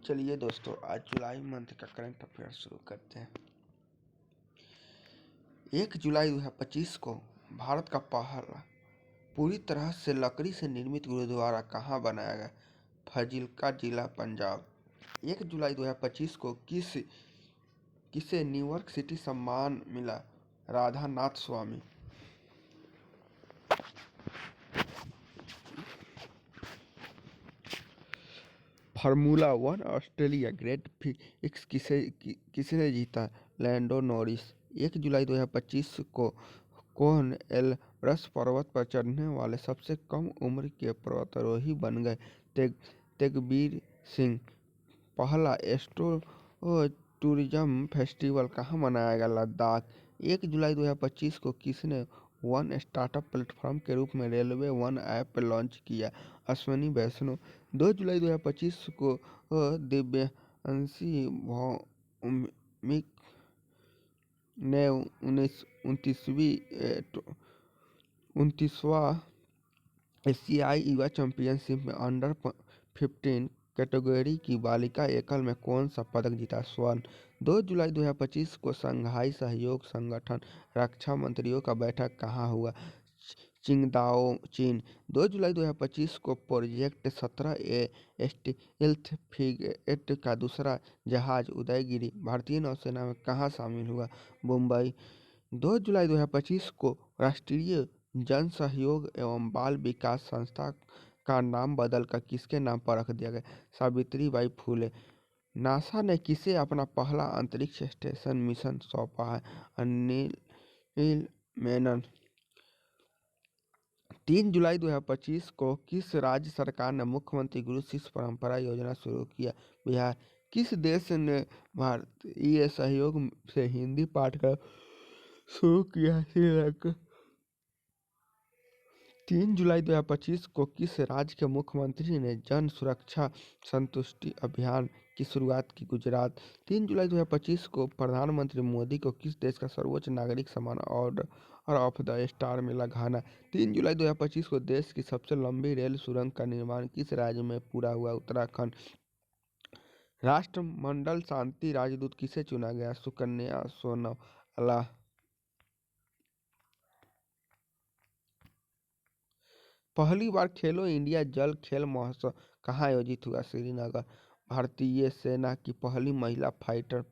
चलिए दोस्तों, आज जुलाई मंथ का करंट अफेयर शुरू करते हैं। 1 जुलाई 2025 को भारत का पहला पूरी तरह से लकड़ी से निर्मित गुरुद्वारा कहाँ बनाया गया? फाजिल्का जिला, पंजाब। 1 जुलाई 2025 को किसे न्यूयॉर्क सिटी सम्मान मिला? राधा नाथ स्वामी। फार्मूला 1 ऑस्ट्रेलिया ग्रैंड प्रिक्स किसने जीता? Lando Norris. 1 जुलाई 2025 को कौन एलब्रस पर्वत पर चढ़ने वाले सबसे कम उम्र के पर्वतारोही बन गए? तेगबीर सिंह। पहला एस्ट्रो टूरिज्म फेस्टिवल कहाँ मनाया गया? लद्दाख। 1 जुलाई 2025 को किसने वन स्टार्टअप प्लेटफॉर्म के रूप में रेलवे वन ऐप लॉन्च किया? अश्विनी वैष्णव। 2 जुलाई 2025 को दिव्यांशी भौमिक ने 29वां एशियाई युवा चैंपियनशिप में अंडर-15 कैटेगरी की बालिका एकल में कौन सा पदक जीता? स्वर्ण। 2 जुलाई 2025 को शंघाई सहयोग संगठन रक्षा मंत्रियों का बैठक कहाँ हुआ? चिंगदाओ, चीन। 2 जुलाई 2025 को प्रोजेक्ट 17A स्टील्थ फ्रिगेट का दूसरा जहाज उदयगिरि भारतीय नौसेना में कहाँ शामिल हुआ? मुंबई। 2 जुलाई 2025 को राष्ट्रीय जन सहयोग एवं बाल विकास संस्था का नाम बदलकर किसके नाम पर रख दिया गया? सावित्रीबाई फुले। नासा ने किसे अपना पहला अंतरिक्ष स्टेशन मिशन सौंपा है? अनिल मेनन। 3 जुलाई 2025 को किस राज्य सरकार ने मुख्यमंत्री गुरु शिष्य परंपरा योजना शुरू किया? बिहार। किस देश ने भारतीय सहयोग से हिंदी पाठ्यक्रम शुरू किया? श्रीलंका। 3 जुलाई 2025 को किस राज्य के मुख्यमंत्री ने जन सुरक्षा संतुष्टि अभियान की शुरुआत की? गुजरात। 3 जुलाई 2025 को प्रधानमंत्री मोदी को किस देश का सर्वोच्च नागरिक सम्मान ऑर्डर ऑफ द स्टार मिला? घाना। 3 जुलाई 2025 को देश की सबसे लंबी रेल सुरंग का निर्माण किस राज्य में पूरा हुआ? उत्तराखंड। राष्ट्रमंडल शांति राजदूत किसे चुना गया? सुकन्या सोनवाला। पहली बार खेलो इंडिया जल खेल महोत्सव कहाँ आयोजित हुआ? श्रीनगर। भारतीय सेना की पहली महिला फाइटर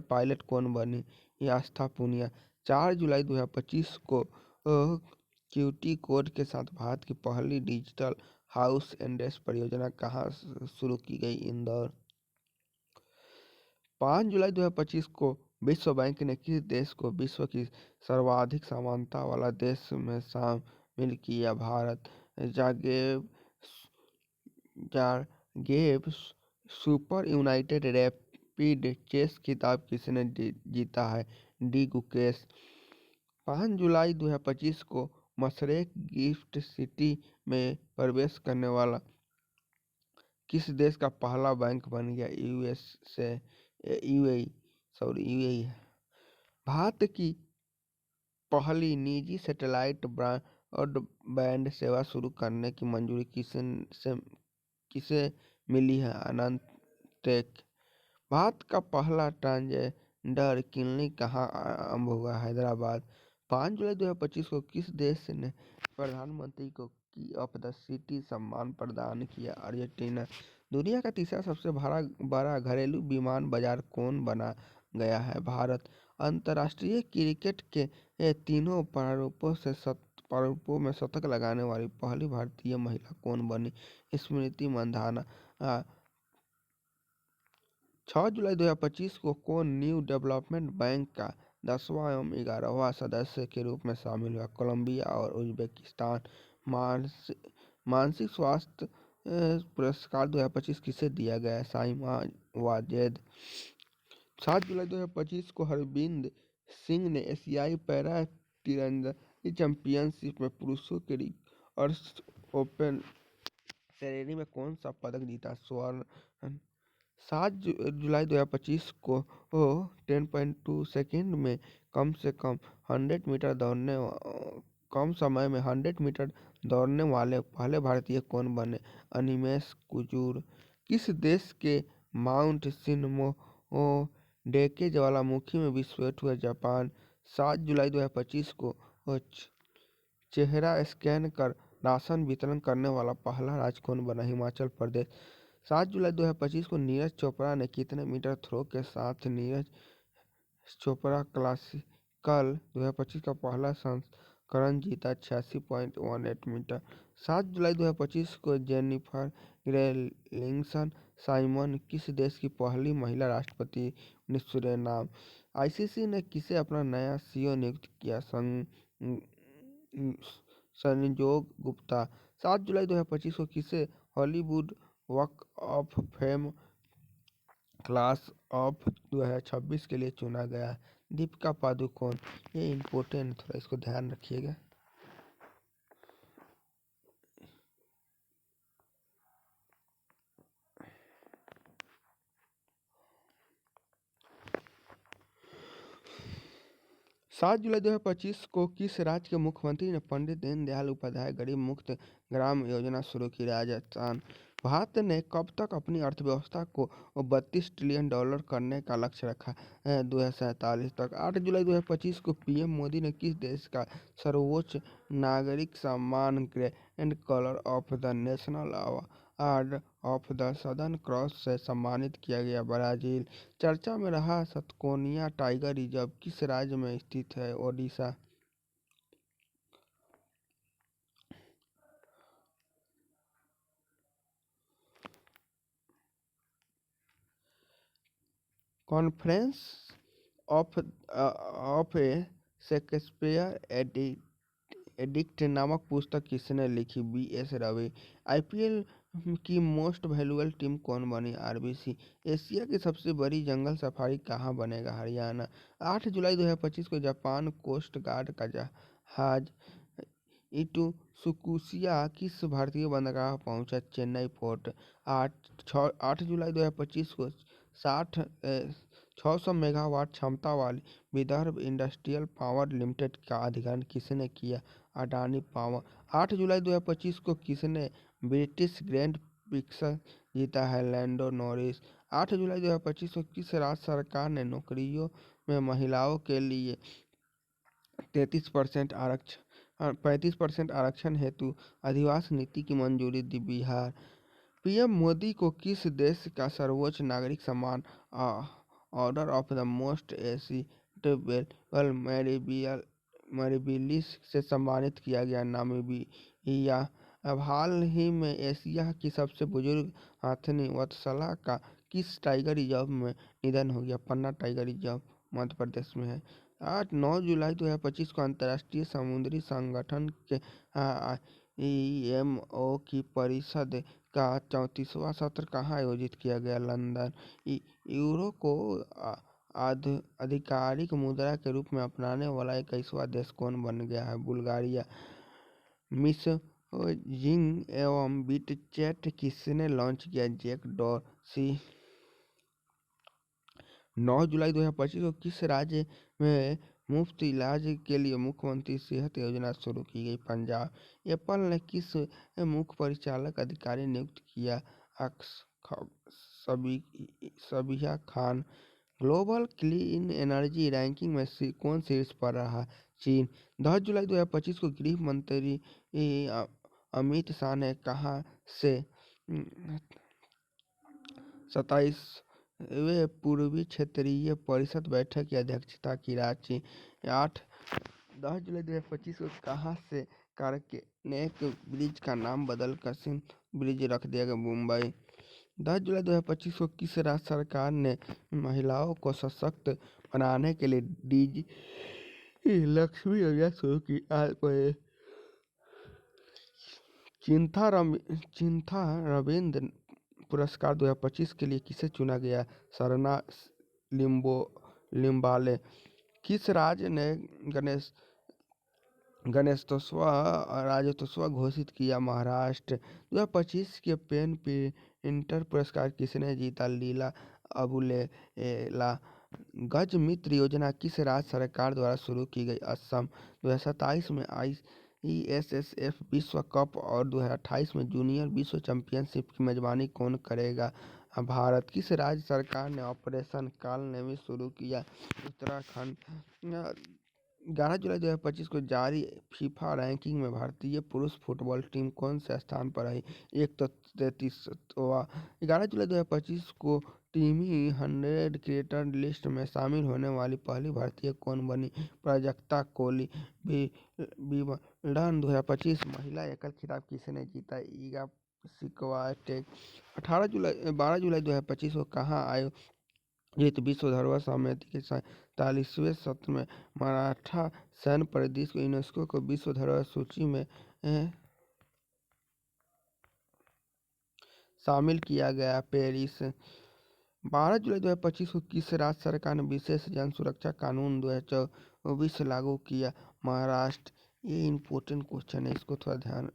पायलट कौन बनी? आस्था पुनिया। 4 जुलाई 2025 को क्यूटी कोड के साथ भारत की पहली डिजिटल हाउस एंडेस परियोजना कहाँ शुरू की गई? इंदौर। 5 जुलाई 2025 को विश्व बैंक ने किस देश को विश्व की सर्वाधिक समानता वाला देश में शामिल किया? भारत। जागेव सुपर यूनाइटेड रैपिड चेस खिताब किसने जीता है? डी गुकेश। 5 जुलाई 2025 को मशरेक गिफ्ट सिटी में प्रवेश करने वाला किस देश का पहला बैंक बन गया? यूएई। भारत की पहली निजी सैटेलाइट ब्रॉडबैंड सेवा शुरू करने की मंजूरी किसे मिली है? अनंत। भारत का पहला ट्रांसजेंडर क्लिनिक कहाँ आरंभ हुआ? हैदराबाद। 5 जुलाई 2025 को किस देश ने प्रधानमंत्री को की ऑफ द सिटी सम्मान प्रदान किया? अर्जेंटीना। दुनिया का तीसरा सबसे बड़ा घरेलू विमान बाजार कौन बना गया है? भारत। अंतर्राष्ट्रीय क्रिकेट के तीनों प्रारूपों में शतक लगाने वाली पहली भारतीय महिला कौन बनी? स्मृति मंधाना। 6 जुलाई 2025 को कौन न्यू डेवलपमेंट बैंक का 10वां एवं 11वां सदस्य के रूप में शामिल हुआ? कोलंबिया और उज्बेकिस्तान। मानसिक स्वास्थ्य पुरस्कार 2025 किसे दिया गया? साइमा वाजेद। 7 जुलाई 2025 को हरबिंदर सिंह ने एशियाई पैरा तीरंदाजी चैंपियनशिप में पुरुषों के रिकर्व ओपन श्रेणी में कौन सा पदक जीता? स्वर्ण। 7 जुलाई 2025 को 10.2 सेकंड में कम से कम 100 मीटर दौड़ने कम समय में 100 मीटर दौड़ने वाले पहले भारतीय कौन बने? अनिमेश कुजूर। किस देश के माउंट शिनमोडेके ज्वालामुखी में विस्फोट हुआ? जापान। 7 जुलाई 2025 को चेहरा स्कैन कर राशन वितरण करने वाला पहला राज्य कौन बना? हिमाचल प्रदेश। 7 जुलाई 2025 को नीरज चोपड़ा ने कितने मीटर थ्रो के साथ नीरज चोपड़ा क्लासिकल 2025 का पहला संस्करण जीता? 86.18 मीटर। 7 जुलाई 2025 को जेनिफर ग्रेलिंगसन साइमन किस देश की पहली महिला राष्ट्रपति? सुरीनाम। आईसीसी ने किसे अपना नया सीईओ नियुक्त किया? संजोग गुप्ता। 7 जुलाई 2025 को किसे Hollywood walk of fame class of 2026 के लिए चुना गया? दीपिका पादुकोण। ये इम्पोर्टेंट, थोड़ा इसको ध्यान रखिएगा। सात जुलाई 2025 को किस राज्य के मुख्यमंत्री ने पंडित दीनदयाल उपाध्याय गरीब मुक्त ग्राम योजना शुरू की? राजस्थान। भारत ने कब तक अपनी अर्थव्यवस्था को 32 ट्रिलियन डॉलर करने का लक्ष्य रखा है? 2047 तक। 8 जुलाई 2025 को पीएम मोदी ने किस देश का सर्वोच्च नागरिक सम्मान grand collar of the national award of the southern cross से सम्मानित किया गया? ब्राजील। चर्चा में रहा सतकोनिया टाइगर रिजर्व किस राज्य में स्थित है? Odisha. Conference of A Shakespeare addict नामक पुस्तक किसने लिखी? बीएस रवि। आईपीएल की मोस्ट वैल्यूएबल टीम कौन बनी? आरबीसी। एशिया की सबसे बड़ी जंगल सफारी कहाँ बनेगा? हरियाणा। 8 जुलाई 2025 को जापान कोस्ट गार्ड का जहाज इटुसुकुशिया किस भारतीय बंदरगाह पहुंचा? चेन्नई पोर्ट। 8 जुलाई 2025 को 600 मेगावाट क्षमता वाली विदर्भ इंडस्ट्रियल पावर लिमिटेड का अधिग्रहण किसने किया? अडानी पावर। 8 जुलाई 2025 को किसने ब्रिटिश ग्रैंड प्रिक्स जीता है? Lando Norris. 8 जुलाई 2025 को किस राज्य सरकार ने नौकरियों में महिलाओं के लिए 35% आरक्षण हेतु अधिवास नीति की मंजूरी दी? बिहार। पीएम मोदी को किस देश का सर्वोच्च नागरिक सम्मान ऑर्डर ऑफ द मोस्ट एसिटेबल मेरिबिलिस से सम्मानित किया गया? नामीबिया। अब हाल ही में एशिया की सबसे बुजुर्ग हाथनी वत्सला का किस टाइगर रिजर्व में निधन हो गया? पन्ना टाइगर रिजर्व मध्य प्रदेश में है। 9 जुलाई 2025 को अंतर्राष्ट्रीय समुद्री संगठन के IMO की परिषद का 34वां सत्र कहाँ आयोजित किया गया? लंदन। यूरो को आधिकारिक मुद्रा के रूप में अपनाने वाला 21वां देश कौन बन गया है? बुल्गारिया। मिसजिंग एवं बिटचैट किसने लॉन्च किया? Jack Dorsey. 9 जुलाई 2025 को किस राज्य में मुफ्त इलाज के लिए मुख्यमंत्री सेहत योजना शुरू की गई? पंजाब। एप्पल ने किस मुख्य परिचालक अधिकारी नियुक्त किया? Sabiya Khan. Global clean energy ranking में कौन शीर्ष पर रहा? चीन। 10 जुलाई 2025 को गृह मंत्री अमित शाह ने कहाँ से 27वें पूर्वी क्षेत्रीय परिषद बैठक की अध्यक्षता की? रांची। 10 जुलाई 2025 को कहाँ से कारकेनेक ब्रिज का नाम बदलकर सिंध ब्रिज रख दिया गया? मुंबई। 10 जुलाई 2025 को किस राज्य सरकार ने महिलाओं को सशक्त बनाने के लिए डीजी लक्ष्मी योजना शुरू की? चिंथा रविंद्र पुरस्कार 2025 के लिए किसे चुना गया? सरना लिम्बाले। किस राज्य ने गणेशोत्सव राज्योत्सव घोषित किया? महाराष्ट्र। 2025 के पेन प्रिंटर पुरस्कार किसने जीता? लीला अबुलेला। गज मित्र योजना किस राज्य सरकार द्वारा शुरू की गई? असम। 2027 में ISSF विश्व कप और 2028 में जूनियर विश्व चैंपियनशिप की मेजबानी कौन करेगा? भारत। किस राज्य सरकार ने ऑपरेशन कालनेमी शुरू किया? उत्तराखंड। 11 जुलाई 2025 को जारी फीफा रैंकिंग में भारतीय पुरुष फुटबॉल टीम कौन से स्थान पर रही? 133वां। 11 जुलाई 2025 को टीमी 100 क्रिकेटर लिस्ट में शामिल होने वाली पहली भारतीय कौन बनी? प्राजक्ता कोहली। विंबलडन 2025 महिला एकल खिताब किसने जीता? Iga Swiatek. 12 जुलाई 2025 को कहाँ आयोजित विश्व धरोहर समिति के 47वें सत्र में मराठा सैन्य परिदृश्य को यूनेस्को को विश्व धरोहर सूची में शामिल किया गया? पेरिस। 12 जुलाई 2025 को किस राज्य सरकार ने विशेष जन सुरक्षा कानून 2024 लागू किया? महाराष्ट्र। ये इम्पोर्टेंट क्वेश्चन है, इसको थोड़ा ध्यान,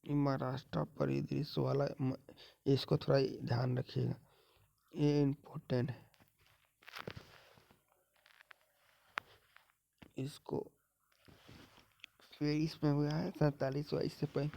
महाराष्ट्र परिदृश्य वाला, इसको थोड़ा ध्यान रखिएगा, ये इम्पोर्टेंट है। इसको पेरिस में हुआ है 47वां, इससे पहले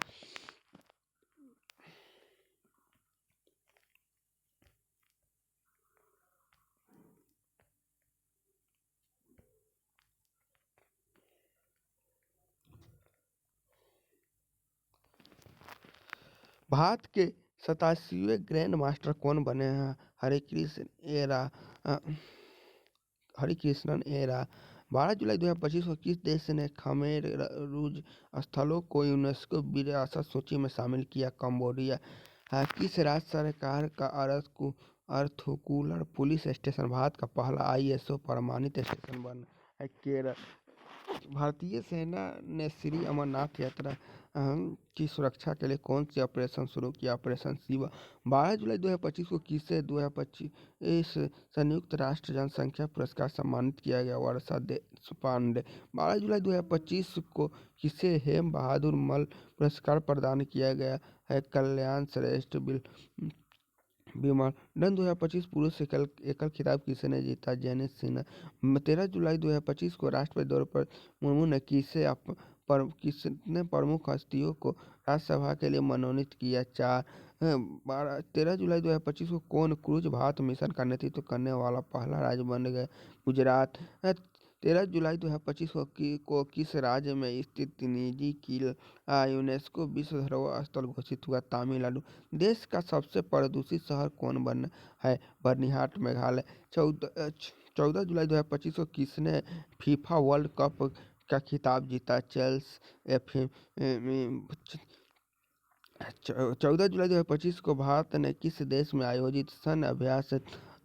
भारत के 87वें ग्रैंड मास्टर कौन बने हैं? हरिकृष्णन एरा। 12 जुलाई 2025 को किस देश ने खमेर रूज स्थलों को यूनेस्को विरासत सूची में शामिल किया? कंबोडिया। किस राज्य सरकार का अर्थकूलर पुलिस स्टेशन भारत का पहला ISO प्रमाणित स्टेशन बना है? केरल। भारतीय सेना ने श्री अमरनाथ यात्रा की सुरक्षा के लिए कौन सी ऑपरेशन शुरू किया? ऑपरेशन शिवा। 12 जुलाई 2025 को किसे 2025 संयुक्त राष्ट्र जनसंख्या पुरस्कार सम्मानित किया गया? वर्षा देशपांडे। 12 जुलाई 2025 को किसे हेम बहादुर मल पुरस्कार प्रदान किया गया है? कल्याण श्रेष्ठ। विंबलडन 2025 पुरुष एकल खिताब किसने जीता? जेनिस सिन्हा। 13 जुलाई 2025 को राष्ट्रपति द्रौपदी मुर्मू ने किसने प्रमुख हस्तियों को राज्यसभा के लिए मनोनीत किया? 13 जुलाई 2025 को कौन क्रूज भारत मिशन का नेतृत्व करने वाला पहला राज्य बन गया? गुजरात। 13 जुलाई 2025 को किस राज्य में स्थित निजी किला यूनेस्को विश्व धरोहर स्थल घोषित हुआ? तमिलनाडु। देश का सबसे प्रदूषित शहर कौन बना है? बर्निहाट, मेघालय। 14 जुलाई 2025 को किसने फीफा वर्ल्ड कप का खिताब जीता? Chelsea FM. 14 जुलाई 2025 को भारत ने किस देश में आयोजित सैन्य अभ्यास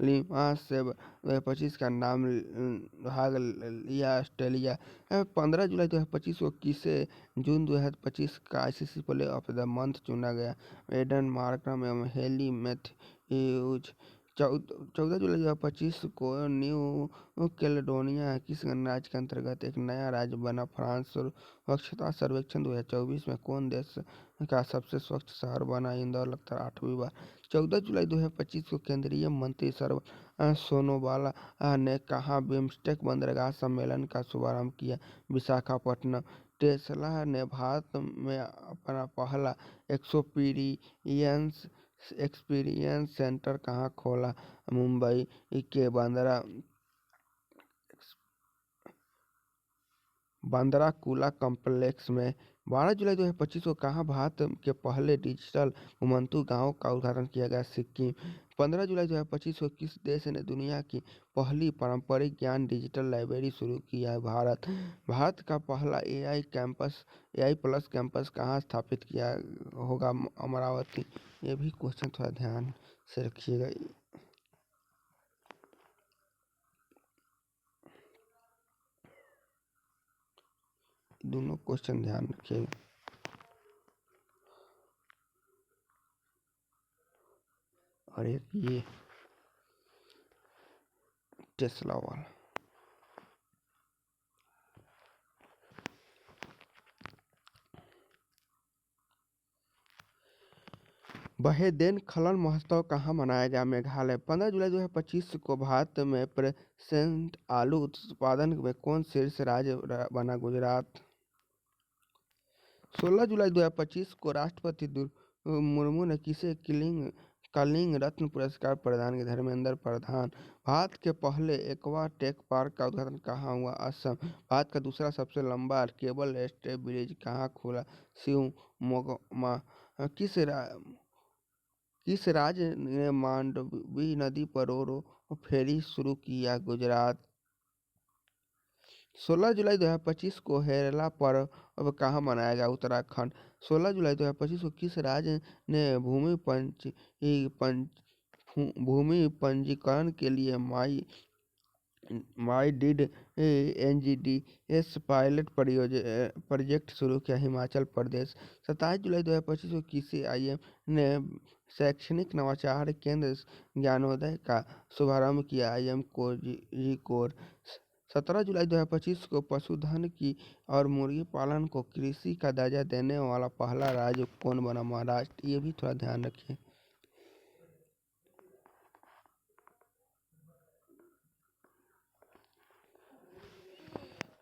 लिमास 2025 का नाम भाग लिया? ऑस्ट्रेलिया। 15 जुलाई 2025 को किसे जून 2025 का ICC player of the month चुना गया? एडन मार्करम एवं हेली मैथ्यूज। 14 जुलाई 2025 को न्यू कैलेडोनिया किस गणराज्य के अंतर्गत एक नया राज्य बना? फ्रांस। स्वच्छता सर्वेक्षण 2024 में कौन देश का सबसे स्वच्छ शहर बना? इंदौर लगातार 8वीं बार। 14 जुलाई 2025 को केंद्रीय मंत्री सर्बानंद सोनोवाल ने कहाँ बिम्स्टेक बंदरगाह सम्मेलन का शुभारंभ किया? विशाखापट्टनम। टेस्ला ने भारत में अपना पहला एक्सपीरियंस सेंटर कहाँ खोला? मुंबई के बांद्राकुला कॉम्प्लेक्स में। 12 जुलाई 2025 को कहाँ भारत के पहले डिजिटल घुमंतू गांव का उद्घाटन किया गया? सिक्किम। 15 जुलाई 2025 को किस देश ने दुनिया की पहली पारंपरिक ज्ञान डिजिटल लाइब्रेरी शुरू किया है? भारत। भारत का पहला AI प्लस कैंपस कहाँ स्थापित किया होगा? अमरावती। ये भी क्वेश्चन थोड़ा ध्यान से रखिएगा, दोनों क्वेश्चन ध्यान रखिएगा। और एक ये टेस्ला वाला। बहेदेन खलन महोत्सव कहाँ मनाया गया? मेघालय। 15 जुलाई 2025 को भारत में प्रेसेंट आलू उत्पादन में कौन शीर्ष राज्य बना? गुजरात। 16 जुलाई 2025 को राष्ट्रपति मुर्मू ने किसे कलिंग रत्न पुरस्कार प्रदान किया? धर्मेंद्र प्रधान। भारत के पहले एक्वा टेक पार्क का उद्घाटन कहाँ हुआ? असम। भारत का दूसरा सबसे लंबा केबल स्टे ब्रिज कहाँ खुला? शिवमोगा। किस राज्य ने मांडवी नदी पर रो फेरी शुरू किया? गुजरात। 16 जुलाई 2025 को हेरला पर्व कहाँ मनाया गया? उत्तराखंड। 16 जुलाई 2025 को किस राज्य ने भूमि पंजीकरण के लिए माई डिड एनजीडीएस पायलट प्रोजेक्ट शुरू किया? हिमाचल प्रदेश। 27 जुलाई 2025 को किसी आईएम ने शैक्षणिक नवाचार केंद्र ज्ञानोदय का शुभारंभ किया? आईएम कोझिकोड। 17 जुलाई 2025 को पशुधन की और मुर्गी पालन को कृषि का दर्जा देने वाला पहला राज्य कौन बना? महाराष्ट्र। ये भी थोड़ा ध्यान रखिए।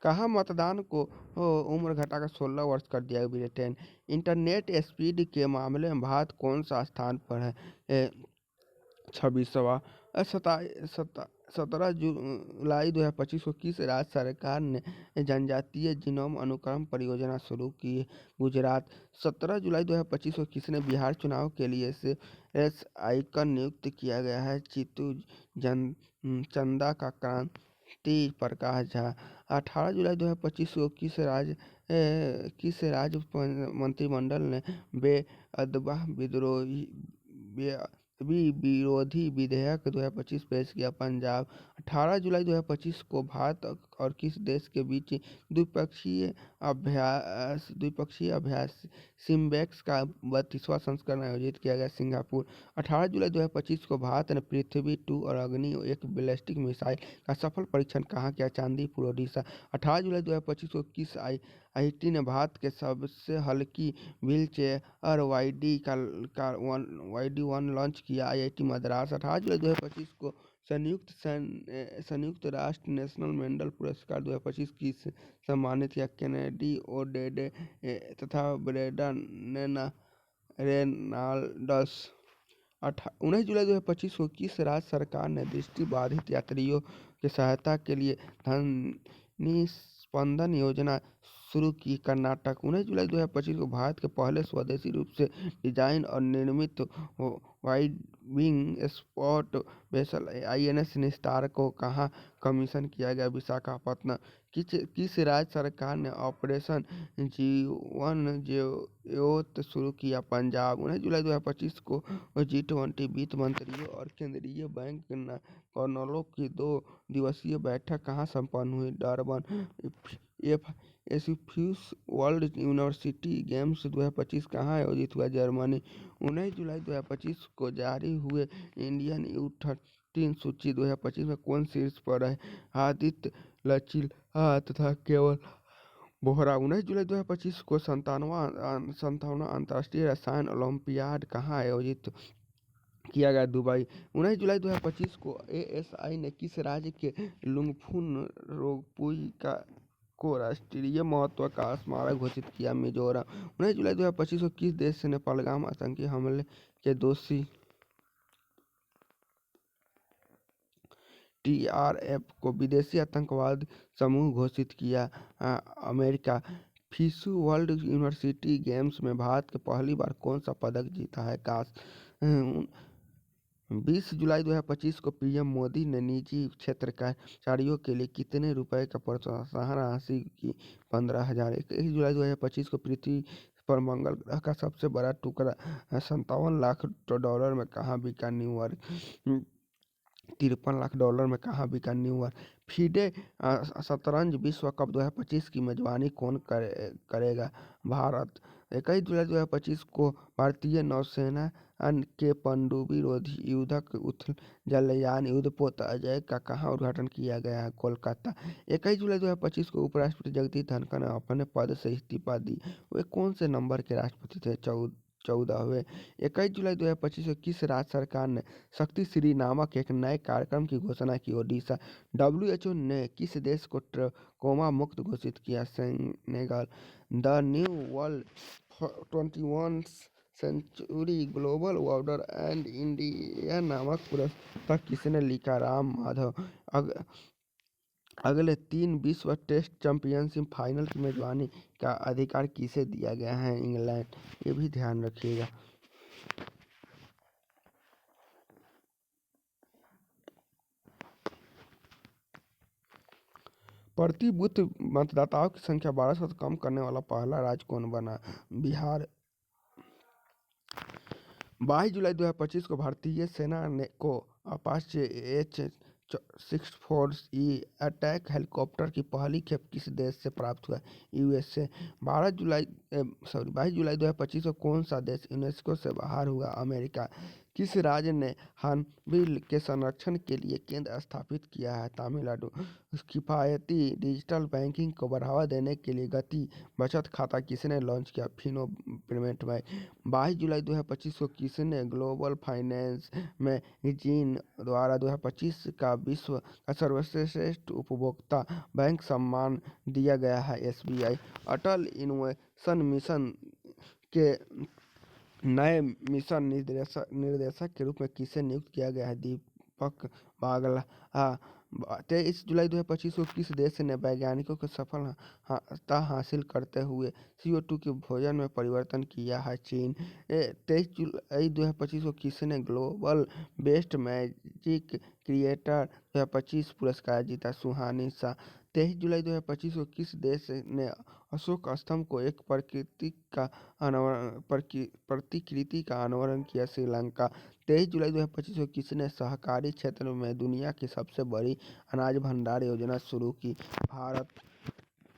कहाँ मतदान को उम्र घटाकर 16 वर्ष कर दिया? ब्रिटेन। इंटरनेट स्पीड के मामले में भारत कौन सा स्थान पर है? 26वां। 17 जुलाई 2025 को किस राज्य सरकार ने जनजातीय जीनोम अनुक्रम परियोजना शुरू की? गुजरात। 17 जुलाई 2025 को किसने बिहार चुनाव के लिए से एस आइकन नियुक्त किया गया है? चित्तू चंदा का क्रांति प्रकाश झा। 18 जुलाई 2025 को किस राज्य मंत्रिमंडल ने बेअदबा विरोधी विधेयक 2025 पेश किया? पंजाब। 18 जुलाई 2025 को भारत और किस देश के बीच द्विपक्षीय अभ्यास सिम्बेक्स का 32वां संस्करण आयोजित किया गया? सिंगापुर। 18 जुलाई 2025 को भारत ने पृथ्वी 2 और अग्नि 1 बैलिस्टिक मिसाइल का सफल परीक्षण कहाँ किया? चांदीपुर, ओडिशा। 18 जुलाई 2025 को किस आईआईटी ने भारत के सबसे हल्की व्हील चेयर YD-1 लॉन्च किया? आईआईटी मद्रास। 18 जुलाई 2025 को संयुक्त राष्ट्र नेशनल मेडल पुरस्कार 2025 की सम्मानित किया? केनेडी ओडेडे तथा ब्रेंडन रेनॉल्ड्स। 19 जुलाई 2025 को किस राज्य सरकार ने दृष्टिबाधित यात्रियों की सहायता के लिए धनी स्पंदन योजना शुरू की? कर्नाटक। 19 जुलाई 2025 को भारत के पहले स्वदेशी रूप से डिजाइन और निर्मित wide wing sport vessel INS निस्तार को कहाँ कमीशन किया गया? विशाखापत्तनम। किस राज्य सरकार ने ऑपरेशन जीवन ज्योति शुरू किया? पंजाब। 19 जुलाई 2025 को G20 वित्त मंत्रियों और केंद्रीय बैंक गवर्नरों की 2 दिवसीय बैठक कहाँ संपन्न हुई? डरबन। एसएफियोस वर्ल्ड यूनिवर्सिटी गेम्स 2025 कहाँ आयोजित हुआ? जर्मनी। 19 जुलाई 2025 को जारी हुए इंडियन U13 सूची 2025 में कौन शीर्ष पर है? आदित्य लचिला तथा केवल बोहरा। 19 जुलाई 2025 को 57वां अंतर्राष्ट्रीय रसायन ओलंपियाड कहाँ आयोजित किया गया? दुबई। 19 जुलाई 2025 को ASI ने किस राज्य के लुंगफुन रोगपुई को राष्ट्रीय महत्व का स्मारक घोषित किया? मिजोरम। 19 जुलाई 2025 को किस देश ने पहलगाम आतंकी हमले के दोषी TRF को विदेशी आतंकवाद समूह घोषित किया? अमेरिका। फिशु वर्ल्ड यूनिवर्सिटी गेम्स में भारत के पहली बार कौन सा पदक जीता है? कांस्य। 20 जुलाई 2025 को PM मोदी ने निजी क्षेत्र कर्मचारियों के लिए कितने रुपए का प्रोत्साहन राशि की? 15,000। 21 जुलाई 2025 को पृथ्वी पर मंगल ग्रह का सबसे बड़ा टुकड़ा $57 लाख में कहाँ बिका? न्यूयॉर्क। $53 लाख में कहाँ बिका? न्यूयॉर्क। फीडे शतरंज विश्व कप 2025 की मेजबानी कौन करेगा? भारत। 21 जुलाई 2025 को भारतीय नौसेना के पनडुब्बी रोधी युद्धक उथल जलयान युद्धपोत अजय का कहाँ उद्घाटन किया गया है? कोलकाता। 21 जुलाई 2025 को उपराष्ट्रपति जगदीप धनखड़ ने अपने पद से इस्तीफा दी। वे कौन से नंबर के राष्ट्रपति थे? 14वें। 21 जुलाई 2025 को किस राज्य सरकार ने शक्ति श्री नामक एक नए कार्यक्रम की घोषणा की? ओडिशा। WHO ने किस देश को ट्रकोमा मुक्त घोषित किया? Senegal. The new world 21 century global order and India नामक पुस्तक किसने लिखा? राम माधव। अगले 3 विश्व टेस्ट चैंपियनशिप फाइनल की मेजबानी का अधिकार किसे दिया गया है? इंग्लैंड। ये भी ध्यान रखिएगा। प्रति बूथ मतदाताओं की संख्या 1200 से कम करने वाला पहला राज्य कौन बना? बिहार। 22 जुलाई 2025 को भारतीय सेना को अपाचे H-64E अटैक हेलीकॉप्टर की पहली खेप किस देश से प्राप्त हुआ? USA। 22 जुलाई 2025 को कौन सा देश यूनेस्को से बाहर हुआ? अमेरिका। किस राज्य ने हॉर्नबिल के संरक्षण के लिए केंद्र स्थापित किया है? तमिलनाडु। किफायती डिजिटल बैंकिंग को बढ़ावा देने के लिए गति बचत खाता किसने लॉन्च किया? Fino payment bank. 22 जुलाई 2025 को किसने ग्लोबल फाइनेंस मैगजीन द्वारा 2025 का विश्व का सर्वश्रेष्ठ उपभोक्ता बैंक सम्मान दिया गया है? SBI। अटल इनोवेशन मिशन के नए मिशन निर्देशक के रूप में किसे नियुक्त किया गया है? दीपक बागला। 23 जुलाई 2025 को किस देश ने वैज्ञानिकों को सफलता हासिल करते हुए CO2 के भोजन में परिवर्तन किया है? चीन। 23 जुलाई 2025 को किसने ग्लोबल बेस्ट मैजिक क्रिएटर 2025 पुरस्कार जीता? सुहानी शाह। 23 जुलाई 2025 को किस देश ने अशोक स्तंभ को एक प्रतिकृति का अनावरण किया? श्रीलंका। 23 जुलाई 2025 को किसने सहकारी क्षेत्र में दुनिया की सबसे बड़ी अनाज भंडार योजना शुरू की? भारत।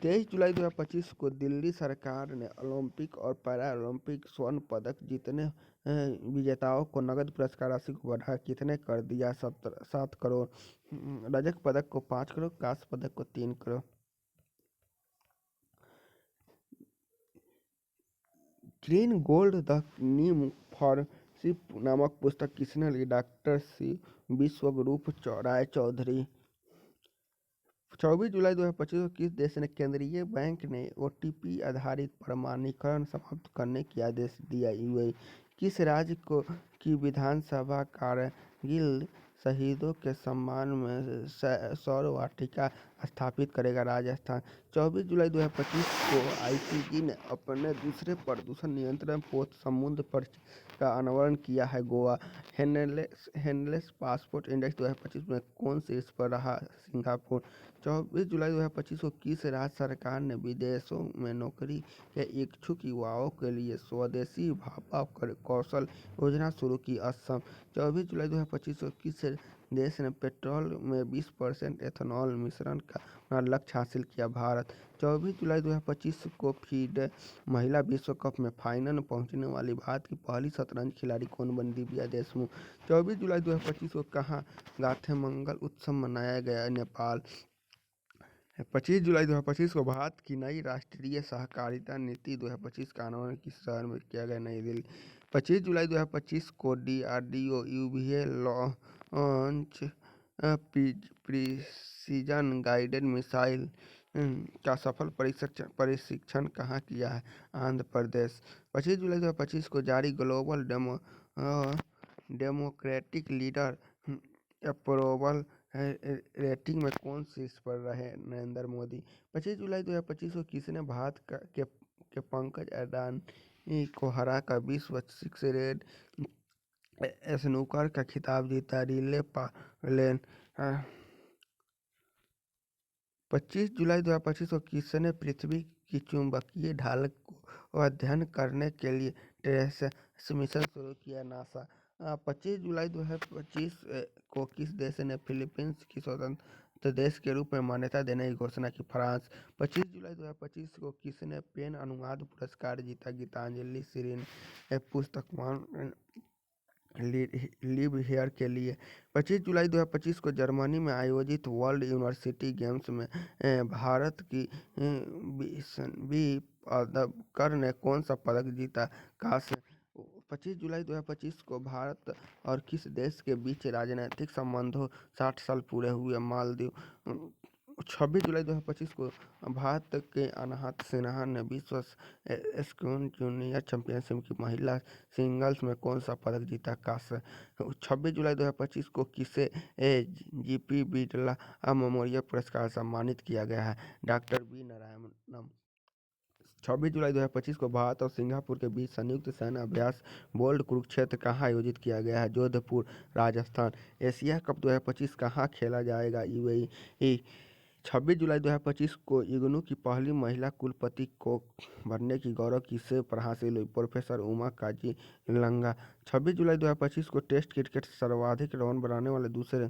23 जुलाई 2025 को दिल्ली सरकार ने ओलंपिक और पैरा ओलंपिक स्वर्ण पदक जीतने विजेताओं को नगद पुरस्कार राशि को बढ़ा कितने कर दिया? 7 करोड़। रजत पदक को 5 करोड़, कांस्य पदक को 3 crore. Green gold the Neem for ship नामक पुस्तक किसने लिखी? डॉक्टर सी विश्वरूप राय चौधरी। 24 जुलाई 2025 को किस देश ने केंद्रीय बैंक ने OTP आधारित प्रमाणीकरण समाप्त करने की आदेश दिया? UAE। किस राज्य की विधानसभा कारगिल शहीदों के सम्मान में सौर वाटिका स्थापित करेगा? राजस्थान। 24 जुलाई 2025 को ICG ने अपने दूसरे प्रदूषण नियंत्रण पोत समुद्र पर का अनावरण किया है? गोवा। हैंडलेस पासपोर्ट इंडेक्स 2025 में कौन शीर्ष पर रहा? सिंगापुर। 24 जुलाई 2025 को किस राज्य सरकार ने विदेशों में नौकरी के इच्छुक युवाओं के लिए स्वदेशी भाभा कौशल योजना शुरू की? असम। 24 जुलाई 2025 को किस देश ने पेट्रोल में 20% एथेनॉल मिश्रण का लक्ष्य हासिल किया? भारत। 24 जुलाई 2025 को फीडे महिला विश्व कप में फाइनल में पहुंचने वाली भारत की पहली शतरंज खिलाड़ी कौन बनी? दिव्या देशमुख। 24 जुलाई 2025 को कहाँ गाथे मंगल उत्सव मनाया गया? नेपाल। 25 जुलाई 2025 को भारत की नई राष्ट्रीय सहकारिता नीति 2025 का अनावरण किस शहर में किया गया? नई दिल्ली। 25 जुलाई 2025 को DRDO UVA launch precision guided missile का सफल परीक्षण कहाँ किया है? आंध्र प्रदेश। 25 जुलाई 2025 को जारी global democratic leader approval rating में कौन शीर्ष पर रहे? नरेंद्र मोदी। 25 जुलाई 2025 को किसने भारत के पंकज अडानी को हराकर विश्व 6 रेड स्नूकर का खिताब जीता? रिले पालेन। 25 जुलाई 2025 को किसने पृथ्वी की चुंबकीय ढाल को अध्ययन करने के लिए ट्रेस मिशन शुरू किया? नासा। 25 जुलाई 2025 को किस देश ने फिलीपींस की स्वतंत्र देश के रूप में मान्यता देने की घोषणा की? फ्रांस। 25 जुलाई 2025 को किसने पेन अनुवाद पुरस्कार जीता? गीतांजलि श्री ने पुस्तक लिव हेयर के लिए। 25 जुलाई 2025 को जर्मनी में आयोजित वर्ल्ड यूनिवर्सिटी गेम्स में भारत की विष्णवी पदकर ने कौन सा पदक जीता? कांस्य। 25 जुलाई 2025 को भारत और किस देश के बीच राजनीतिक संबंधों 60 साल पूरे हुए। मालदीव। 26 जुलाई 2025 को भारत के अनाहत सिन्हा ने विश्व स्क्वैश जूनियर चैंपियनशिप की महिला सिंगल्स में कौन सा पदक जीता? कांस्य। 26 जुलाई 2025 को किसे जीपी बिरला मेमोरियल पुरस्कार से सम्मानित किया गया है? Doctor B Narayanan. 26 जुलाई 2025 को भारत और सिंगापुर के बीच संयुक्त सैन्य अभ्यास बोल्ड कुरुक्षेत्र कहाँ आयोजित किया गया है? जोधपुर, राजस्थान। एशिया कप 2025 कहाँ खेला जाएगा? यूएई। 26 जुलाई 2025 को इग्नू की पहली महिला कुलपति को बनने की गौरव किसे पर हासिल हुई? प्रोफेसर उमा काजी लंगा। 26 जुलाई 2025 को टेस्ट क्रिकेट सर्वाधिक रन बनाने वाले दूसरे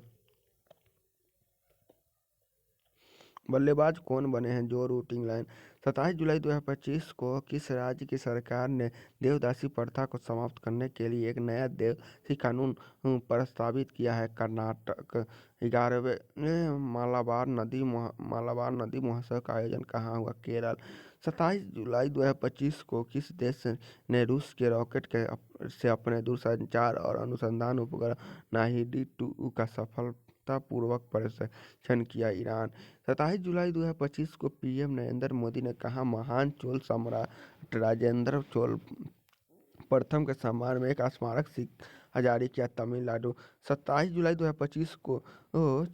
बल्लेबाज कौन बने हैं? जो रूट इंग्लैंड। 27 जुलाई 2025 को किस राज्य की सरकार ने देवदासी प्रथा को समाप्त करने के लिए एक नया देवदासी कानून प्रस्तावित किया है? कर्नाटक। 11वें मालाबार नदी महोत्सव का आयोजन कहाँ हुआ? केरल। 27 जुलाई 2025 को किस देश ने रूस के रॉकेट से अपने दूरसंचार और अनुसंधान उपग्रह नाहिडी-2 का सफलतापूर्वक परीक्षण किया? ईरान। 27 जुलाई 2025 को पीएम नरेंद्र मोदी ने कहा महान चोल सम्राट राजेंद्र चोल प्रथम के सम्मान में एक स्मारक सिक्का जारी किया? तमिलनाडु। 27 जुलाई 2025 को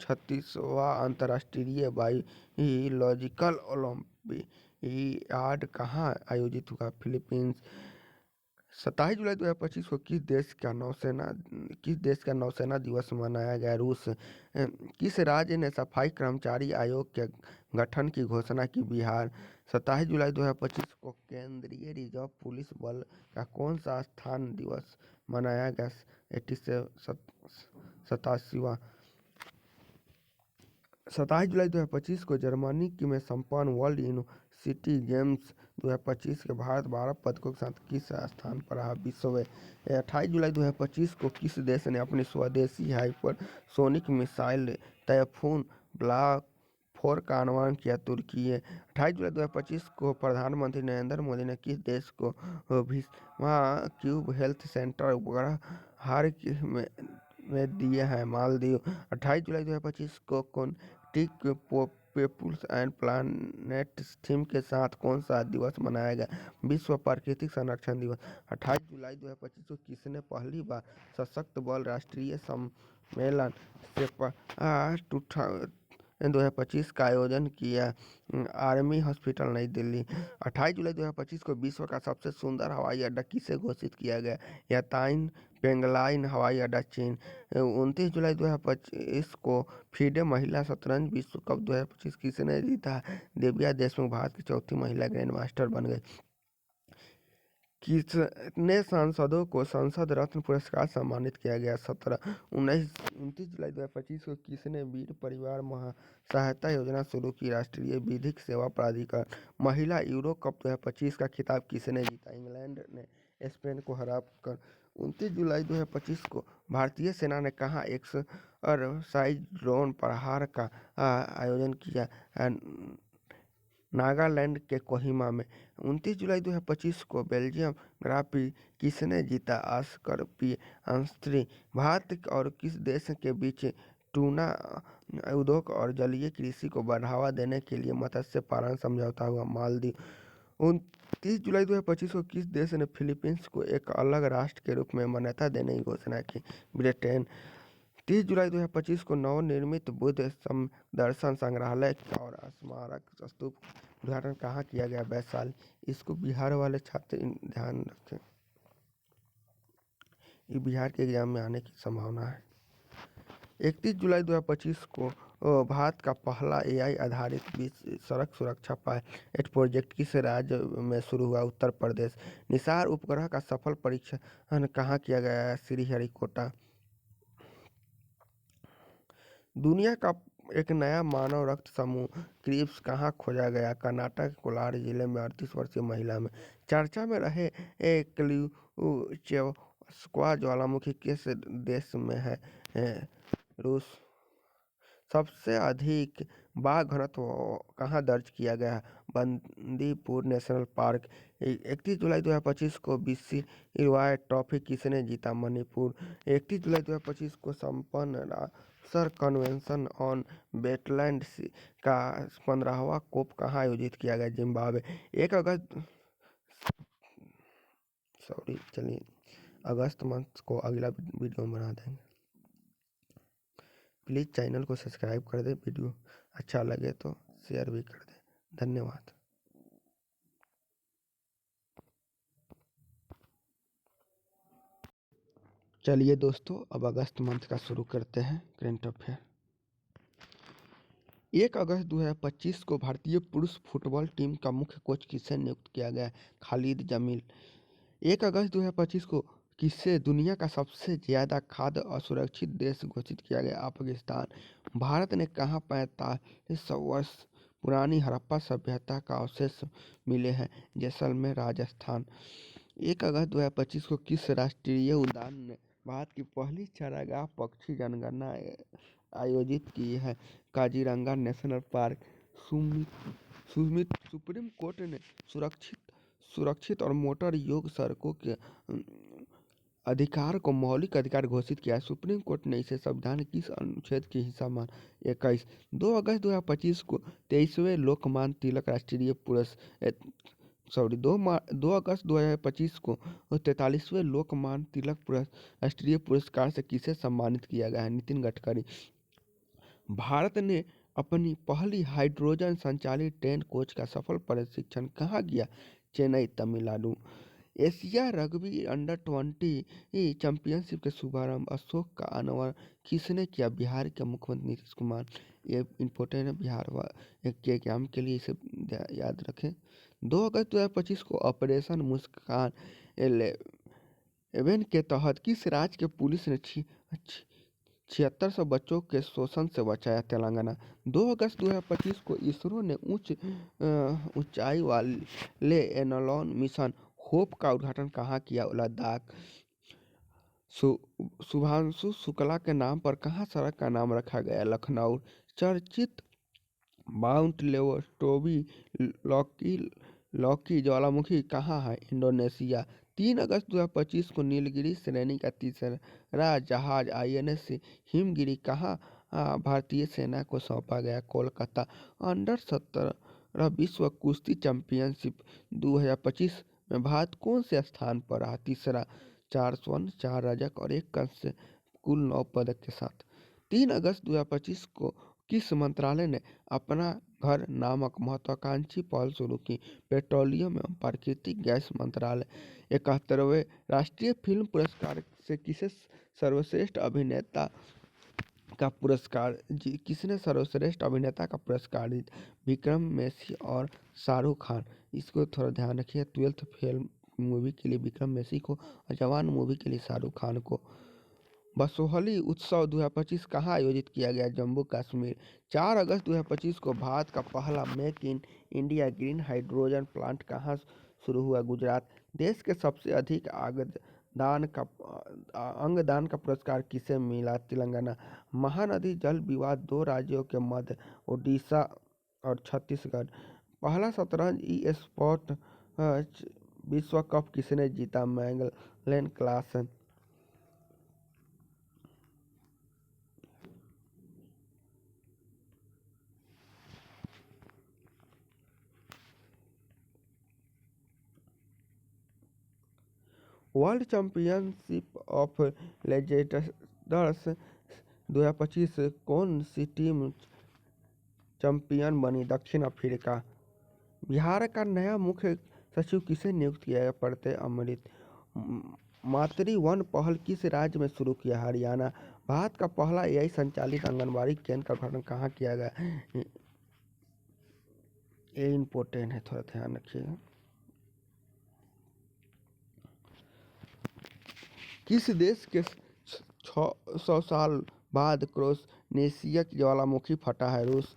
36वां अंतर्राष्ट्रीय बायोलॉजिकल ओलंपियाड कहाँ आयोजित हुआ? फिलीपींस। 27 जुलाई 2025 को किस देश का नौसेना दिवस मनाया गया? रूस। किस राज्य ने सफाई कर्मचारी आयोग के गठन की घोषणा की? बिहार। 27 जुलाई 2025 को केंद्रीय रिजर्व पुलिस बल का कौन सा स्थापना दिवस मनाया गया? 87वां। 27 जुलाई 2025 को जर्मनी में संपन्न वर्ल्ड यूनिवर्सिटी गेम्स 2025 के भारत 12 पदकों के साथ किस स्थान पर रहा? 20वें। 28 जुलाई 2025 को किस देश ने अपनी स्वदेशी हाइपरसोनिक मिसाइल टाइफून ब्लॉक 4 का आह्वान किया? तुर्की। 28 जुलाई 2025 को प्रधानमंत्री नरेंद्र मोदी ने किस देश को भीष्मा क्यूब हेल्थ सेंटर उपग्रह हार में दिए हैं? मालदीव। 28 जुलाई 2025 को कॉन्टिक पीपुल्स एंड प्लानेट थीम के साथ कौन सा दिवस मनाया गया? विश्व प्राकृतिक संरक्षण दिवस। 28 जुलाई 2025 को किसने पहली बार सशक्त बल राष्ट्रीय सम्मेलन सेपा 2025 का आयोजन किया? आर्मी हॉस्पिटल नई दिल्ली। 28 जुलाई 2025 को विश्व का सबसे सुंदर हवाई अड्डा किसे घोषित किया गया? याताइन पेंगलाइन हवाई अड्डा, चीन। 29 जुलाई 2025 को फीडे महिला शतरंज विश्व कप 2025 किसने जीता? दिव्या देशमुख भारत की चौथी महिला ग्रैंड मास्टर बन गई। कितने सांसदों को संसद रत्न पुरस्कार सम्मानित किया गया? 17। 29 जुलाई 2025 को किसने वीर परिवार सहायता योजना शुरू की? राष्ट्रीय विधिक सेवा प्राधिकरण। महिला यूरो कप 2025 का खिताब किसने जीता? इंग्लैंड ने स्पेन को हराकर। 29 जुलाई 2025 को भारतीय सेना ने कहाँ एक्सरसाइज ड्रोन प्रहार का आयोजन किया? नागालैंड के कोहिमा में। 29 जुलाई 2025 को बेल्जियम ग्रां प्री किसने जीता? Oscar Piastri. भारत और किस देश के बीच टूना उद्योग और जलीय कृषि को बढ़ावा देने के लिए मत्स्य पालन समझौता हुआ? मालदीव। 29 जुलाई 2025 को किस देश ने फिलीपींस को एक अलग राष्ट्र के रूप में मान्यता देने की घोषणा की? ब्रिटेन। 30 जुलाई 2025 को नवनिर्मित बुद्ध दर्शन संग्रहालय और स्मारक स्तूप उद्घाटन कहाँ किया गया? वैशाली। इसको बिहार वाले छात्र ध्यान रखें, ये बिहार के एग्जाम में आने की संभावना है। 31 जुलाई 2025 को भारत का पहला एआई आधारित सड़क सुरक्षा पायलट प्रोजेक्ट किस राज्य में शुरू हुआ? उत्तर प्रदेश। निसार उपग्रह का सफल परीक्षण कहाँ किया गया है? श्रीहरिकोटा। दुनिया का एक नया मानव रक्त समूह क्रिप्स कहाँ खोजा गया? कर्नाटक के कोलार जिले में 38 वर्षीय महिला में। चर्चा में रहे क्लिउचेवस्का ज्वालामुखी किस देश में है? रूस। सबसे अधिक बाघ घनत्व कहाँ दर्ज किया गया है? Bandipur national park. 31 जुलाई 2025 को बीसी रिवाय ट्रॉफी किसने जीता? मणिपुर। 31 जुलाई 2025 को संपन्न रामसर कन्वेंशन ऑन वेटलैंड्स का 15वां कोप कहाँ आयोजित किया गया? जिम्बाब्वे। 1 अगस्त मंथ को अगला वीडियो बना देंगे। प्लीज़ चैनल को सब्सक्राइब कर दें, वीडियो अच्छा लगे तो शेयर भी कर दें। धन्यवाद। चलिए दोस्तों, अब अगस्त मंथ का शुरू करते हैं करंट अफेयर। 1 अगस्त 2025 को भारतीय पुरुष फुटबॉल टीम का मुख्य कोच किसे नियुक्त किया गया? खालिद जमील। 1 अगस्त 2025 को किसे दुनिया का सबसे ज़्यादा खाद्य असुरक्षित देश घोषित किया गया? पाकिस्तान। भारत ने कहाँ 4500 वर्ष पुरानी हड़प्पा सभ्यता का अवशेष मिले हैं? जैसलमेर, राजस्थान। 1 अगस्त 2025 को किस राष्ट्रीय उद्यान ने भारत की पहली चारागाह पक्षी जनगणना आयोजित की है? Kaziranga national park. Supreme court ने सुरक्षित और मोटर योग्य सड़कों के अधिकार को मौलिक अधिकार घोषित किया है। सुप्रीम कोर्ट ने इसे संविधान के किस अनुच्छेद की हिस्सा माना? 21। 2 अगस्त 2025 को 23वें लोकमान्य तिलक राष्ट्रीय पुरस्कार 2 अगस्त 2025 को 43वें लोकमान्य तिलक राष्ट्रीय पुरस्कार से किसे सम्मानित किया गया है? नितिन गडकरी। भारत ने अपनी पहली हाइड्रोजन संचालित ट्रेन कोच का सफल परीक्षण कहाँ किया? Chennai, Tamil Nadu. Asia rugby under twenty championship के शुभारंभ अशोक का अनावरण किसने किया? बिहार के मुख्यमंत्री नीतीश कुमार। ये इम्पोर्टेंट है बिहार के एग्जाम के लिए, इसे याद रखें। 2 अगस्त 2025 को ऑपरेशन मुस्कान 11 के तहत किस राज्य के पुलिस ने 7600 बच्चों के शोषण से बचाया? तेलंगाना। 2 अगस्त 2025 को इसरो ने ऊंचाई वाले एनलॉन मिशन होप का उद्घाटन कहाँ किया? लद्दाख। शुभांशु शुक्ला के नाम पर कहाँ सड़क का नाम रखा गया? लखनऊ। चर्चित माउंट लेवोटोबी लॉकी ज्वालामुखी कहाँ है? इंडोनेशिया। 3 अगस्त 2025 को नीलगिरी श्रेणी का तीसरा जहाज INS हिमगिरी कहाँ भारतीय सेना को सौंपा गया? कोलकाता। अंडर-17 विश्व कुश्ती चैंपियनशिप 2025 में भारत कौन से स्थान पर रहा? तीसरा। 4 स्वर्ण, 4 रजत और 1 कांस्य, कुल 9 पदक के साथ। 3 अगस्त 2025 को किस मंत्रालय ने अपना घर नामक महत्वाकांक्षी पहल शुरू की? पेट्रोलियम एवं प्राकृतिक गैस मंत्रालय। 71वें राष्ट्रीय फिल्म पुरस्कार से किसे सर्वश्रेष्ठ अभिनेता का पुरस्कार किसने सर्वश्रेष्ठ अभिनेता का पुरस्कार जीता? विक्रम मेसी और शाहरुख खान। इसको थोड़ा ध्यान रखिए। 12th फेल मूवी के लिए विक्रम मेसी को और जवान मूवी के लिए शाहरुख खान को। बसोहली उत्सव 2025 कहाँ आयोजित किया गया? जम्मू कश्मीर। 4 अगस्त 2025 को भारत का पहला make in India green hydrogen plant कहाँ शुरू हुआ? गुजरात। देश के सबसे अधिक अंगदान का पुरस्कार किसे मिला? तेलंगाना। महानदी जल विवाद 2 राज्यों के मध्य, ओडिशा और छत्तीसगढ़। पहला शतरंज ई स्पोर्ट विश्व कप किसने जीता? मैग्लेन क्लासन। वर्ल्ड चैंपियनशिप ऑफ लेजेंडर्स 2025 कौन सी टीम चैंपियन बनी? दक्षिण अफ्रीका। बिहार का नया मुख्य सचिव किसे नियुक्त किया गया? प्रत्यय अमृत। मातृ वन पहल किस राज्य में शुरू किया? हरियाणा। भारत का पहला AI संचालित आंगनबाड़ी केंद्र का उद्घाटन कहाँ किया गया? ये इम्पोर्टेंट है, थोड़ा ध्यान रखिएगा। किस देश के 600 साल बाद क्रोनेशिया ज्वालामुखी फटा है? रूस।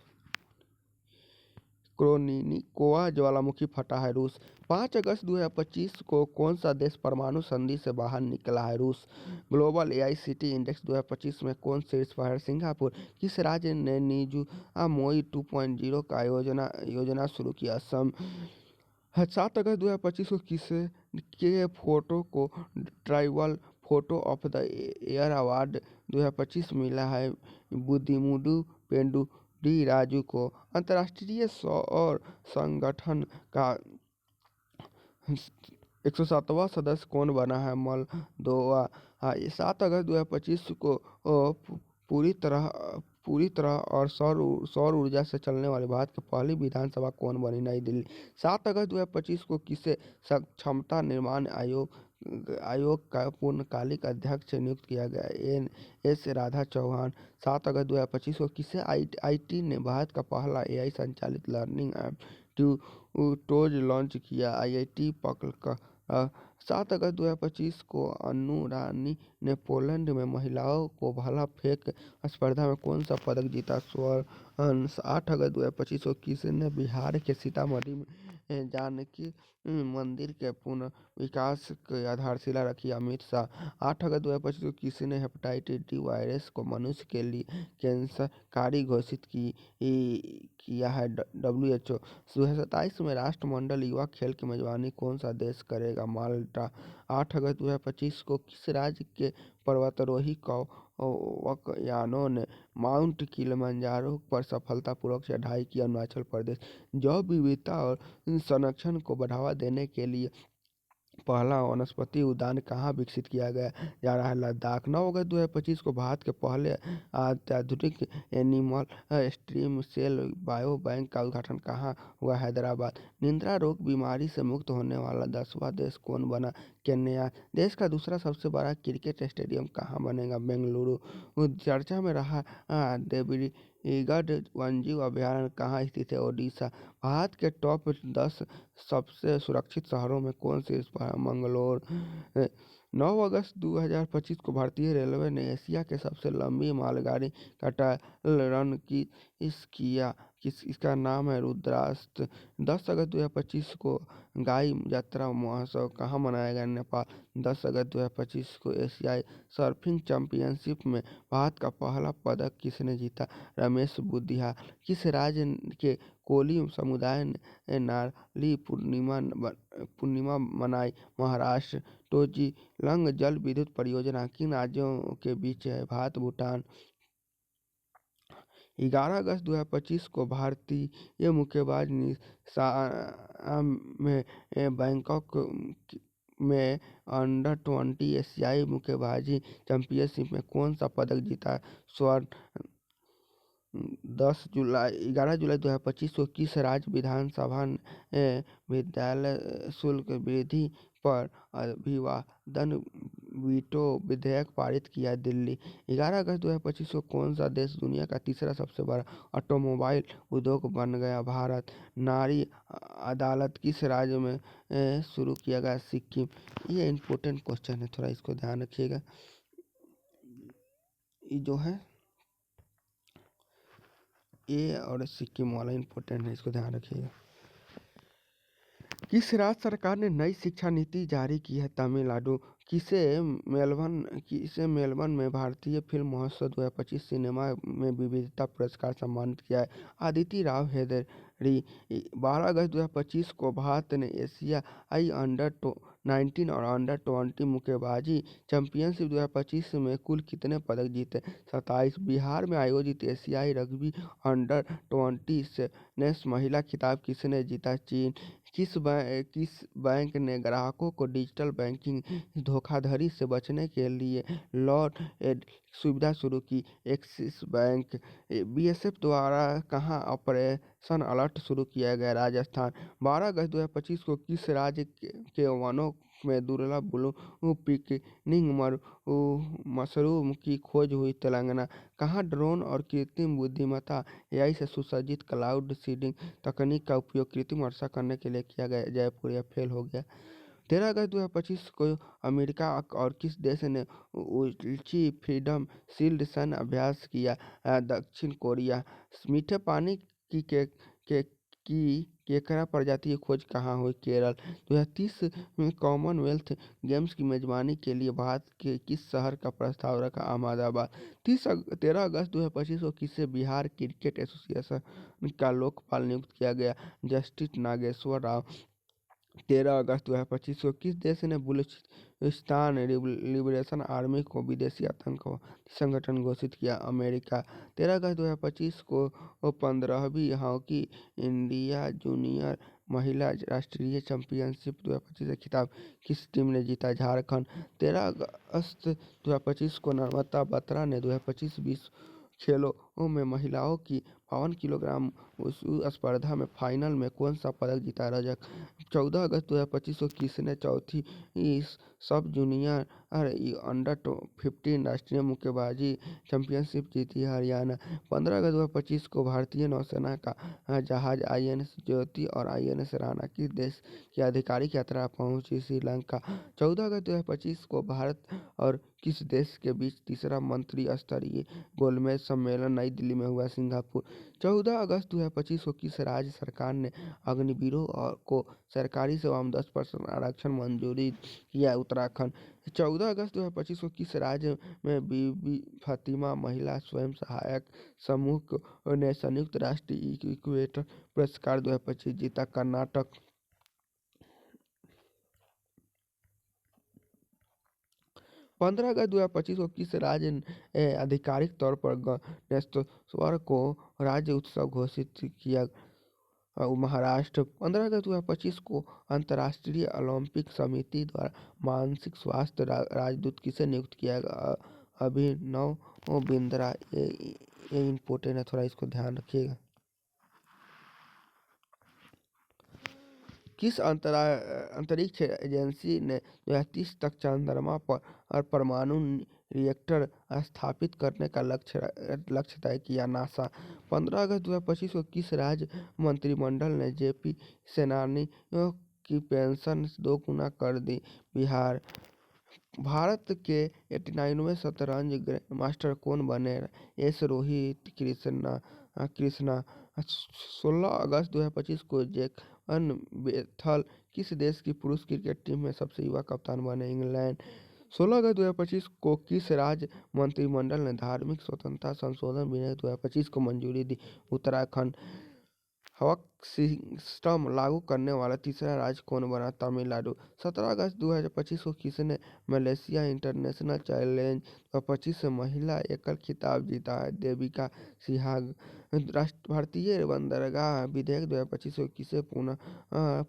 क्रोनिकोवा ज्वालामुखी फटा है? रूस। 5 अगस्त 2025 को कौन सा देश परमाणु संधि से बाहर निकला है? रूस। ग्लोबल AICTE इंडेक्स 2025 में कौन शीर्ष पर है? सिंगापुर। किस राज्य ने निजुआ मोई 2.0 का योजना शुरू की? असम। 7 अगस्त 2025 को किसे के फोटो को tribal photo of the year award 2025 मिला है। बुदिमुडु पेंडुडी राजू को अंतर्राष्ट्रीय सौर संगठन का 107वां सदस्य कौन बना है? मोल्दोवा। 7 अगस्त 2025 को पूरी तरह और सौर ऊर्जा से चलने वाली भारत की पहली विधानसभा कौन बनी? नई दिल्ली। 7 अगस्त 2025 को किसे क्षमता निर्माण आयोग का पूर्णकालिक अध्यक्ष नियुक्त किया गया? एस राधा चौहान। 7 अगस्त 2025 को किसे आईटी ने भारत का पहला एआई संचालित लर्निंग ऐप ट्यूटोज लॉन्च किया? आईआईटी पकड़। 7 अगस्त 2025 को अन्नू रानी ने पोलैंड में महिलाओं को भाला फेंक स्पर्धा में कौन सा पदक जीता? स्वर्ण। 8 अगस्त 2025 को किसने बिहार के सीतामढ़ी में जानकी मंदिर के पुनर्विकास की आधारशिला रखी? अमित शाह। 8 अगस्त 2025 को किसने हेपेटाइटिस डी वायरस को मनुष्य के लिए कैंसरकारी घोषित किया है? WHO। 2027 में राष्ट्रमंडल युवा खेल की मेजबानी कौन सा देश करेगा? माल्टा। 8 अगस्त 2025 को किस राज्य के पर्वतारोही कौवकयानों ने माउंट किलिमंजारो पर सफलतापूर्वक चढ़ाई की? अरुणाचल प्रदेश। जैव विविधता और संरक्षण को बढ़ावा देने के लिए पहला वनस्पति उद्यान कहाँ विकसित किया जा रहा है? लद्दाख। 9 अगस्त 2025 को भारत के पहले अत्याधुनिक animal stem cell bio bank का उद्घाटन कहाँ हुआ? हैदराबाद। निद्रा रोग बीमारी से मुक्त होने वाला 10वां देश कौन बना? केन्या। देश का दूसरा सबसे बड़ा क्रिकेट स्टेडियम कहाँ बनेगा? बेंगलुरु। चर्चा में रहा देवरीगढ़ वन्यजीव अभयारण्य कहाँ स्थित है? ओडिशा। भारत के टॉप 10 सबसे सुरक्षित शहरों में कौन से मंगलोर। 9 अगस्त 2025 को भारतीय रेलवे ने एशिया के सबसे लंबी मालगाड़ी का ट्रायल रन किया इसका नाम है रुद्रास्त्र। 10 अगस्त 2025 को गाई यात्रा महोत्सव कहाँ मनाया गया? नेपाल। 10 अगस्त 2025 को एशियाई सर्फिंग चैंपियनशिप में भारत का पहला पदक किसने जीता? रमेश बुद्धिया। किस राज्य के कोली समुदाय ने नारली पूर्णिमा मनाई? महाराष्ट्र। टोजिलंग जल विद्युत परियोजना किन राज्यों के बीच है? भारत भूटान। 11 अगस्त 2025 को भारतीय मुक्केबाज निशा में बैंकॉक में अंडर-20 एशियाई मुक्केबाजी चैंपियनशिप में कौन सा पदक जीता? स्वर्ण। 11 जुलाई 2025 को किस राज्य विधानसभा ने विद्यालय शुल्क वृद्धि पर अभिवादन वीटो विधेयक पारित किया? दिल्ली। 11 अगस्त 2025 को कौन सा देश दुनिया का तीसरा सबसे बड़ा ऑटोमोबाइल उद्योग बन गया? भारत। नारी अदालत किस राज्य में शुरू किया गया? सिक्किम। ये इम्पोर्टेंट क्वेश्चन है, थोड़ा इसको ध्यान रखिएगा। ये जो है ये और सिक्किम वाला इम्पोर्टेंट है, इसको ध्यान रखिएगा। किस राज्य सरकार ने नई शिक्षा नीति जारी की है? तमिलनाडु। किसे मेलबर्न में भारतीय फिल्म महोत्सव 2025 सिनेमा में विविधता पुरस्कार सम्मानित किया है? अदिति राव हैदरी। 12 अगस्त 2025 को भारत ने एशियाई अंडर-19 और अंडर-20 मुक्केबाजी चैंपियनशिप 2025 में कुल कितने पदक जीते? 27। बिहार में आयोजित एशियाई रग्बी अंडर-20 सेवन्स महिला खिताब किसने जीता? चीन। किस बैंक ने ग्राहकों को डिजिटल बैंकिंग धोखाधड़ी से बचने के लिए लॉग एड सुविधा शुरू की? Axis bank. बीएसएफ द्वारा कहाँ ऑपरेशन अलर्ट शुरू किया गया? राजस्थान। 12 अगस्त 2025 को किस राज्य के वनों में दुर्लभ ब्लू पिकनिक मशरूम की खोज हुई? तेलंगाना। कहाँ ड्रोन और कृत्रिम बुद्धिमत्ता एआई से सुसज्जित क्लाउड सीडिंग तकनीक का उपयोग कृत्रिम वर्षा करने के लिए किया गया? जयपुर। यह फेल हो गया। 13 अगस्त 2025 को अमेरिका और किस देश ने ऊंची फ्रीडम शील्ड सैन्य अभ्यास किया? दक्षिण कोरिया। मीठे पानी की केकड़ा प्रजाति की खोज कहाँ हुई? केरल। 2030 में कॉमनवेल्थ गेम्स की मेजबानी के लिए भारत के किस शहर का प्रस्ताव रखा? अहमदाबाद। 13 अगस्त 2025 को किसे बिहार क्रिकेट एसोसिएशन का लोकपाल नियुक्त किया गया? जस्टिस नागेश्वर राव। 13 अगस्त 2025 को किस देश ने बलूचिस्तान लिबरेशन आर्मी को विदेशी आतंकवादी संगठन घोषित किया? अमेरिका। 13 अगस्त 2025 को 15वीं हॉकी इंडिया जूनियर महिला राष्ट्रीय चैंपियनशिप 2025 का खिताब किस टीम ने जीता? झारखंड। 13 अगस्त 2025 को नम्रता बत्रा ने 2025 विश्व खेलों में महिलाओं की 52 किलोग्राम वुशु स्पर्धा में फाइनल में कौन सा पदक जीता? रजत। 14 अगस्त 2025 को किसने चौथी सब जूनियर अंडर-15 राष्ट्रीय मुक्केबाजी चैंपियनशिप जीती? हरियाणा। 15 अगस्त 2025 को भारतीय नौसेना का जहाज INS ज्योति और INS राणा किस देश की आधिकारिक यात्रा पहुंची? श्रीलंका। 14 अगस्त 2025 को भारत और किस देश के बीच तीसरा मंत्री स्तरीय गोलमेज सम्मेलन नई दिल्ली में हुआ? सिंगापुर। 14 अगस्त 2025 को किस राज्य सरकार ने अग्निवीरों को सरकारी सेवा में 10% आरक्षण मंजूरी किया? उत्तराखंड। 14 अगस्त 2025 को किस राज्य में बीबी फातिमा महिला स्वयं सहायक समूह ने संयुक्त राष्ट्र इक्वेटर पुरस्कार 2025 जीता? कर्नाटक। 15 अगस्त 2025 को किस राज्य ने आधिकारिक तौर पर गणेशोत्सव को राज्य उत्सव घोषित किया? महाराष्ट्र। 15 अगस्त 2025 को अंतर्राष्ट्रीय ओलंपिक समिति द्वारा मानसिक स्वास्थ्य राजदूत किसे नियुक्त किया गया? अभिनव बिंद्रा। ये इम्पोर्टेंट है, थोड़ा इसको ध्यान रखिएगा। किस अंतरिक्ष एजेंसी ने 2030 तक चंद्रमा पर परमाणु रिएक्टर स्थापित करने का लक्ष्य तय किया? नासा। 15 अगस्त 2025 को किस राज्य मंत्रिमंडल ने JP सेनानियों की पेंशन 2 गुना कर दी? बिहार। भारत के 89वें शतरंज ग्रैंड मास्टर कौन बने? एस रोहित कृष्णा। 16 अगस्त 2025 को जैकसन बेथल किस देश की पुरुष क्रिकेट टीम में सबसे युवा कप्तान बने? इंग्लैंड। 16 अगस्त 2025 को किस राज्य मंत्रिमंडल ने धार्मिक स्वतंत्रता संशोधन विधेयक 2025 को मंजूरी दी? उत्तराखंड। वक्फ सिस्टम लागू करने वाला तीसरा राज्य कौन बना? तमिलनाडु। 17 अगस्त 2025 को किसने मलेशिया इंटरनेशनल चैलेंज 2025 से महिला एकल खिताब जीता है? देविका सिहाग। भारतीय बंदरगाह विधेयक 2025 को किसे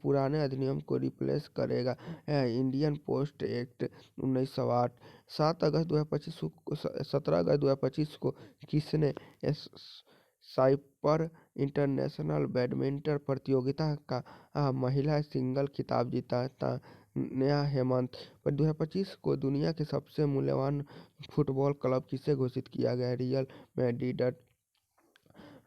पुराने अधिनियम को रिप्लेस करेगा? Indian post act 1908। 17 अगस्त 2025 को किसने साइपर इंटरनेशनल बैडमिंटन प्रतियोगिता का महिला सिंगल खिताब जीता? तान्या हेमंत। 2025 को दुनिया के सबसे मूल्यवान फुटबॉल क्लब किसे घोषित किया गया? Real Madrid.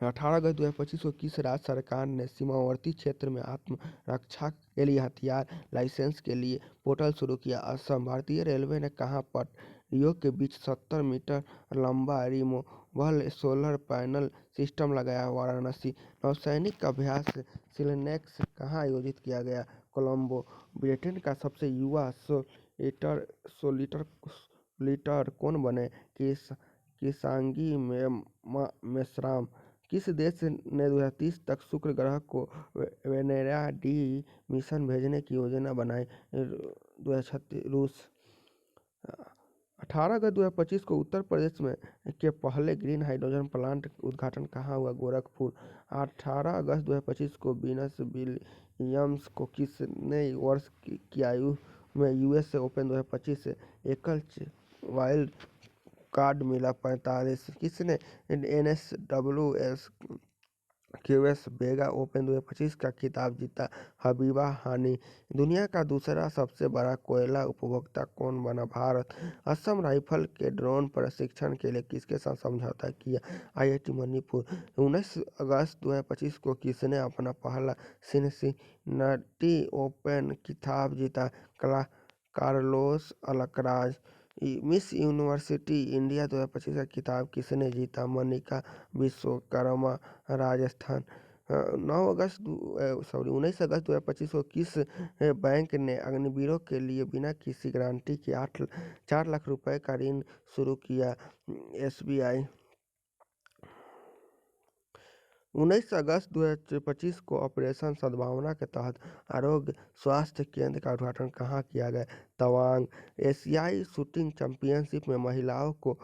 18 अगस्त 2025 को किस राज्य सरकार ने सीमावर्ती क्षेत्र में आत्मरक्षा के लिए हथियार लाइसेंस के लिए पोर्टल शुरू किया? असम। भारतीय रेलवे ने कहाँ पटरियों के बीच 70 मीटर लंबा रिमूवेबल सोलर पैनल सिस्टम लगाया? वाराणसी। नौसैनिक अभ्यास शिलान्यास कहाँ आयोजित किया गया? कोलंबो। ब्रिटेन का सबसे युवा सोलिटर कौन बने? किसांगी मेश्राम। किस देश ने 2030 तक शुक्र ग्रह को वेनेरा डी मिशन भेजने की योजना बनाई? 2036। रूस। 18 अगस्त 2025 को उत्तर प्रदेश में के पहले ग्रीन हाइड्रोजन प्लांट उद्घाटन कहाँ हुआ? गोरखपुर। 18 अगस्त 2025 को वीनस विलियम्स को कितने वर्ष की आयु में US ओपन 2025 से एकल वाइल्ड कार्ड मिला? 45। किसने NSWS QS बेगा ओपन 2025 का खिताब जीता? हबीबा हानी। दुनिया का दूसरा सबसे बड़ा कोयला उपभोक्ता कौन बना? भारत। असम राइफल के ड्रोन प्रशिक्षण के लिए किसके साथ समझौता किया? IIT मणिपुर। 19 अगस्त 2025 को किसने अपना पहला सिनसिनाटी ओपन खिताब जीता? Carlos Alcaraz. Miss university India 2025 का खिताब किसने जीता? मनिका विश्वकर्मा, राजस्थान। 19 अगस्त 2025 को किस बैंक ने अग्निवीरों के लिए बिना किसी गारंटी के 4 लाख रुपए का ऋण शुरू किया? SBI। 19 अगस्त 2025 को ऑपरेशन सद्भावना के तहत आरोग्य स्वास्थ्य केंद्र का उद्घाटन कहाँ किया गया? तवांग। एशियाई शूटिंग चैंपियनशिप में महिलाओं को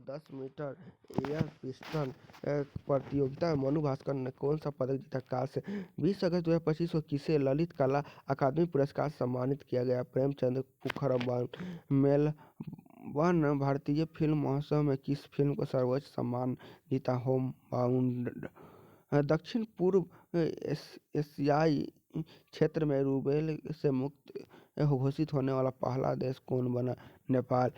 10 मीटर एयर पिस्टल प्रतियोगिता में मनु भास्कर ने कौन सा पदक जीता? कांस्य। 20 अगस्त 2025 को किसे ललित कला अकादमी पुरस्कार से सम्मानित किया गया? प्रेमचंद पुखरबन। मेलबर्न भारतीय फिल्म महोत्सव में किस फिल्म को सर्वोच्च सम्मान जीता? Home bound. दक्षिण पूर्व एशियाई क्षेत्र में रूबेला से मुक्त घोषित होने वाला पहला देश कौन बना? नेपाल।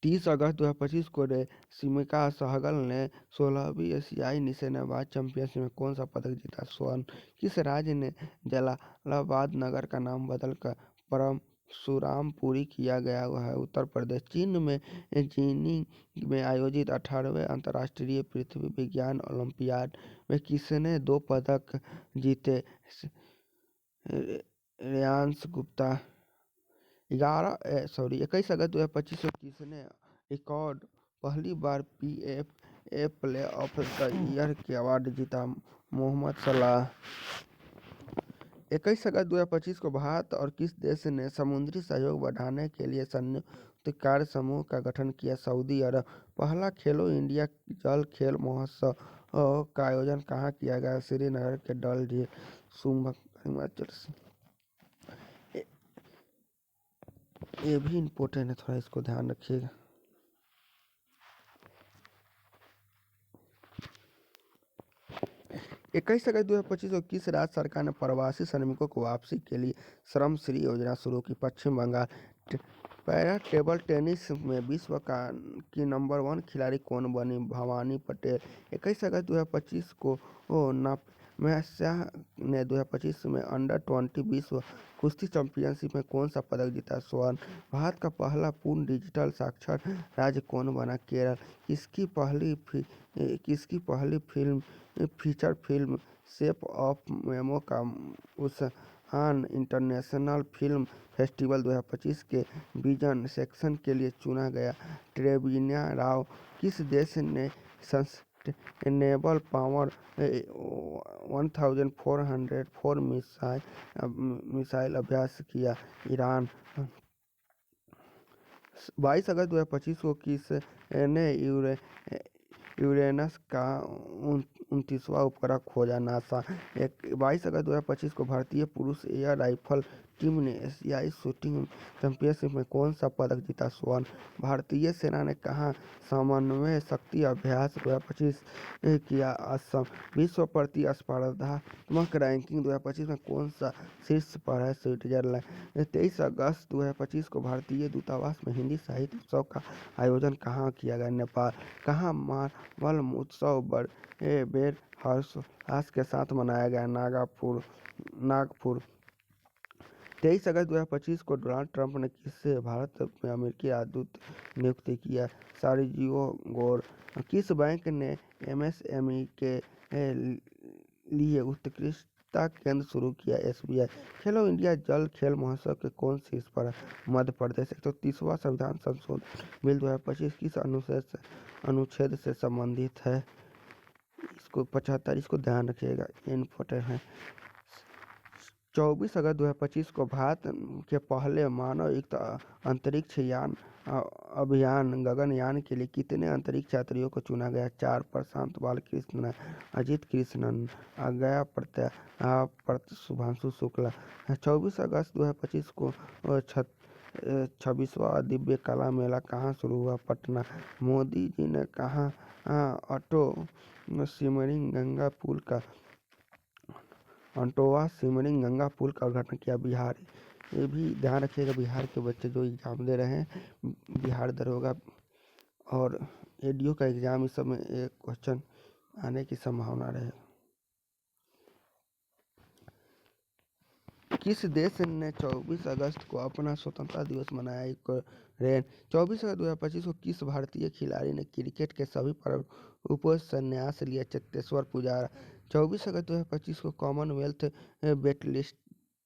30 अगस्त 2025 को रेशमिका सहगल ने 16वीं एशियाई निशानेबाज चैंपियनशिप में कौन सा पदक जीता? स्वर्ण। किस राज्य ने जलालाबाद नगर का नाम बदलकर परशुरामपुरी किया गया? वह है उत्तर प्रदेश। चीन में जिनिंग में आयोजित 18वें अंतर्राष्ट्रीय पृथ्वी विज्ञान ओलंपियाड में किसने 2 पदक जीते? रेयांश गुप्ता। 21 अगस्त 2025 को किसने रिकॉर्ड पहली बार PFA player of the year के अवार्ड जीता? मोहम्मद सलाह। 21 अगस्त 2025 को भारत और किस देश ने समुद्री सहयोग बढ़ाने के लिए संयुक्त कार्य समूह का गठन किया? सऊदी अरब। पहला खेलो इंडिया जल खेल महोत्सव का आयोजन कहाँ किया गया? श्रीनगर के डल झील। शुभंकर हिमाचल। ये भी इम्पोर्टेंट है, थोड़ा इसको ध्यान रखिएगा। 21 अगस्त 2025 को किस राज्य सरकार ने प्रवासी श्रमिकों को वापसी के लिए श्रमश्री योजना शुरू की? पश्चिम बंगाल। पैरा टेबल टेनिस में विश्व की नंबर 1 खिलाड़ी कौन बनी? भवानी पटेल। 21 अगस्त 2025 को नपम्यासा ने 2025 में अंडर-20 विश्व कुश्ती चैंपियनशिप में कौन सा पदक जीता? स्वर्ण। भारत का पहला पूर्ण डिजिटल साक्षर राज्य कौन बना? केरल। किसकी पहली feature film shape of memo का बुसान इंटरनेशनल फिल्म फेस्टिवल 2025 के विजन सेक्शन के लिए चुना गया? ट्रेविना राव। किस देश ने सस्टेनेबल पावर 1404 मिसाइल अभ्यास किया? ईरान। 22 अगस्त 2025 को किसने यूरेनस का 29वां उपग्रह खोजा? नासा। 22 अगस्त 2025 को भारतीय पुरुष एयर राइफल टीम ने एशियाई शूटिंग चैंपियनशिप में कौन सा पदक जीता? स्वर्ण। भारतीय सेना ने कहाँ समन्वय शक्ति अभ्यास 2025 किया? असम। विश्व प्रतिस्पर्धात्मक रैंकिंग 2025 में कौन सा शीर्ष पर है? स्विट्जरलैंड। 23 अगस्त 2025 को भारतीय दूतावास में हिंदी साहित्य उत्सव का आयोजन कहाँ किया गया? नेपाल। कहाँ मार्बल उत्सव बड़े बेर हर्षोल्लास के साथ मनाया गया? नागपुर। 23 अगस्त 2025 को डोनाल्ड ट्रंप ने किसे भारत में अमेरिकी राजदूत नियुक्त किया? Sergio Gor. किस बैंक ने MSME के लिए उत्कृष्टता केंद्र शुरू किया? SBI। खेलो इंडिया जल खेल महोत्सव के कौन शीर्ष पर है? मध्य प्रदेश। 130वां संविधान संशोधन बिल 2025 किस अनुच्छेद से संबंधित है? इसको 75, इसको ध्यान रखिएगा, इम्पोर्टेंट है। 24 अगस्त 2025 को भारत के पहले मानवयुक्त अंतरिक्ष यान अभियान गगनयान के लिए कितने अंतरिक्ष यात्रियों को चुना गया? 4। प्रशांत बालकृष्णन, अजित कृष्णन, अज्ञा प्रताप, शुभांशु शुक्ला। 24 अगस्त 2025 को 26वां दिव्य कला मेला कहाँ शुरू हुआ? पटना। मोदी जी ने कहाँ अंटोवा सिमरिंग गंगा पुल का उद्घाटन किया? बिहार। ये भी ध्यान रखिएगा, बिहार के बच्चे जो एग्जाम दे रहे हैं, बिहार दरोगा और ADO का एग्जाम, इस सब में एक क्वेश्चन आने की संभावना रहे। किस देश ने 24 अगस्त को अपना स्वतंत्रता दिवस मनाया? यूक्रेन। 24 अगस्त 2025 को किस भारतीय खिलाड़ी ने क्रिकेट के सभी प्रारूपों से संन्यास लिया? चेतेश्वर पुजारा। 24 अगस्त 2025 को कॉमनवेल्थ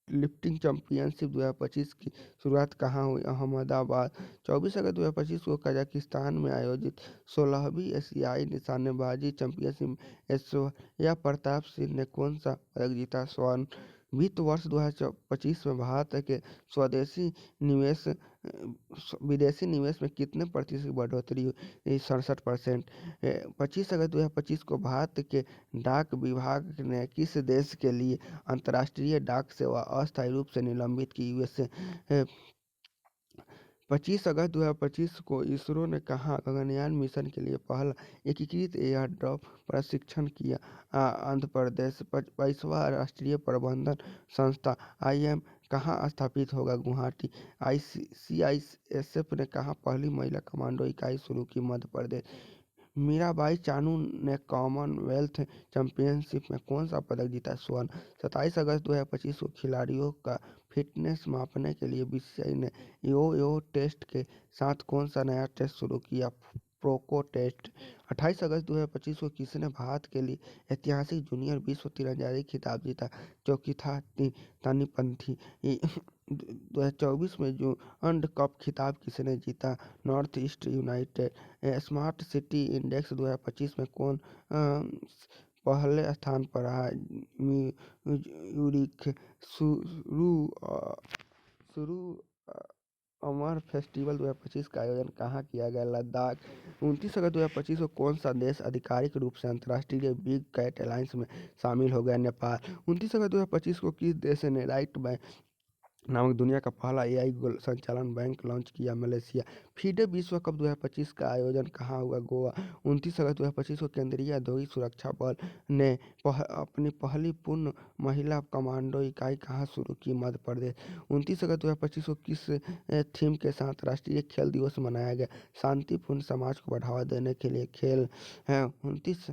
लिफ्टिंग चैंपियनशिप 2025 की शुरुआत कहाँ हुई? अहमदाबाद। 24 अगस्त 2025 को कजाकिस्तान में आयोजित 16वीं एशियाई निशानेबाजी चैंपियनशिप में ऐश्वर्या प्रताप सिंह ने कौन सा पदक जीता? स्वर्ण। वित्त वर्ष 2025 में भारत के स्वदेशी निवेश विदेशी निवेश में कितने प्रतिशत की बढ़ोतरी हुई? 67%। 25 अगस्त 2025 को भारत के डाक विभाग ने किस देश के लिए अंतर्राष्ट्रीय डाक सेवा अस्थायी रूप से निलंबित की? यूएसए। 25 अगस्त 2025 को इसरो ने कहाँ गगनयान मिशन के लिए पहला एकीकृत एयरड्रॉप प्रशिक्षण किया? आंध्र प्रदेश। 22वां राष्ट्रीय प्रबंधन संस्था IIM कहाँ स्थापित होगा? गुवाहाटी। CISF ने कहाँ पहली महिला कमांडो इकाई शुरू की? मध्य प्रदेश। मीराबाई चानू ने कॉमनवेल्थ चैंपियनशिप में कौन सा पदक जीता? स्वर्ण। 27 अगस्त 2025 को खिलाड़ियों का फिटनेस मापने के लिए बीसीसीआई ने यो टेस्ट के साथ कौन सा नया टेस्ट शुरू किया? प्रोको टेस्ट। 28 अगस्त 2025 को किसने भारत के लिए ऐतिहासिक जूनियर विश्व तीरंदाजी खिताब जीता? जो कि था तनीपंथी। 2024 में जो वर्ल्ड कप खिताब किसने जीता? North east United. Smart city index 2025 में कौन पहले स्थान पर रहा? म्यूरिख। शुरू अमर फेस्टिवल 2025 का आयोजन कहाँ किया गया? लद्दाख। 29 अगस्त 2025 को कौन सा देश आधिकारिक रूप से अंतर्राष्ट्रीय बिग कैट अलायंस में शामिल हो गया? नेपाल। 29 अगस्त 2025 को किस देश ने राइट बैंक नामक दुनिया का पहला AI संचालन बैंक लॉन्च किया? मलेशिया। फीडे विश्व कप 2025 का आयोजन कहाँ हुआ? गोवा। 29 अगस्त 2025 को केंद्रीय औद्योगिक सुरक्षा बल ने अपनी पहली पूर्ण महिला कमांडो इकाई कहाँ शुरू की? मध्य प्रदेश। 29 अगस्त 2025 को किस थीम के साथ राष्ट्रीय खेल दिवस मनाया गया? शांतिपूर्ण समाज को बढ़ावा देने के लिए खेल। 29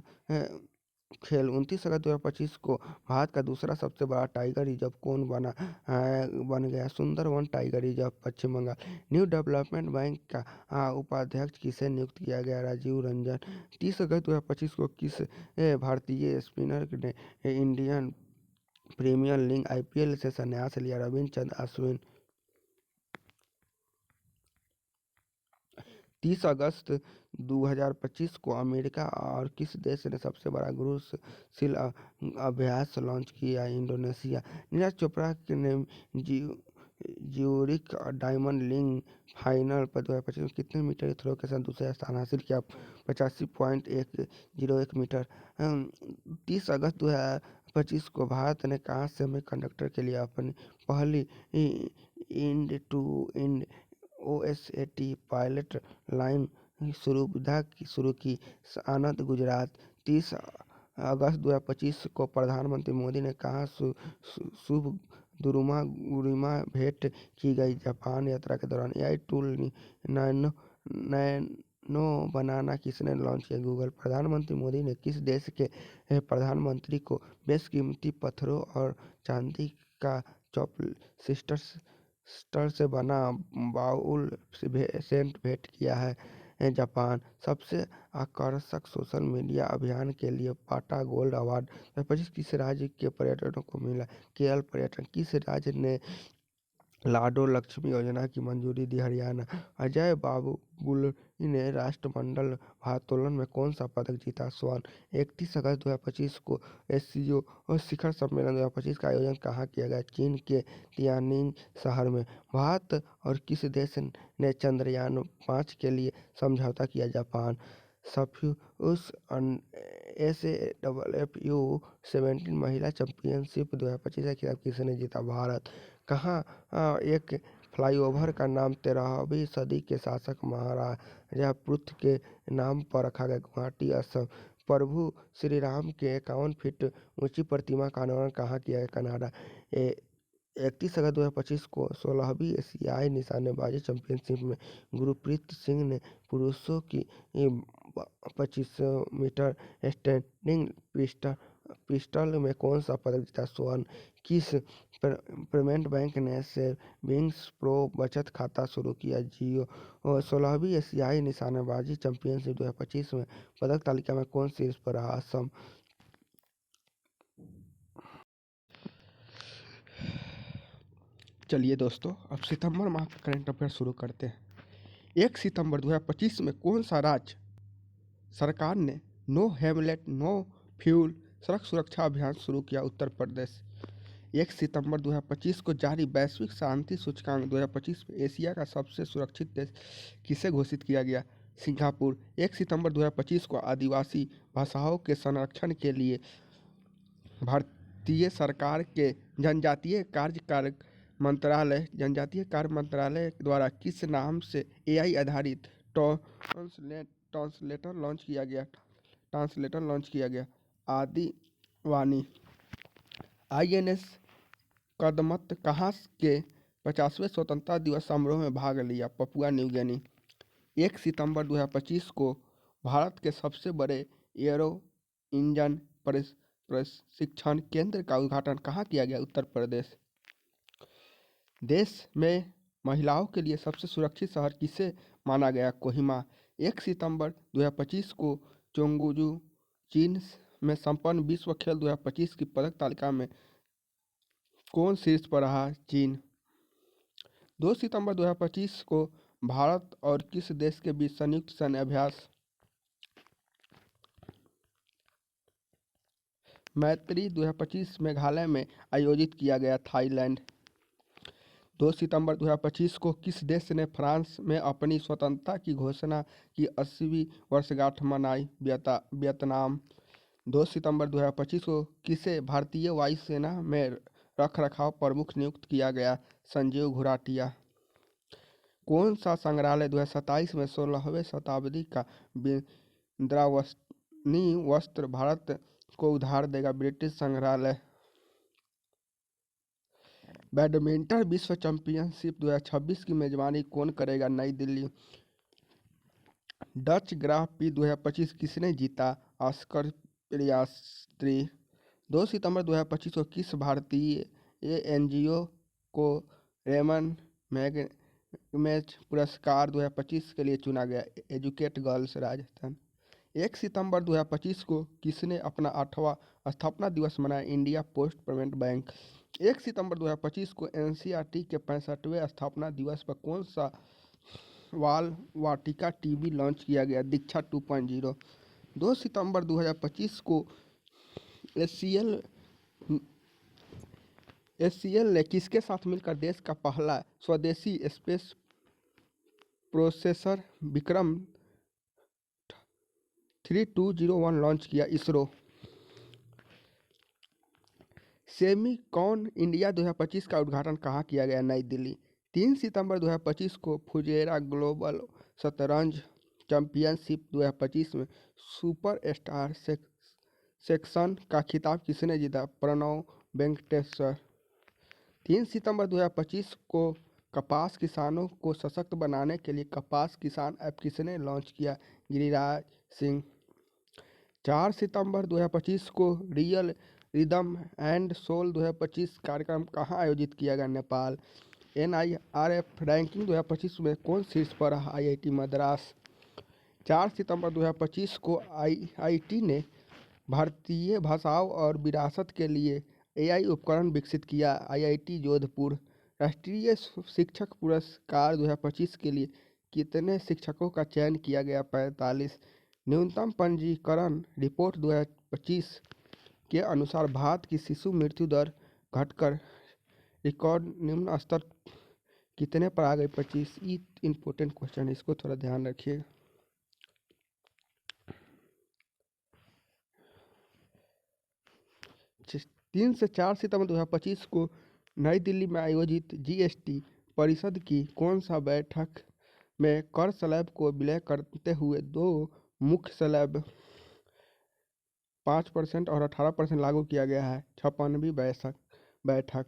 अगस्त 2025 को भारत का दूसरा सबसे बड़ा टाइगर रिजर्व कौन बन गया? सुंदरवन टाइगर रिजर्व, पश्चिम बंगाल। न्यू डेवलपमेंट बैंक का उपाध्यक्ष किसे नियुक्त किया गया? राजीव रंजन। 30 अगस्त 2025 को किस भारतीय स्पिनर ने इंडियन प्रीमियर लीग IPL से संन्यास लिया? रविचंद्रन अश्विन। 30 अगस्त 2025 को अमेरिका और किस देश ने सबसे बड़ा क्रूज सील अभ्यास लॉन्च किया? इंडोनेशिया। नीरज चोपड़ा ने ज्यूरिख डायमंड लीग फाइनल पर 2025 में कितने मीटर की थ्रो के साथ दूसरा स्थान हासिल किया? 85.101 मीटर। 30 अगस्त 2025 को भारत ने कहाँ सेमीकंडक्टर के लिए अपनी पहली end to end OSAT pilot line सुविधा शुरू की? आनंद, गुजरात। 30 अगस्त 2025 को प्रधानमंत्री मोदी ने कहाँ शुभ गुरिमा भेंट की गई? जापान यात्रा के दौरान। AI टूल नैनो बनाना किसने लॉन्च किया? गूगल। प्रधानमंत्री मोदी ने किस देश के प्रधानमंत्री को बेशकीमती पत्थरों और चांदी का चॉपस्टिक से बना बाउल सेंट भेंट किया है? जापान। सबसे आकर्षक सोशल मीडिया अभियान के लिए पाटा गोल्ड अवार्ड 2025 किस राज्य के पर्यटकों को मिला? केरल पर्यटन। किस राज्य ने लाडो लक्ष्मी योजना की मंजूरी दी? हरियाणा। अजय बाबुगुली ने राष्ट्रमंडल भारोत्तोलन में कौन सा पदक जीता? स्वर्ण। 31 अगस्त 2025 को SCO शिखर सम्मेलन 2025 का आयोजन कहाँ किया गया? चीन के तियानिन शहर में। भारत और किस देश ने चंद्रयान 5 के लिए समझौता किया? जापान। सफ्यूज SAFFU 17 महिला चैंपियनशिप 2025 का खिताब किसने जीता? भारत। कहाँ एक फ्लाईओवर का नाम 13वीं सदी के शासक महाराजा पृथु के नाम पर रखा गया? गुवाहाटी, असम। प्रभु श्री राम के 51 फीट ऊंची प्रतिमा का अनावरण कहाँ किया गया? कनाडा। 31 अगस्त 2025 को 16वीं एशियाई निशानेबाजी चैंपियनशिप में गुरप्रीत सिंह ने पुरुषों की 2500 मीटर स्टैंडिंग पिस्टल में कौन सा पदक जीता? स्वर्ण। किस पेमेंट बैंक ने सेविंग्स प्रो बचत खाता शुरू किया? जियो। 16वीं एशियाई निशानेबाजी चैंपियनशिप 2025 में पदक तालिका में कौन शीर्ष पर रहा? असम। चलिए दोस्तों, अब सितंबर माह का करंट अफेयर शुरू करते हैं। 1 सितंबर 2025 में कौन सा राज्य सरकार ने नो हेलमेट नो फ्यूल सड़क सुरक्षा अभियान शुरू किया? उत्तर प्रदेश। 1 सितंबर 2025 को जारी वैश्विक शांति सूचकांक 2025 में एशिया का सबसे सुरक्षित देश किसे घोषित किया गया? सिंगापुर। 1 सितंबर 2025 को आदिवासी भाषाओं के संरक्षण के लिए भारतीय सरकार के जनजातीय कार्य मंत्रालय द्वारा किस नाम से एआई आधारित ट्रांसलेटर लॉन्च किया गया? आदिवानी। आईएनएस कदमत कहाँ के 50वें स्वतंत्रता दिवस समारोह में भाग लिया? Papua New Guinea. 1 सितंबर 2025 को भारत के सबसे बड़े एरो इंजन प्रशिक्षण केंद्र का उद्घाटन कहाँ किया गया? उत्तर प्रदेश। देश में महिलाओं के लिए सबसे सुरक्षित शहर किसे माना गया? कोहिमा। 1 सितंबर 2025 को चोंगजू चीन में संपन्न विश्व खेल 2025 की पदक तालिका में कौन शीर्ष पर रहा? चीन। 2 सितंबर 2025 को भारत और किस देश के बीच संयुक्त सैन्य अभ्यास मैत्री 2025 मेघालय में आयोजित किया गया? थाईलैंड। 2 सितंबर 2025 को किस देश ने फ्रांस में अपनी स्वतंत्रता की घोषणा की 80वीं वर्षगांठ मनाई? वियतनाम। 2 सितंबर 2025 को किसे भारतीय वायुसेना में रखरखाव प्रमुख नियुक्त किया गया? संजीव घुराटिया। कौन सा संग्रहालय 2027 में 16वीं शताब्दी का विंध्यावासिनी वस्त्र भारत को उधार देगा? ब्रिटिश संग्रहालय। बैडमिंटन विश्व चैंपियनशिप 2026 की मेजबानी कौन करेगा? नई दिल्ली। डच ग्रां प्री 2025 किसने जीता? Oscar Piastri. 2 सितंबर 2025 को किस भारतीय एनजीओ को रेमन मैगसेसे पुरस्कार 2025 के लिए चुना गया? Educate girls Rajasthan. 1 सितंबर 2025 को किसने अपना 8वां स्थापना दिवस मनाया? India post payment bank. 1 सितंबर 2025 को एनसीईआरटी के 65वें स्थापना दिवस पर कौन सा बाल वाटिका टीवी लॉन्च किया गया? दीक्षा 2.0। 2 सितंबर 2025 को एचसीएल ने किसके साथ मिलकर देश का पहला स्वदेशी स्पेस प्रोसेसर विक्रम 3201 लॉन्च किया? इसरो। सेमीकॉन इंडिया 2025 का उद्घाटन कहाँ किया गया? नई दिल्ली। 3 सितंबर 2025 को फुजेरा ग्लोबल शतरंज चैंपियनशिप 2025 में सुपर स्टार सेक्शन का खिताब किसने जीता? प्रणव वेंकटेश्वर। 3 सितंबर 2025 को कपास किसानों को सशक्त बनाने के लिए कपास किसान ऐप किसने लॉन्च किया? गिरिराज सिंह। 4 सितंबर 2025 को रियल रिदम एंड सोल 2025 कार्यक्रम कहाँ आयोजित किया गया? नेपाल। एनआईआरएफ रैंकिंग 2025 में कौन शीर्ष पर रहा? आईआईटी मद्रास। 4 सितंबर 2025 को आईआईटी ने भारतीय भाषाओं और विरासत के लिए एआई उपकरण विकसित किया? आईआईटी जोधपुर। राष्ट्रीय शिक्षक पुरस्कार 2025 के लिए कितने शिक्षकों का चयन किया गया? 45। न्यूनतम पंजीकरण रिपोर्ट 2025 के अनुसार भारत की शिशु मृत्यु दर घटकर रिकॉर्ड निम्न स्तर कितने पर आ गई? 25। ये इम्पोर्टेंट क्वेश्चन है, इसको थोड़ा ध्यान रखिएगा। तीन से 4 सितंबर 2025 को नई दिल्ली में आयोजित जीएसटी परिषद की कौन सा बैठक में कर स्लैब को विलय करते हुए दो मुख्य स्लैब 5% और 18% लागू किया गया है? 56वीं बैठक।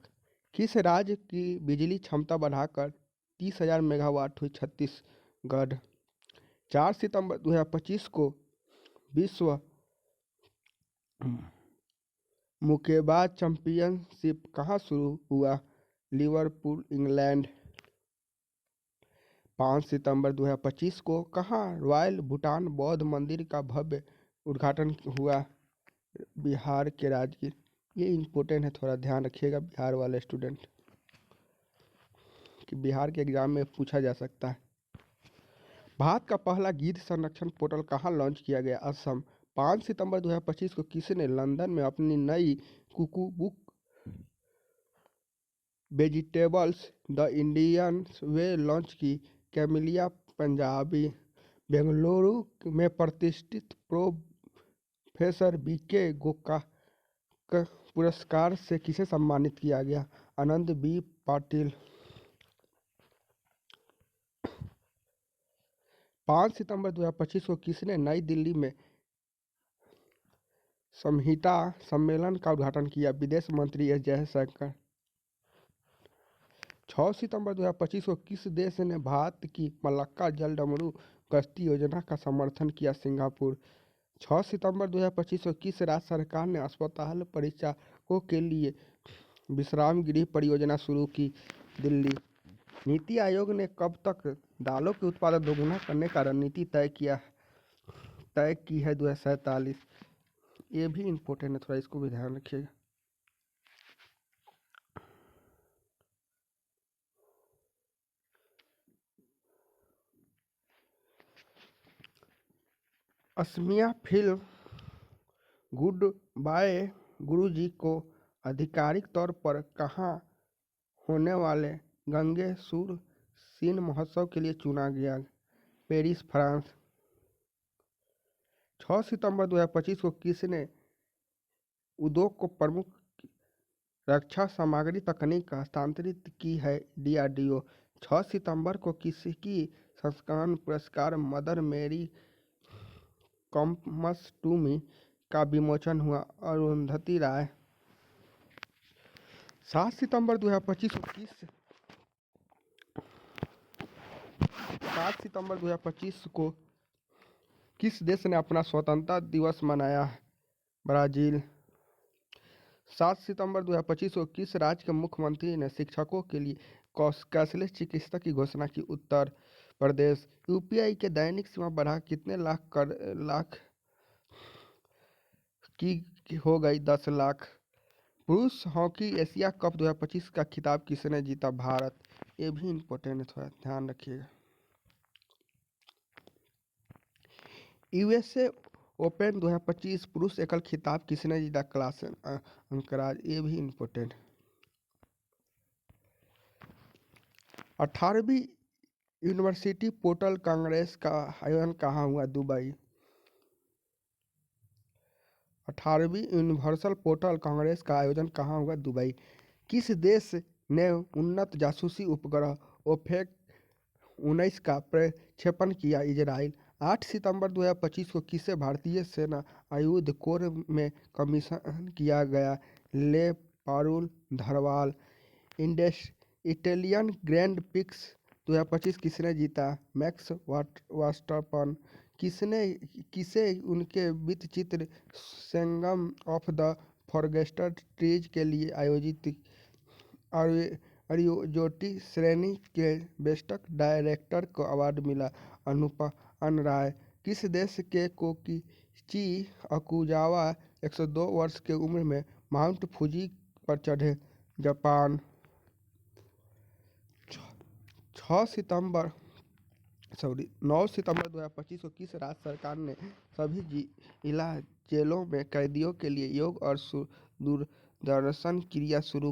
किस राज्य की बिजली क्षमता बढ़ाकर 30,000 मेगावाट हुई? छत्तीसगढ़। 4 सितंबर 2025 को विश्व मुक्केबाज चैंपियनशिप कहाँ शुरू हुआ? Liverpool, England. 5 सितंबर 2025 को कहाँ रॉयल भूटान बौद्ध मंदिर का भव्य उद्घाटन हुआ? बिहार के राजगीर। ये इम्पोर्टेंट है, थोड़ा ध्यान रखिएगा बिहार वाले स्टूडेंट। कि बिहार के एग्जाम में पूछा जा सकता है। भारत का पहला गिद्ध संरक्षण पोर्टल कहाँ लॉन्च किया गया? असम। 5 सितंबर 2025 को किसने लंदन में अपनी नई cookbook vegetables the Indian way launch की? कैमिलिया पंजाबी। बेंगलुरु में प्रतिष्ठित प्रोफेसर बीके गोकाक पुरस्कार से किसे सम्मानित किया गया? आनंद बी पाटिल। 5 सितंबर 2025 को किसने नई दिल्ली में संहिता सम्मेलन का उद्घाटन किया? विदेश मंत्री एस जयशंकर। 6 सितंबर 2025 को किस देश ने भारत की मलक्का जलडमरू गश्ती योजना का समर्थन किया? सिंगापुर। 6 सितंबर 2025 को किस राज्य सरकार ने अस्पताल परिचारकों के लिए विश्राम गृह परियोजना शुरू की? दिल्ली। नीति आयोग ने कब तक दालों के उत्पादन दोगुना करने का रणनीति तय की है? 2047। ये भी इम्पोर्टेंट है, थोड़ा इसको भी ध्यान रखिएगा। असमिया फिल्म गुड बाय गुरुजी को आधिकारिक तौर पर कहाँ होने वाले गंगे सुर सिन महोत्सव के लिए चुना गया? Paris, France. 6 सितंबर 2025 को किसने उद्योग को प्रमुख रक्षा सामग्री तकनीक हस्तांतरित की है? DRDO। 6 सितंबर को किसकी संस्करण पुरस्कार मदर मेरी कम्स टू मी का विमोचन हुआ? अरुंधति राय। 7 सितंबर 2025 को 7 सितंबर 2025 को किस देश ने अपना स्वतंत्रता दिवस मनाया? ब्राजील। 7 सितंबर 2025 को किस राज्य के मुख्यमंत्री ने शिक्षकों के लिए कैशलेस चिकित्सा की घोषणा की? उत्तर प्रदेश। UPI के दैनिक सीमा बढ़ा कितने लाख की हो गई? 10 लाख। पुरुष हॉकी एशिया कप 2025 का खिताब किसने जीता? भारत। ये भी इम्पोर्टेंट है, थोड़ा ध्यान रखिएगा। USA ओपन 2025 पुरुष एकल खिताब किसने जीता? क्लासन अंकराज। ये भी इम्पोर्टेंट। 18वीं यूनिवर्सिटी पोर्टल कांग्रेस का आयोजन कहाँ हुआ? दुबई। 18वीं यूनिवर्सल पोर्टल कांग्रेस का आयोजन कहाँ हुआ? दुबई। किस देश ने उन्नत जासूसी उपग्रह OPEC-19 का प्रक्षेपण किया? इजराइल। 8 सितंबर 2025 को किसे भारतीय सेना आयुध कोर में कमीशन किया गया? ले Parul Dharwal. Italian grand prix 2025 किसने जीता? Max Verstappen. किसे उनके वृत्तचित्र song of the forest trees के लिए आयोजित अरियोजोटी श्रेणी के बेस्ट डायरेक्टर को अवार्ड मिला? अनुपम राय। किस देश के कोकिची अकुजावा 102 वर्ष की उम्र में माउंट फूजी पर चढ़े? जापान। 9 सितंबर 2025 को किस राज्य सरकार ने सभी जिला जेलों में कैदियों के लिए योग और दूरदर्शन क्रिया शुरू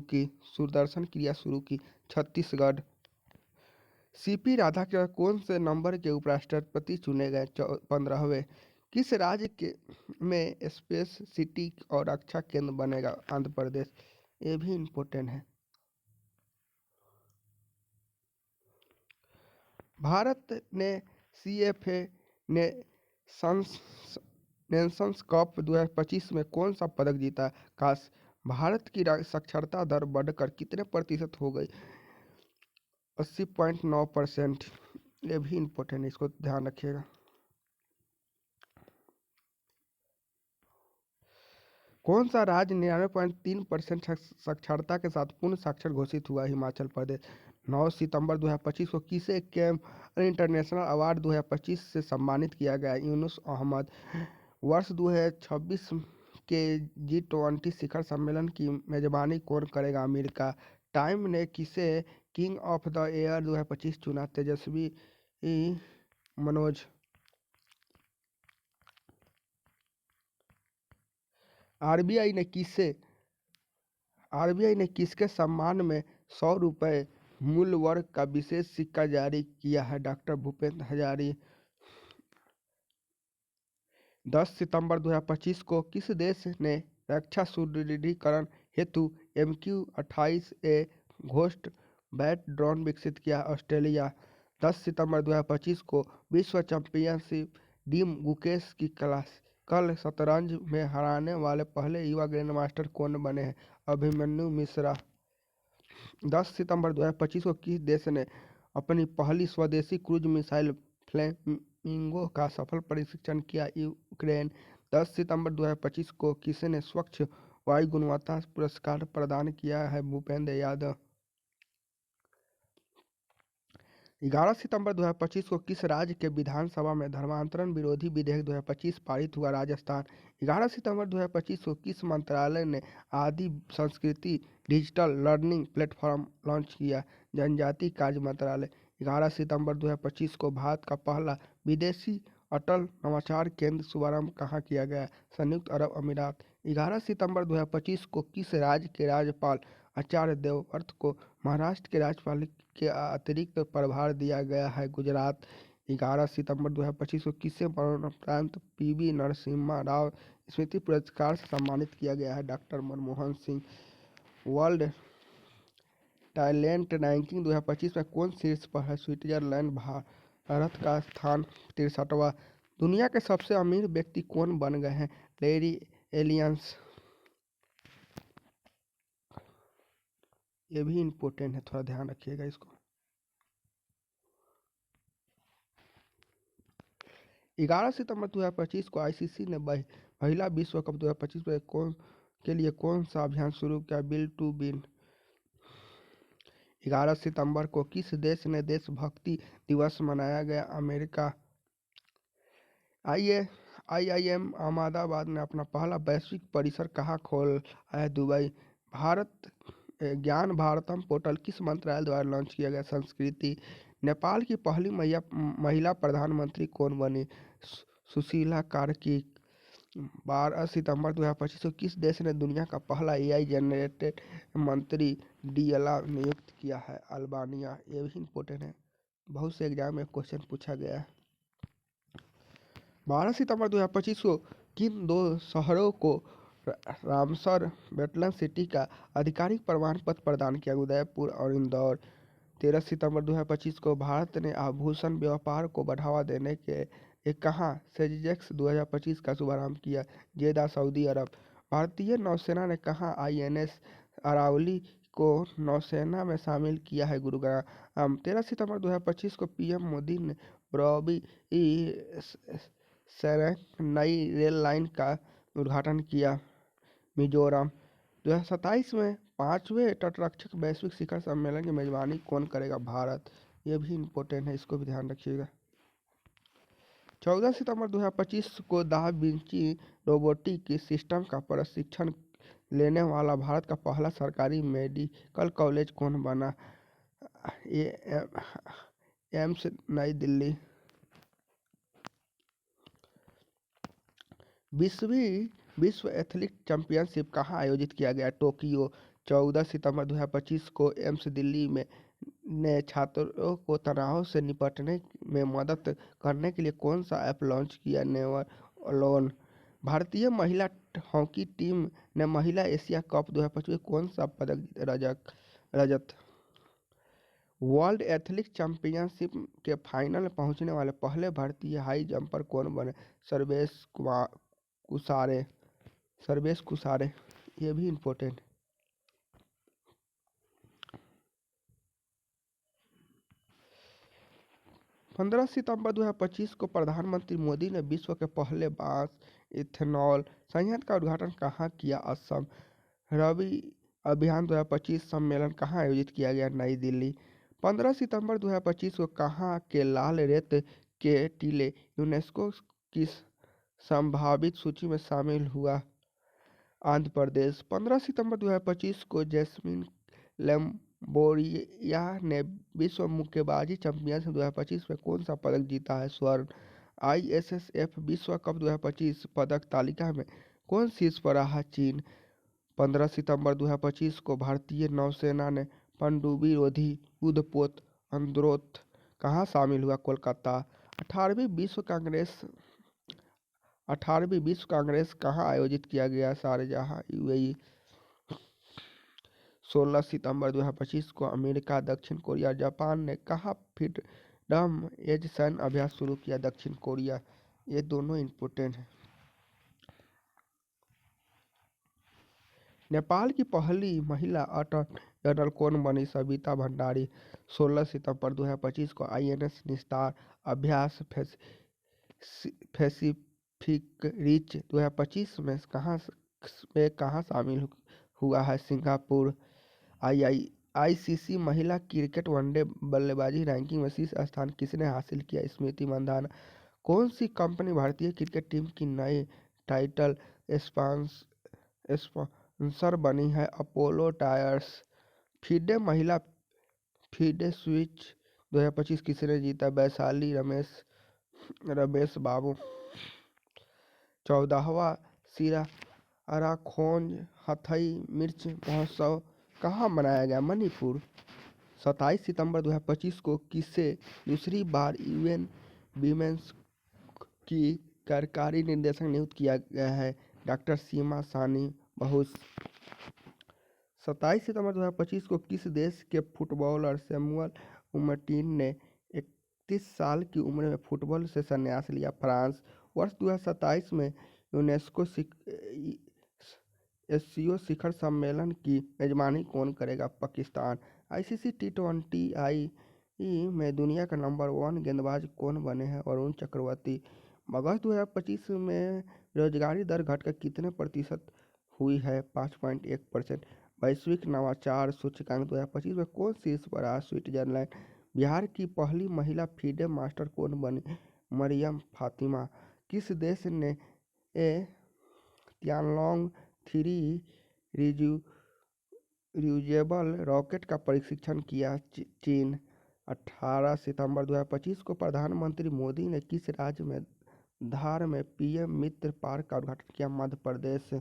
की? छत्तीसगढ़। CP राधाकृष्णन कौन से नंबर के उपराष्ट्रपति चुने गए? 15वें। किस राज्य में स्पेस सिटी और रक्षा केंद्र बनेगा? आंध्र प्रदेश। ये भी इम्पोर्टेंट है। भारत ने CFA नेशंस कप 2025 में कौन सा पदक जीता? कांस्य। भारत की साक्षरता दर बढ़कर कितने प्रतिशत हो गई? 80.9%। ये भी इम्पोर्टेंट है, इसको ध्यान रखिएगा। कौन सा राज्य 99.3% साक्षरता के साथ पूर्ण साक्षर घोषित हुआ? हिमाचल प्रदेश। 9 सितंबर 2025 को किसे कैम्ब्रिज इंटरनेशनल अवार्ड 2025 से सम्मानित किया गया? यूनुस अहमद। वर्ष 2026 के G20 शिखर सम्मेलन की मेजबानी कौन करेगा? अमेरिका। टाइम ने किसे किंग ऑफ द एयर 2025 चुना तेजस्वी मनोज। आरबीआई ने किसके सम्मान में 100 रुपये मूल्य वर्ग का विशेष सिक्का जारी किया है? डॉक्टर भूपेंद्र हजारी। 10 सितंबर 2025 को किस देश ने रक्षा सुदृढ़ीकरण हेतु MQ-28A घोस्ट बैट ड्रोन विकसित किया? ऑस्ट्रेलिया। 10 सितंबर 2025 को विश्व चैंपियनशिप डीम गुकेश की क्लासिकल शतरंज में हराने वाले पहले युवा ग्रैंड मास्टर कौन बने हैं? अभिमन्यु मिश्रा। 10 सितंबर 2025 को किस देश ने अपनी पहली स्वदेशी क्रूज मिसाइल फ्लेमिंगो का सफल परीक्षण किया? यूक्रेन। 10 सितंबर 2025 को किसने स्वच्छ वायु गुणवत्ता पुरस्कार प्रदान किया है? भूपेंद्र यादव। 11 सितंबर 2025 को किस राज्य के विधानसभा में धर्मांतरण विरोधी विधेयक 2025 पारित हुआ? राजस्थान। 11 सितंबर 2025 को किस मंत्रालय ने आदि संस्कृति डिजिटल लर्निंग प्लेटफॉर्म लॉन्च किया? जनजातीय कार्य मंत्रालय। 11 सितंबर 2025 को भारत का पहला विदेशी अटल नवाचार केंद्र शुभारंभ कहाँ किया गया? संयुक्त अरब अमीरात। 11 सितंबर 2025 को किस राज्य के राज्यपाल आचार्य देवव्रत को महाराष्ट्र के राज्यपाल के अतिरिक्त प्रभार दिया गया है? गुजरात। 11 सितंबर 2025 को किसे मरणोपरांत PV नरसिम्हा राव स्मृति पुरस्कार से सम्मानित किया गया है? Doctor Manmohan Singh. World talent ranking 2025 में कौन शीर्ष पर है? स्विट्जरलैंड। भारत का स्थान 63वां। दुनिया के सबसे अमीर व्यक्ति कौन बन गए हैं? Larry aliens. ये भी इम्पोर्टेंट है, थोड़ा ध्यान रखिएगा इसको। 11 सितंबर 2025 को ICC ने महिला विश्व कप 2025 के लिए कौन सा अभियान शुरू किया? Bill to win. 11 सितंबर को किस देश ने देशभक्ति दिवस मनाया गया? अमेरिका। IIM अहमदाबाद ने अपना पहला वैश्विक परिसर कहाँ खोला है? दुबई। ज्ञान भारतम पोर्टल किस मंत्रालय द्वारा लॉन्च किया गया? संस्कृति। नेपाल की पहली महिला प्रधानमंत्री कौन बनी? सुशीला कार्की। 12 सितंबर 2025 को किस देश ने दुनिया का पहला AI जनरेटेड मंत्री डीएला नियुक्त किया है? अल्बानिया। ये भी इम्पोर्टेंट है, बहुत से एग्जाम में क्वेश्चन पूछा गया है। 12 सितंबर 2025 को किन दो शहरों को रामसर वेटलैंड सिटी का आधिकारिक प्रमाण पत्र प्रदान किया? उदयपुर और इंदौर। 13 सितंबर 2025 को भारत ने आभूषण व्यापार को बढ़ावा देने के लिए कहाँ सेजिक्स 2025 का शुभारंभ किया? जेदा, सऊदी अरब। भारतीय नौसेना ने कहाँ INS अरावली को नौसेना में शामिल किया है? गुरुग्राम। 13 सितंबर 2025 को PM मोदी ने बॉबी सैरंग नई रेल लाइन का उद्घाटन किया। मिजोरम। 2027 में 5वें तटरक्षक वैश्विक शिखर सम्मेलन की मेजबानी कौन करेगा? भारत। ये भी इम्पोर्टेंट है, इसको भी ध्यान रखिएगा। 14 सितंबर 2025 को दा विंची रोबोटिक सिस्टम का प्रशिक्षण लेने वाला भारत का पहला सरकारी मेडिकल कॉलेज कौन बना? एम्स नई दिल्ली। विश्व एथलेटिक चैंपियनशिप कहाँ आयोजित किया गया? टोक्यो। 14 सितंबर 2025 को एम्स दिल्ली ने छात्रों को तनाव से निपटने में मदद करने के लिए कौन सा ऐप लॉन्च किया? Never alone. भारतीय महिला हॉकी टीम ने महिला एशिया कप 2025 में कौन सा पदक रजत। वर्ल्ड एथलेटिक चैंपियनशिप के फाइनल में पहुंचने वाले पहले भारतीय हाई जंपर कौन बने? सर्वेश कुसारे। ये भी इम्पोर्टेंट। 15 सितंबर 2025 को प्रधानमंत्री मोदी ने विश्व के पहले बांस इथेनॉल संयंत्र का उद्घाटन कहाँ किया? असम। रबी अभियान 2025 सम्मेलन कहाँ आयोजित किया गया? नई दिल्ली। 15 सितंबर 2025 को कहाँ के लाल रेत के टीले यूनेस्को की संभावित सूची में शामिल हुआ? आंध्र प्रदेश। 15 सितंबर 2025 को जैस्मिन बोरिया ने विश्व मुक्केबाजी चैंपियनशिप 2025 में कौन सा पदक जीता है? स्वर्ण। आईएसएसएफ विश्व कप 2025 पदक तालिका में कौन शीर्ष पर रहा? चीन। 15 सितंबर 2025 को भारतीय नौसेना ने पनडुब्बी रोधी युद्धपोत अंद्रोथ कहाँ शामिल हुआ? कोलकाता। 18वीं विश्व कांग्रेस 18वीं विश्व कांग्रेस कहाँ आयोजित किया गया? Sharjah, UAE. 16 सितंबर 2025 को अमेरिका, दक्षिण कोरिया और जापान ने कहाँ फ्रीडम एज सैन्य अभ्यास शुरू किया? दक्षिण कोरिया। ये दोनों इम्पोर्टेंट हैं। नेपाल की पहली महिला अटॉर्नी जनरल कौन बनी? सविता भंडारी। 16 सितंबर 2025 को आईएनएस निस्तार अभ्यास पैसिफिक रिच 2025 में कहाँ शामिल हुआ है? सिंगापुर। आईसीसी महिला क्रिकेट वनडे बल्लेबाजी रैंकिंग में शीर्ष स्थान किसने हासिल किया? स्मृति मंधाना। कौन सी कंपनी भारतीय क्रिकेट टीम की नई टाइटल स्पॉन्सर बनी है? Apollo tyres. फीडे महिला फीडे स्विच 2025 किसने जीता? वैशाली रमेश बाबू। 14वां सिराराखोंज हथई मिर्च महोत्सव कहाँ मनाया गया? मणिपुर। 27 सितंबर 2025 को किसे दूसरी बार यूएन विमेंस की कार्यकारी निदेशक नियुक्त किया गया है? डॉक्टर सीमा सानी बहुस। 27 सितंबर 2025 को किस देश के फुटबॉलर सैमुअल उमटीन ने 31 साल की उम्र में फुटबॉल से संन्यास लिया? फ्रांस। वर्ष 2027 में यूनेस्को एससीओ शिखर सम्मेलन की मेजबानी कौन करेगा? पाकिस्तान। आईसीसी T20I में दुनिया का नंबर 1 गेंदबाज कौन बने हैं? वरुण चक्रवर्ती। अगस्त 2025 में बेरोजगारी दर घटकर कितने प्रतिशत हुई है? 5.1%। वैश्विक नवाचार सूचकांक 2025 में कौन शीर्ष पर रहा? स्विट्जरलैंड। बिहार की पहली महिला फीडे मास्टर कौन बनी? मरियम फातिमा। किस देश ने तियानलोंग 3 रियूजेबल रॉकेट का परीक्षण किया? चीन। 18 सितंबर 2025 को प्रधानमंत्री मोदी ने किस राज्य में धार में पीएम मित्र पार्क का उद्घाटन किया? मध्य प्रदेश।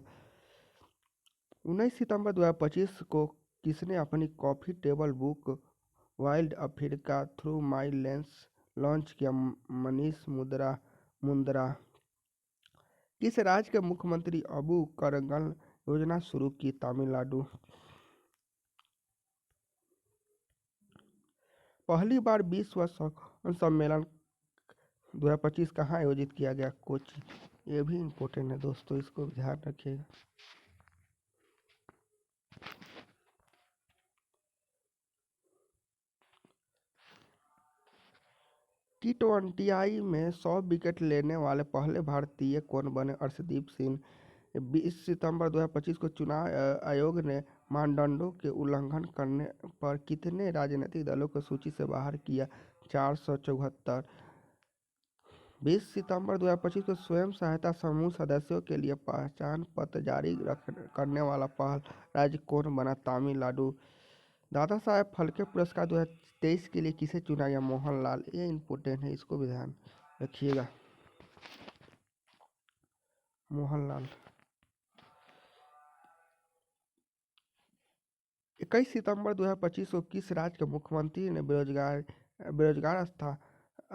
19 सितंबर 2025 को किसने अपनी coffee table book wild Africa through my lens launch किया? मनीष मुंदरा। किस राज्य के मुख्यमंत्री अबू करंगल योजना शुरू की? तमिलनाडु। पहली बार विश्व शौक सम्मेलन 2025 कहाँ आयोजित किया गया? कोची। ये भी इम्पोर्टेंट है दोस्तों, इसको ध्यान रखिएगा। T20I में 100 विकेट लेने वाले पहले भारतीय कौन बने? अर्शदीप सिंह। 20 सितंबर 2025 को चुनाव आयोग ने मानदंडों के उल्लंघन करने पर कितने राजनीतिक दलों को सूची से बाहर किया? 474। 20 सितंबर 2025 को स्वयं सहायता समूह सदस्यों के लिए पहचान पत्र जारी करने वाला पहला राज्य कौन बना? तमिलनाडु। दादा साहेब फाल्के पुरस्कार 2023 के लिए किसे चुना गया? मोहनलाल। ये इम्पोर्टेंट है, इसको भी ध्यान रखिएगा। मोहनलाल। 21 सितंबर 2025 को किस राज्य के मुख्यमंत्री ने बेरोजगार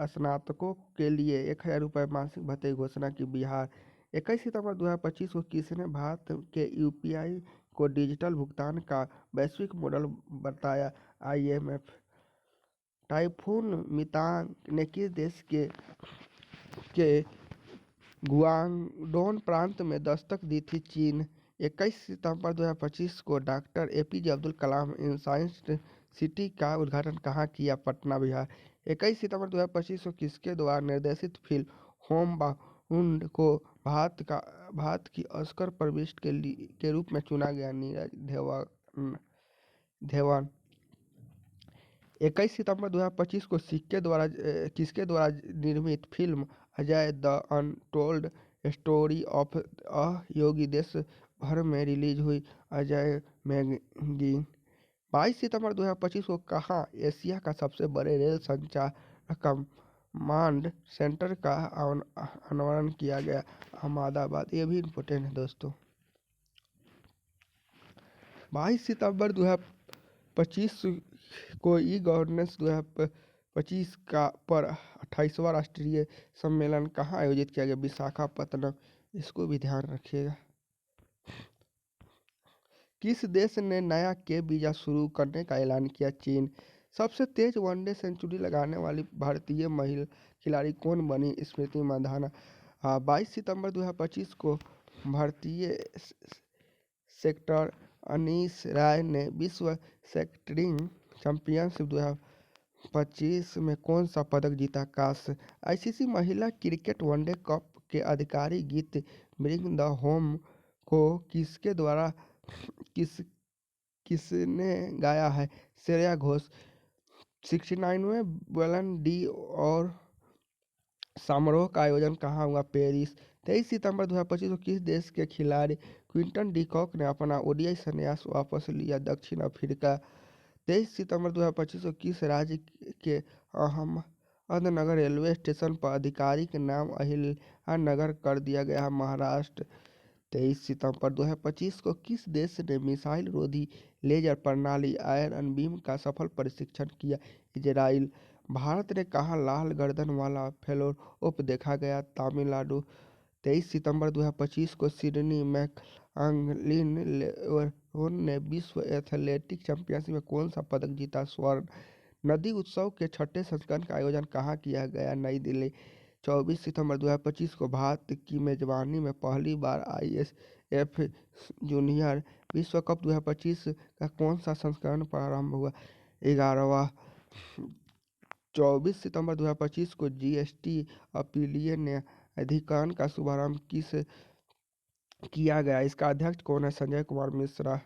स्नातकों के लिए 1000 रुपये मासिक भत्ते की घोषणा की? बिहार। 21 सितंबर 2025 को किसने भारत के यूपीआई को डिजिटल भुगतान का वैश्विक मॉडल बताया? IMF। टाइफून मितांग ने किस देश के गुआंगडोंग प्रांत में दस्तक दी थी? चीन। 21 सितंबर 2025 को doctor APJ Abdul Kalam science city का उद्घाटन कहाँ किया? पटना, बिहार। 21 सितंबर 2025 को किसके द्वारा निर्देशित फिल्म होम बाउंड को भारत की ऑस्कर प्रविष्ट के रूप में चुना गया? नीरज धेवन। 21 सितंबर 2025 को किसके द्वारा निर्मित film Ajay the untold story of a Yogi देश भर में रिलीज हुई? अजय मैगजीन। 22 सितंबर 2025 को कहाँ एशिया का सबसे बड़े रेल संचार कमांड सेंटर का अनावरण किया गया? अहमदाबाद। ये भी इम्पोर्टेंट है दोस्तों। 22 सितंबर 2025 को ई गवर्नेंस 2025 का पर 28वां राष्ट्रीय सम्मेलन कहाँ आयोजित किया गया? विशाखापत्तनम। इसको भी ध्यान रखिएगा। किस देश ने नया के वीजा शुरू करने का ऐलान किया? चीन। सबसे तेज वनडे सेंचुरी लगाने वाली भारतीय महिला खिलाड़ी कौन बनी? स्मृति मंधाना। 22 सितंबर 2025 को भारतीय सेक्टर अनीश राय ने विश्व सेक्टरिंग चैंपियनशिप 2025 में कौन सा पदक जीता? कांस्य। आईसीसी महिला क्रिकेट वनडे कप के आधिकारिक गीत ब्रिंग द होम को किसके द्वारा किसने गाया है? श्रेया घोष। 69वें बैलन डी और समारोह का आयोजन कहाँ हुआ? पेरिस। 23 सितंबर 2025 को किस देश के खिलाड़ी क्विंटन डी कॉक ने अपना ओडीआई संन्यास वापस लिया? दक्षिण अफ्रीका। 23 सितंबर 2025 को किस राज्य के अहमदनगर रेलवे स्टेशन पर आधिकारिक नाम अहिल्यानगर कर दिया गया है? महाराष्ट्र। 23 सितंबर 2025 को किस देश ने मिसाइल रोधी लेजर प्रणाली आयरन बीम का सफल परीक्षण किया? इजराइल। भारत ने कहाँ लाल गर्दन वाला फेलोरोप देखा गया? तमिलनाडु। 23 सितंबर 2025 को सिडनी मैकऑक्लिन लेवरहोन ने विश्व एथलेटिक चैंपियनशिप में कौन सा पदक जीता? स्वर्ण। नदी उत्सव के छठे संस्करण का आयोजन कहाँ किया गया? नई दिल्ली। 24 सितंबर 2025 को भारत की मेजबानी में पहली बार आईएसएफ जूनियर विश्व कप 2025 का कौन सा संस्करण प्रारंभ हुआ? 11वां। 24 सितंबर 2025 को जीएसटी अपीलीय अधिकरण का शुभारंभ किस किया गया? इसका अध्यक्ष कौन है? Sanjay Kumar Mishra.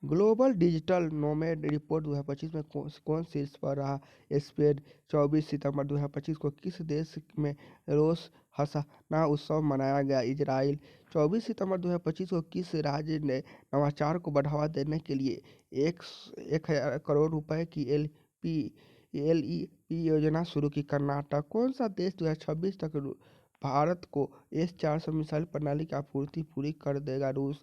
Global digital nomad report 2025 में कौन शीर्ष पर रहा? स्पेन। 24 सितंबर 2025 को किस देश में रोश हसाना उत्सव मनाया गया? इजराइल। 24 सितंबर 2025 को किस राज्य ने नवाचार को बढ़ावा देने के लिए 1,000 करोड़ रुपए की एलईपी योजना शुरू की? कर्नाटक। कौन सा देश 2026 तक भारत को S-400 मिसाइल प्रणाली की आपूर्ति पूरी कर देगा? रूस।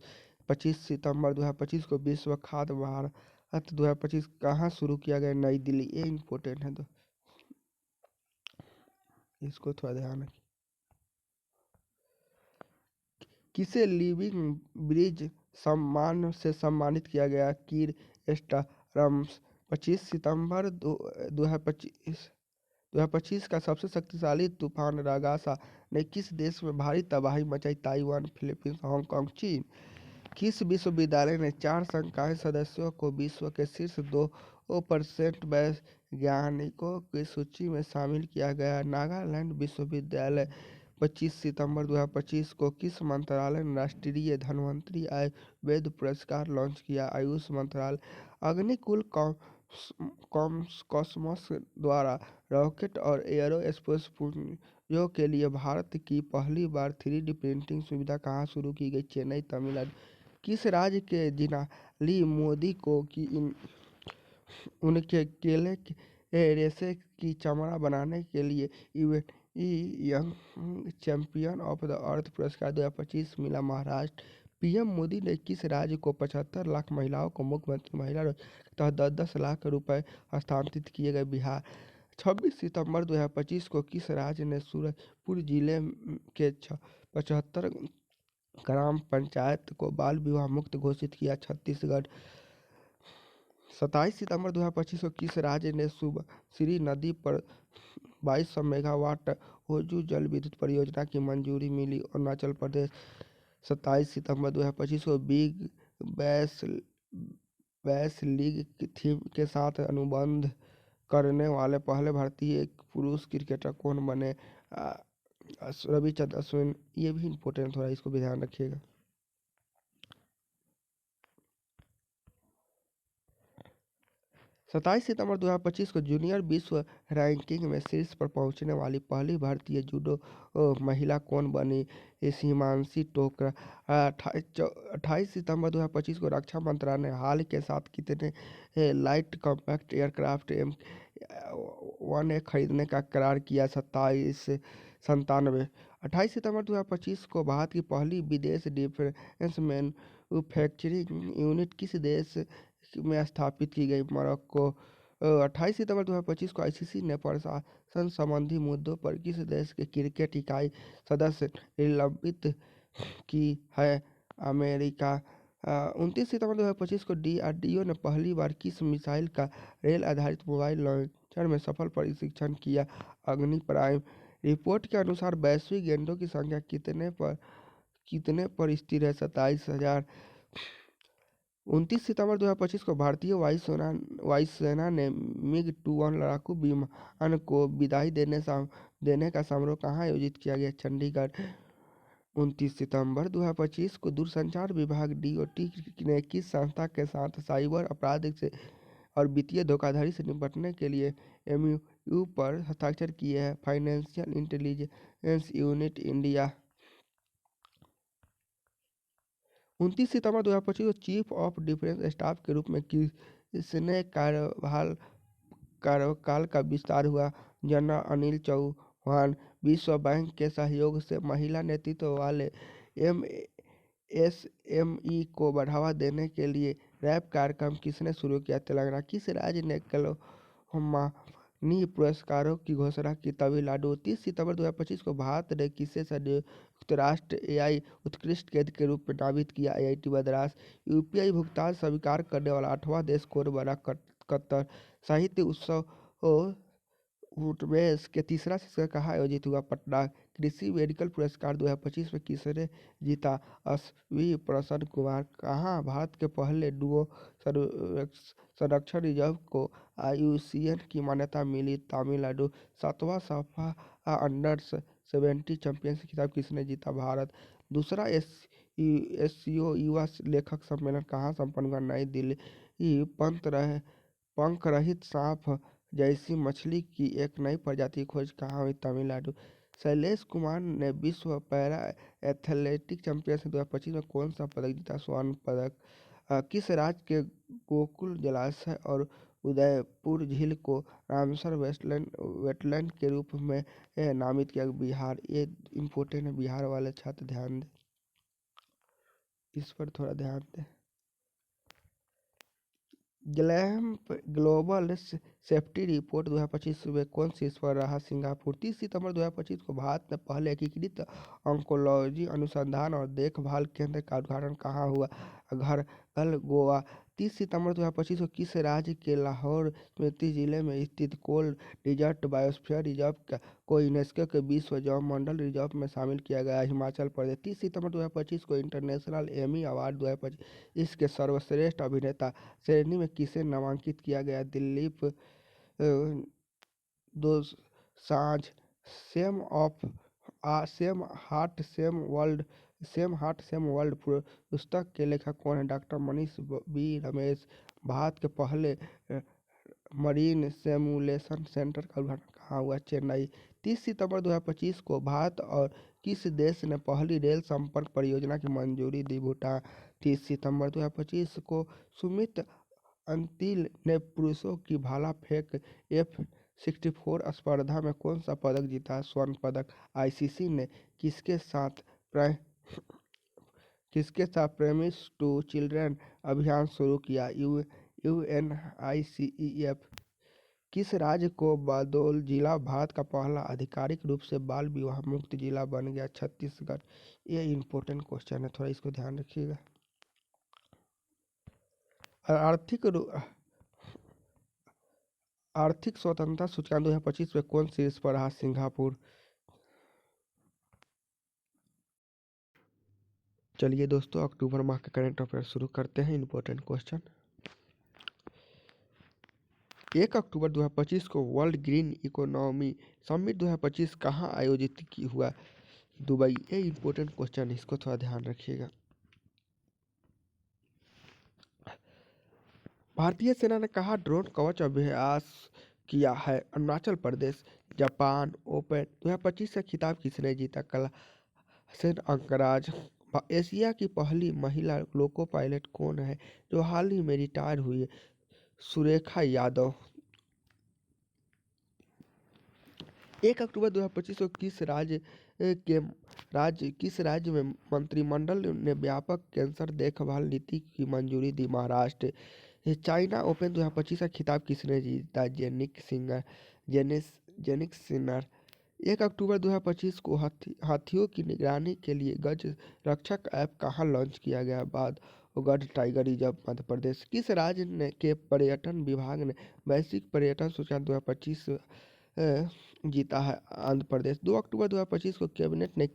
25 सितंबर 2025 को विश्व खाद्य भारत 2025 कहाँ शुरू किया गया? नई दिल्ली। ये इम्पोर्टेंट है तो इसको थोड़ा ध्यान रखिए। किसे लिविंग ब्रिज सम्मान से सम्मानित किया गया? कीर स्टारम्स। 25 सितंबर 2025 का सबसे शक्तिशाली तूफान रागासा ने किस देश में भारी तबाही मचाई? ताइवान, फिलीपींस, हांगकांग, चीन। किस विश्वविद्यालय ने 4 संकाय सदस्यों को विश्व के शीर्ष 2% वैज्ञानिकों की सूची में शामिल किया गया? नागालैंड विश्वविद्यालय। 25 सितंबर 2025 को किस मंत्रालय ने राष्ट्रीय धन्वंतरि आयुर्वेद पुरस्कार लॉन्च किया? आयुष मंत्रालय। अग्निकुल कॉस्मोस द्वारा रॉकेट और एयरोस्पेस पुंजों के लिए भारत की पहली बार 3D प्रिंटिंग सुविधा कहाँ शुरू की गई? चेन्नई, तमिलनाडु। किस राज्य के जिनाली मोदी को उनके केले के रेशे की चमड़ा बनाने के लिए young champion of the earth पुरस्कार 2025 मिला? महाराष्ट्र। पीएम मोदी ने किस राज्य को 75 लाख महिलाओं को मुख्यमंत्री महिला रोजगार के तहत 10-10 लाख रुपए हस्तांतरित किए गए? बिहार। 26 सितंबर 2025 को किस राज्य ने सूरजपुर जिले के 75 ग्राम पंचायत को बाल विवाह मुक्त घोषित किया? छत्तीसगढ़। 27 सितंबर 2025 को किस राज्य ने सुबश्री नदी पर 2200 मेगावाट ओजू जल विद्युत परियोजना की मंजूरी मिली? अरुणाचल प्रदेश। 27 सितंबर 2025 को बिग बैश लीग थीम के साथ अनुबंध करने वाले पहले भारतीय पुरुष क्रिकेटर कौन बने? रविचंद्रन अश्विन। ये भी इम्पोर्टेंट थोड़ा, इसको भी ध्यान रखिएगा। 27 सितंबर 2025 को जूनियर विश्व रैंकिंग में शीर्ष पर पहुंचने वाली पहली भारतीय जूडो महिला कौन बनी? इस हिमांशी टोकरा। 28 सितंबर 2025 को रक्षा मंत्रालय ने हाल के साथ कितने लाइट कॉम्पैक्ट एयरक्राफ्ट M1A खरीदने का करार किया? 2797। 28 सितंबर 2025 को भारत की पहली विदेश डिफेंस मैन्युफैक्चरिंग यूनिट किस देश में स्थापित की गई? मोरक्को। 28 सितंबर 2025 को आईसीसी ने प्रशासन संबंधी मुद्दों पर किस देश के क्रिकेट इकाई सदस्य निलंबित की है? अमेरिका। 29 सितंबर 2025 को डीआरडीओ ने पहली बार किस मिसाइल का रेल आधारित मोबाइल लॉन्चर में सफल परीक्षण किया? अग्नि प्राइम। रिपोर्ट के अनुसार वैश्विक गेंडों की संख्या कितने पर स्थिर है? 27,000। 29 सितंबर 2025 को भारतीय वायुसेना ने मिग-21 लड़ाकू विमान को विदाई देने का समारोह कहाँ आयोजित किया गया? चंडीगढ़। 29 सितंबर 2025 को दूरसंचार विभाग डीओटी ने किस संस्था के साथ साइबर अपराध से और वित्तीय धोखाधड़ी से निपटने के लिए एमओयू पर हस्ताक्षर किए हैं? Financial intelligence unit India. 29 सितंबर 2025 को चीफ ऑफ डिफेंस स्टाफ के रूप में किसने कार्यकाल का विस्तार हुआ? जनरल अनिल चौहान। विश्व बैंक के सहयोग से महिला नेतृत्व वाले एमएसएमई को बढ़ावा देने के लिए रैप कार्यक्रम किसने शुरू किया? तेलंगाना। किस राज्य ने कलहमानी पुरस्कारों की घोषणा की? तमिलनाडु। 30 सितंबर 2025 को भारत ने किसे संयुक्त राष्ट्र एआई उत्कृष्ट केंद्र के रूप में नामित किया? आईआईटी मद्रास। यूपीआई भुगतान स्वीकार करने वाला 8वां देश कौन बना? कतर। साहित्य उत्सव उमेश के तीसरा संस्करण कहाँ आयोजित हुआ? पटना। कृषि मेडिकल पुरस्कार 2025 में किसने जीता? अश्विनी प्रसन्न कुमार। कहाँ भारत के पहले डुओ संरक्षण रिजर्व को आईयूसीएन की मान्यता मिली? तमिलनाडु। 7वां साफा अंडर-17 चैंपियनशिप खिताब किसने जीता? भारत। दूसरा एससीओ युवा लेखक सम्मेलन कहाँ संपन्न हुआ? नई दिल्ली। पंख रहित सांप जैसी मछली की एक नई प्रजाति की खोज कहाँ हुई? तमिलनाडु। शैलेश कुमार ने विश्व पैरा एथलेटिक चैंपियनशिप 2025 में कौन सा पदक जीता? स्वर्ण पदक। किस राज्य के गोकुल जलाशय और उदयपुर झील को रामसर वेटलैंड के रूप में नामित किया? बिहार। ये इम्पोर्टेंट है, बिहार वाले छात्र ध्यान दें, इस पर थोड़ा ध्यान दें। ग्लोबल सेफ्टी रिपोर्ट 2025 में कौन शीर्ष पर रहा? सिंगापुर। 30 सितंबर 2025 को भारत में पहले एकीकृत ऑन्कोलॉजी अनुसंधान और देखभाल केंद्र का उद्घाटन कहाँ हुआ? घरकल, गोवा। 30 सितंबर 2025 को किस राज्य के लाहौर स्पीति जिले में स्थित कोल डिजर्ट बायोस्फीयर रिजर्व को यूनेस्को के विश्व जैवमंडल रिजर्व में शामिल किया गया? हिमाचल प्रदेश। 30 सितंबर 2025 को इंटरनेशनल एमी अवार्ड 2025 के सर्वश्रेष्ठ अभिनेता श्रेणी में किसे नामांकित किया गया? Dilip Dosanjh. Same heart same world पुस्तक के लेखक कौन है? Doctor Manish B Ramesh. भारत के पहले मरीन सिमुलेशन सेंटर का उद्घाटन कहाँ हुआ? चेन्नई। 30 सितंबर 2025 को भारत और किस देश ने पहली रेल संपर्क परियोजना की मंजूरी दी? भूटान। 30 सितंबर 2025 को सुमित अंतिल ने पुरुषों की भाला फेंक F64 स्पर्धा में कौन सा पदक जीता? स्वर्ण पदक। आईसीसी ने किसके साथ प्रेमिस टू चिल्ड्रन अभियान शुरू किया? यूएनआईसीईएफ। किस राज्य को बादोल जिला भारत का पहला आधिकारिक रूप से बाल विवाह मुक्त जिला बन गया? छत्तीसगढ़। ये इम्पोर्टेंट क्वेश्चन है, थोड़ा इसको ध्यान रखिएगा। आर्थिक स्वतंत्रता सूचकांक 2025 में कौन शीर्ष पर रहा? सिंगापुर। चलिए दोस्तों, अक्टूबर माह के करंट अफेयर शुरू करते हैं। Important question. 1 अक्टूबर 2025 को वर्ल्ड ग्रीन इकोनॉमी समिट 2025 कहाँ आयोजित हुआ? दुबई। ये इम्पोर्टेंट क्वेश्चन, इसको थोड़ा ध्यान रखिएगा। भारतीय सेना ने कहा ड्रोन कवच अभ्यास किया है। अरुणाचल प्रदेश जापान ओपन 2025 का खिताब किसने जीता? कला सेन अंगराज। एशिया की पहली महिला लोको पायलट कौन है जो हाल ही में रिटायर हुई है? सुरेखा यादव। 1 अक्टूबर 2025 को किस राज्य में मंत्रिमंडल ने व्यापक कैंसर देखभाल नीति की मंजूरी दी? महाराष्ट्र। चाइना ओपन 2025 का खिताब किसने जीता? Jannik Sinner. 1 अक्टूबर 2025 को हाथियों की निगरानी के लिए गज रक्षक ऐप कहाँ लॉन्च किया गया? Bandhavgarh tiger reserve Madhya Pradesh. किस राज्य के पर्यटन विभाग ने वैश्विक पर्यटन सूचकांक 2025 जीता है? आंध्र प्रदेश। 2 अक्टूबर 2025 को कैबिनेट ने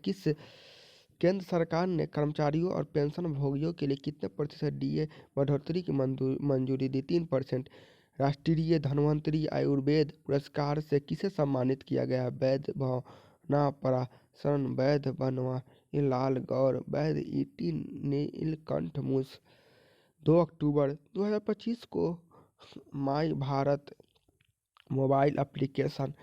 केंद्र सरकार ने कर्मचारियों और पेंशनभोगियों के लिए कितने प्रतिशत डीए बढ़ोतरी की मंजूरी दी? 3%। राष्ट्रीय धन्वंतरी आयुर्वेद पुरस्कार से किसे सम्मानित किया गया? वैद्य भावना पराशरण, वैद्य बनवारी लाल गौर, वैद्य ईटी नीलकंठ मूस। 2 अक्टूबर 2025 को माई भारत मोबाइल एप्लीकेशन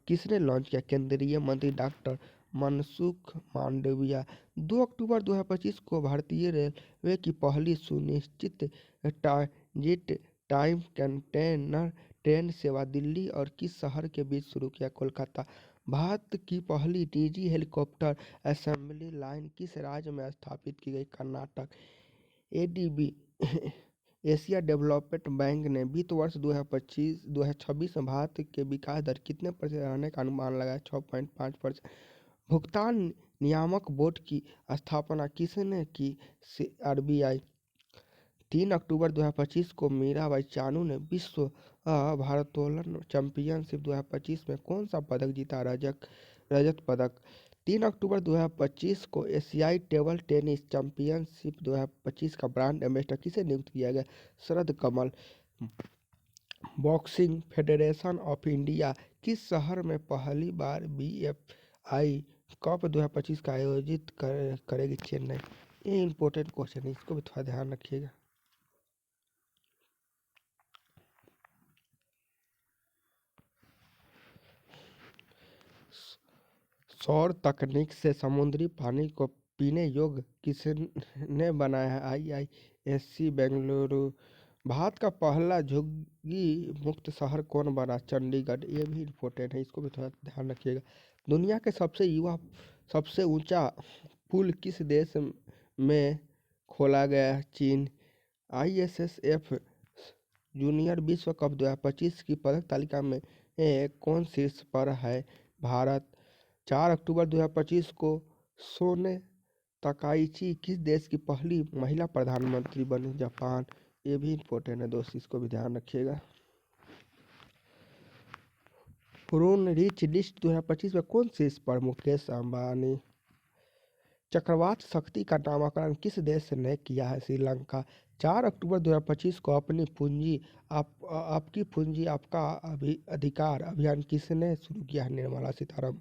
किसने लॉन्च किया? केंद्रीय मंत्री डॉक्टर मनसुख मांडविया। 2 अक्टूबर 2025 को भारतीय रेलवे की पहली सुनिश्चित ट्रांजिट टाइम कंटेनर ट्रेन सेवा दिल्ली और किस शहर के बीच शुरू किया? कोलकाता। भारत की पहली निजी हेलीकॉप्टर असेंबली लाइन किस राज्य में स्थापित की गई? Karnataka. ADB Asia development bank ने वित्त वर्ष 2026 में भारत के विकास दर कितने प्रतिशत रहने का अनुमान लगाया? 6.5%। भुगतान नियामक बोर्ड की स्थापना किसने की? आरबीआई। 3 अक्टूबर 2025 को मीराबाई चानू ने विश्व भारोत्तोलन चैंपियनशिप 2025 में कौन सा पदक जीता? रजत पदक। 3 अक्टूबर 2025 को एशियाई टेबल टेनिस चैंपियनशिप 2025 का ब्रांड एम्बेसडर किसे नियुक्त किया गया? शरद कमल। बॉक्सिंग फेडरेशन ऑफ इंडिया किस शहर में पहली बार बीएफआई कप 2025 का आयोजित करेगी? चेन्नई। ये इंपॉर्टेंट क्वेश्चन है, इसको भी थोड़ा ध्यान रखिएगा। सौर तकनीक से समुद्री पानी को पीने योग्य किसने बनाया है? आईआईएससी बेंगलुरु। भारत का पहला झुग्गी मुक्त शहर कौन बना? चंडीगढ़। ये भी इम्पोर्टेंट है, इसको भी थोड़ा ध्यान रखिएगा। दुनिया के सबसे ऊंचा पुल किस देश में खोला गया है? चीन। आईएसएसएफ जूनियर विश्व कप 2025 की पदक तालिका में कौन शीर्ष पर है? भारत। 4 अक्टूबर 2025 को सोने तकाइची किस देश की पहली महिला प्रधानमंत्री बनी? जापान। ये भी इम्पोर्टेंट है दोस्त, इसको भी ध्यान रखिएगा। हुरून रिच लिस्ट 2025 में कौन शीर्ष पर? मुकेश अंबानी। चक्रवात शक्ति का नामकरण किस देश ने किया है? श्रीलंका। 4 अक्टूबर 2025 को अपनी पूंजी आपकी पूंजी आपका अधिकार अभियान किसने शुरू किया है? निर्मला सीतारमण।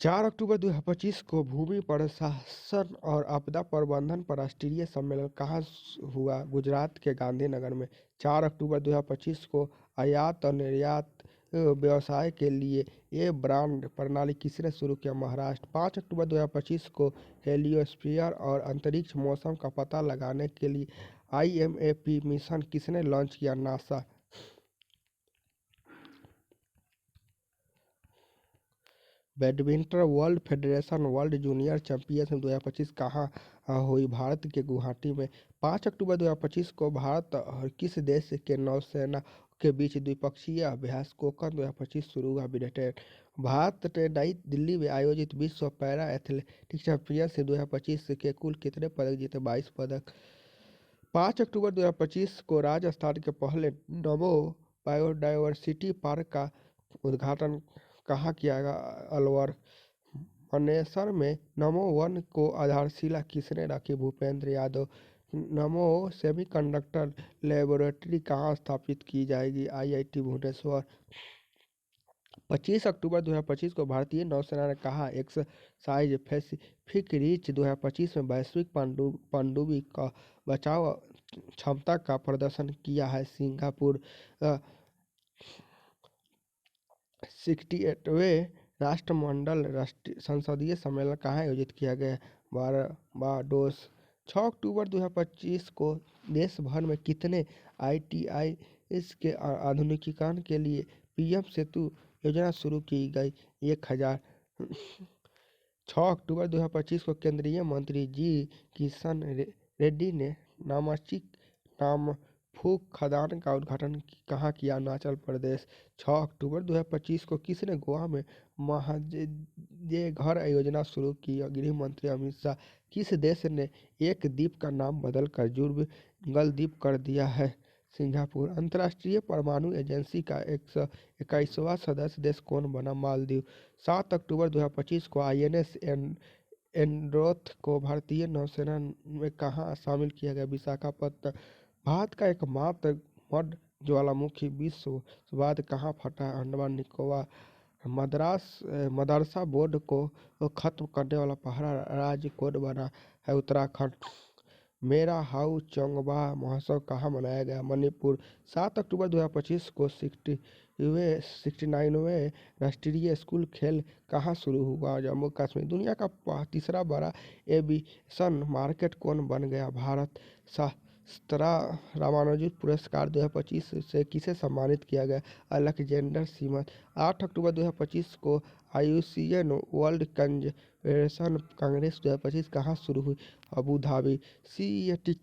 4 अक्टूबर 2025 को भूमि प्रशासन और आपदा प्रबंधन पर राष्ट्रीय सम्मेलन कहाँ हुआ? गुजरात के गांधीनगर में। 4 अक्टूबर 2025 को आयात और निर्यात व्यवसाय के लिए ये ब्रांड प्रणाली किसने शुरू किया? महाराष्ट्र। 5 अक्टूबर 2025 को हेलियोस्फीयर और अंतरिक्ष मौसम का पता लगाने के लिए आईएमएपी मिशन किसने लॉन्च किया? NASA. Badminton world federation world junior championship 2025 कहाँ हुई? भारत के गुवाहाटी में। 5 अक्टूबर 2025 को भारत और किस देश के नौसेना के बीच द्विपक्षीय अभ्यास कोकन 2025 शुरू हुआ? ब्रिटेन। भारत ने नई दिल्ली में आयोजित विश्व पैरा एथलेटिक्स चैंपियनशिप 2025 के कुल कितने पदक जीते? 22 पदक। 5 अक्टूबर 2025 को राजस्थान के पहले नमो बायोडायवर्सिटी पार्क का उद्घाटन कहाँ किया गया? अलवर। मनेसर में नमो वन को आधारशिला किसने रखी? भूपेंद्र यादव। नमो सेमीकंडक्टर लेबोरेटरी कहाँ स्थापित की जाएगी? आईआईटी भुवनेश्वर। 25 अक्टूबर 2025 को भारतीय नौसेना ने कहा एक्सरसाइज पैसिफिक रिच 2025 में वैश्विक पनडुब्बी का बचाव क्षमता का प्रदर्शन किया है। सिंगापुर 68वें राष्ट्रमंडल राष्ट्रीय संसदीय सम्मेलन कहाँ आयोजित किया गया? बारबाडोस। 6 अक्टूबर 2025 को देश भर में कितने ITI के आधुनिकीकरण के लिए PM सेतु योजना शुरू की गई? 1000। 6 अक्टूबर 2025 को केंद्रीय मंत्री जी किशन रेड्डी ने नामफूक खदान का उद्घाटन कहाँ किया? अरुणाचल प्रदेश। 6 अक्टूबर 2025 को किसने गोवा में महाजय घर योजना शुरू की? गृह मंत्री अमित शाह। किस देश ने एक द्वीप का नाम बदलकर जुगल द्वीप कर दिया है? सिंगापुर। अंतर्राष्ट्रीय परमाणु एजेंसी का 121वां सदस्य देश कौन बना? मालदीव। 7 अक्टूबर 2025 को INS एंड्रोथ को भारतीय नौसेना में कहाँ शामिल किया गया? विशाखापत्तनम। भारत का एकमात्र मड ज्वालामुखी विश्व बाद कहाँ फटा? अंडमान निकोबार। मदरसा बोर्ड को खत्म करने वाला पहला राज्य कौन बना है? उत्तराखंड। मेरा हाउ चोंगबा महोत्सव कहाँ मनाया गया? मणिपुर। 7 अक्टूबर 2025 को 69वें राष्ट्रीय स्कूल खेल कहाँ शुरू हुआ? जम्मू कश्मीर। दुनिया का तीसरा बड़ा एविएशन मार्केट कौन बन गया? भारत। शास्त्रा रामानुजन पुरस्कार 2025 से किसे सम्मानित किया गया? अलेक्जेंडर सिमस। 8 अक्टूबर 2025 को IUCN वर्ल्ड कंजर्वेशन कांग्रेस 2025 कहाँ शुरू हुई? Abu Dhabi. CET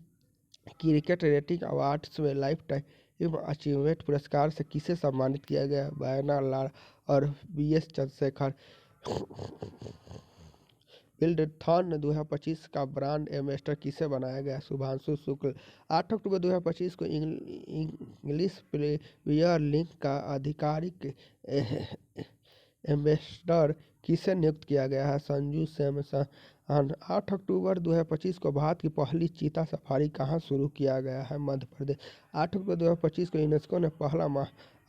cricket rating awards में लाइफ टाइम अचीवमेंट पुरस्कार से किसे सम्मानित किया गया? बयाना लाल और BS चंद्रशेखर। बिल्डथॉन 2025 का ब्रांड एम्बेसडर किसे बनाया गया? शुभांशु शुक्ल। 8 अक्टूबर 2025 को इंग्लिश प्रीमियर लीग का आधिकारिक एम्बेसडर किसे नियुक्त किया गया है? संजू सैमसन। 8 अक्टूबर 2025 को भारत की पहली चीता सफारी कहाँ शुरू किया गया है? मध्य प्रदेश। 8 अक्टूबर 2025 को यूनेस्को ने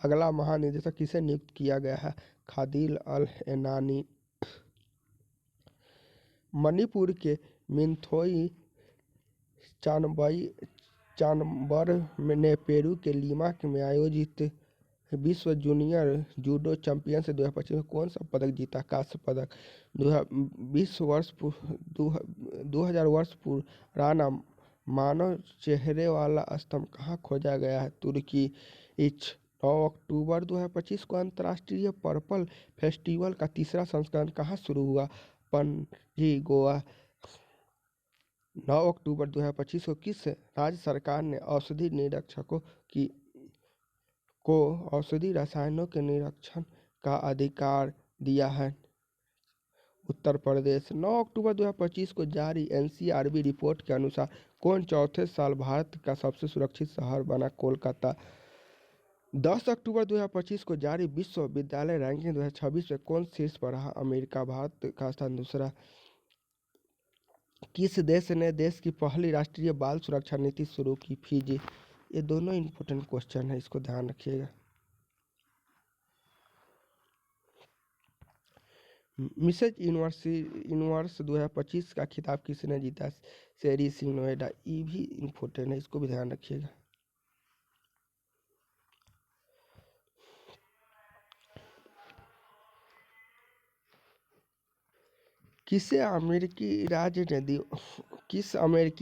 अगला महानिदेशक किसे नियुक्त किया गया है? खादिल अल एनानी। मणिपुर के मिंथोई चानबर ने पेरू के लीमा में आयोजित विश्व जूनियर जूडो चैंपियनशिप 2025 में कौन सा पदक जीता? कांस्य पदक। 2000 वर्ष पुराना मानव चेहरे वाला स्तंभ कहाँ खोजा गया है? तुर्की। 9 अक्टूबर 2025 को अंतर्राष्ट्रीय पर्पल फेस्टिवल का तीसरा संस्करण कहाँ शुरू हुआ? पणजी, गोवा। 9 अक्टूबर 2025 को किस राज्य सरकार ने औषधि निरीक्षकों को औषधि रसायनों के निरीक्षण का अधिकार दिया है? उत्तर प्रदेश। 9 अक्टूबर 2025 को जारी NCRB रिपोर्ट के अनुसार कौन चौथे साल भारत का सबसे सुरक्षित शहर बना? कोलकाता। 10 अक्टूबर 2025 को जारी विश्वविद्यालय रैंकिंग 2026 में कौन शीर्ष पर रहा? अमेरिका। भारत का स्थान दूसरा। किस देश ने देश की पहली राष्ट्रीय बाल सुरक्षा नीति शुरू की? फिजी। ये दोनों इम्पोर्टेंट क्वेश्चन है, इसको ध्यान रखिएगा। मिसेज यूनिवर्स 2025 का खिताब किसने जीता? शेरी सिंह नोएडा। ये भी इम्पोर्टेंट है, इसको भी ध्यान रखिएगा। किस अमेरिकी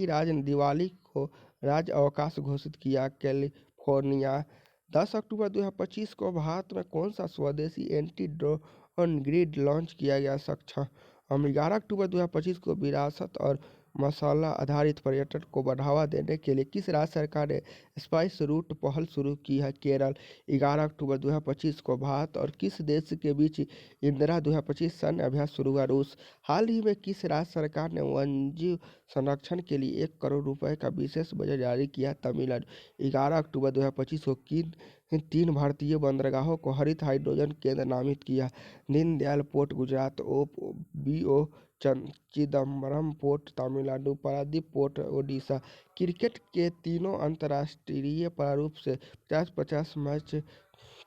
राज्य ने दिवाली को राज्य अवकाश घोषित किया? कैलिफोर्निया। 10 अक्टूबर 2025 को भारत में कौन सा स्वदेशी एंटी ड्रोन ग्रिड लॉन्च किया गया? सक्षम। 11 अक्टूबर 2025 को विरासत और मसाला आधारित पर्यटन को बढ़ावा देने के लिए किस राज्य सरकार ने स्पाइस रूट पहल शुरू की है? केरल। 11 अक्टूबर 2025 को भारत और किस देश के बीच इंदिरा 2025 सैन्य अभ्यास शुरू हुआ? रूस। हाल ही में किस राज्य सरकार ने वन्यजीव संरक्षण के लिए 1 करोड़ रुपए का विशेष बजट जारी किया? तमिलनाडु। 11 अक्टूबर 2025 को किन 3 भारतीय बंदरगाहों को हरित हाइड्रोजन केंद्र नामित किया? Deendayal port Gujarat, BO Chidambaram port Tamil Nadu, Paradip port Odisha. Cricket के तीनों अंतर्राष्ट्रीय प्रारूप से 50-50 मैच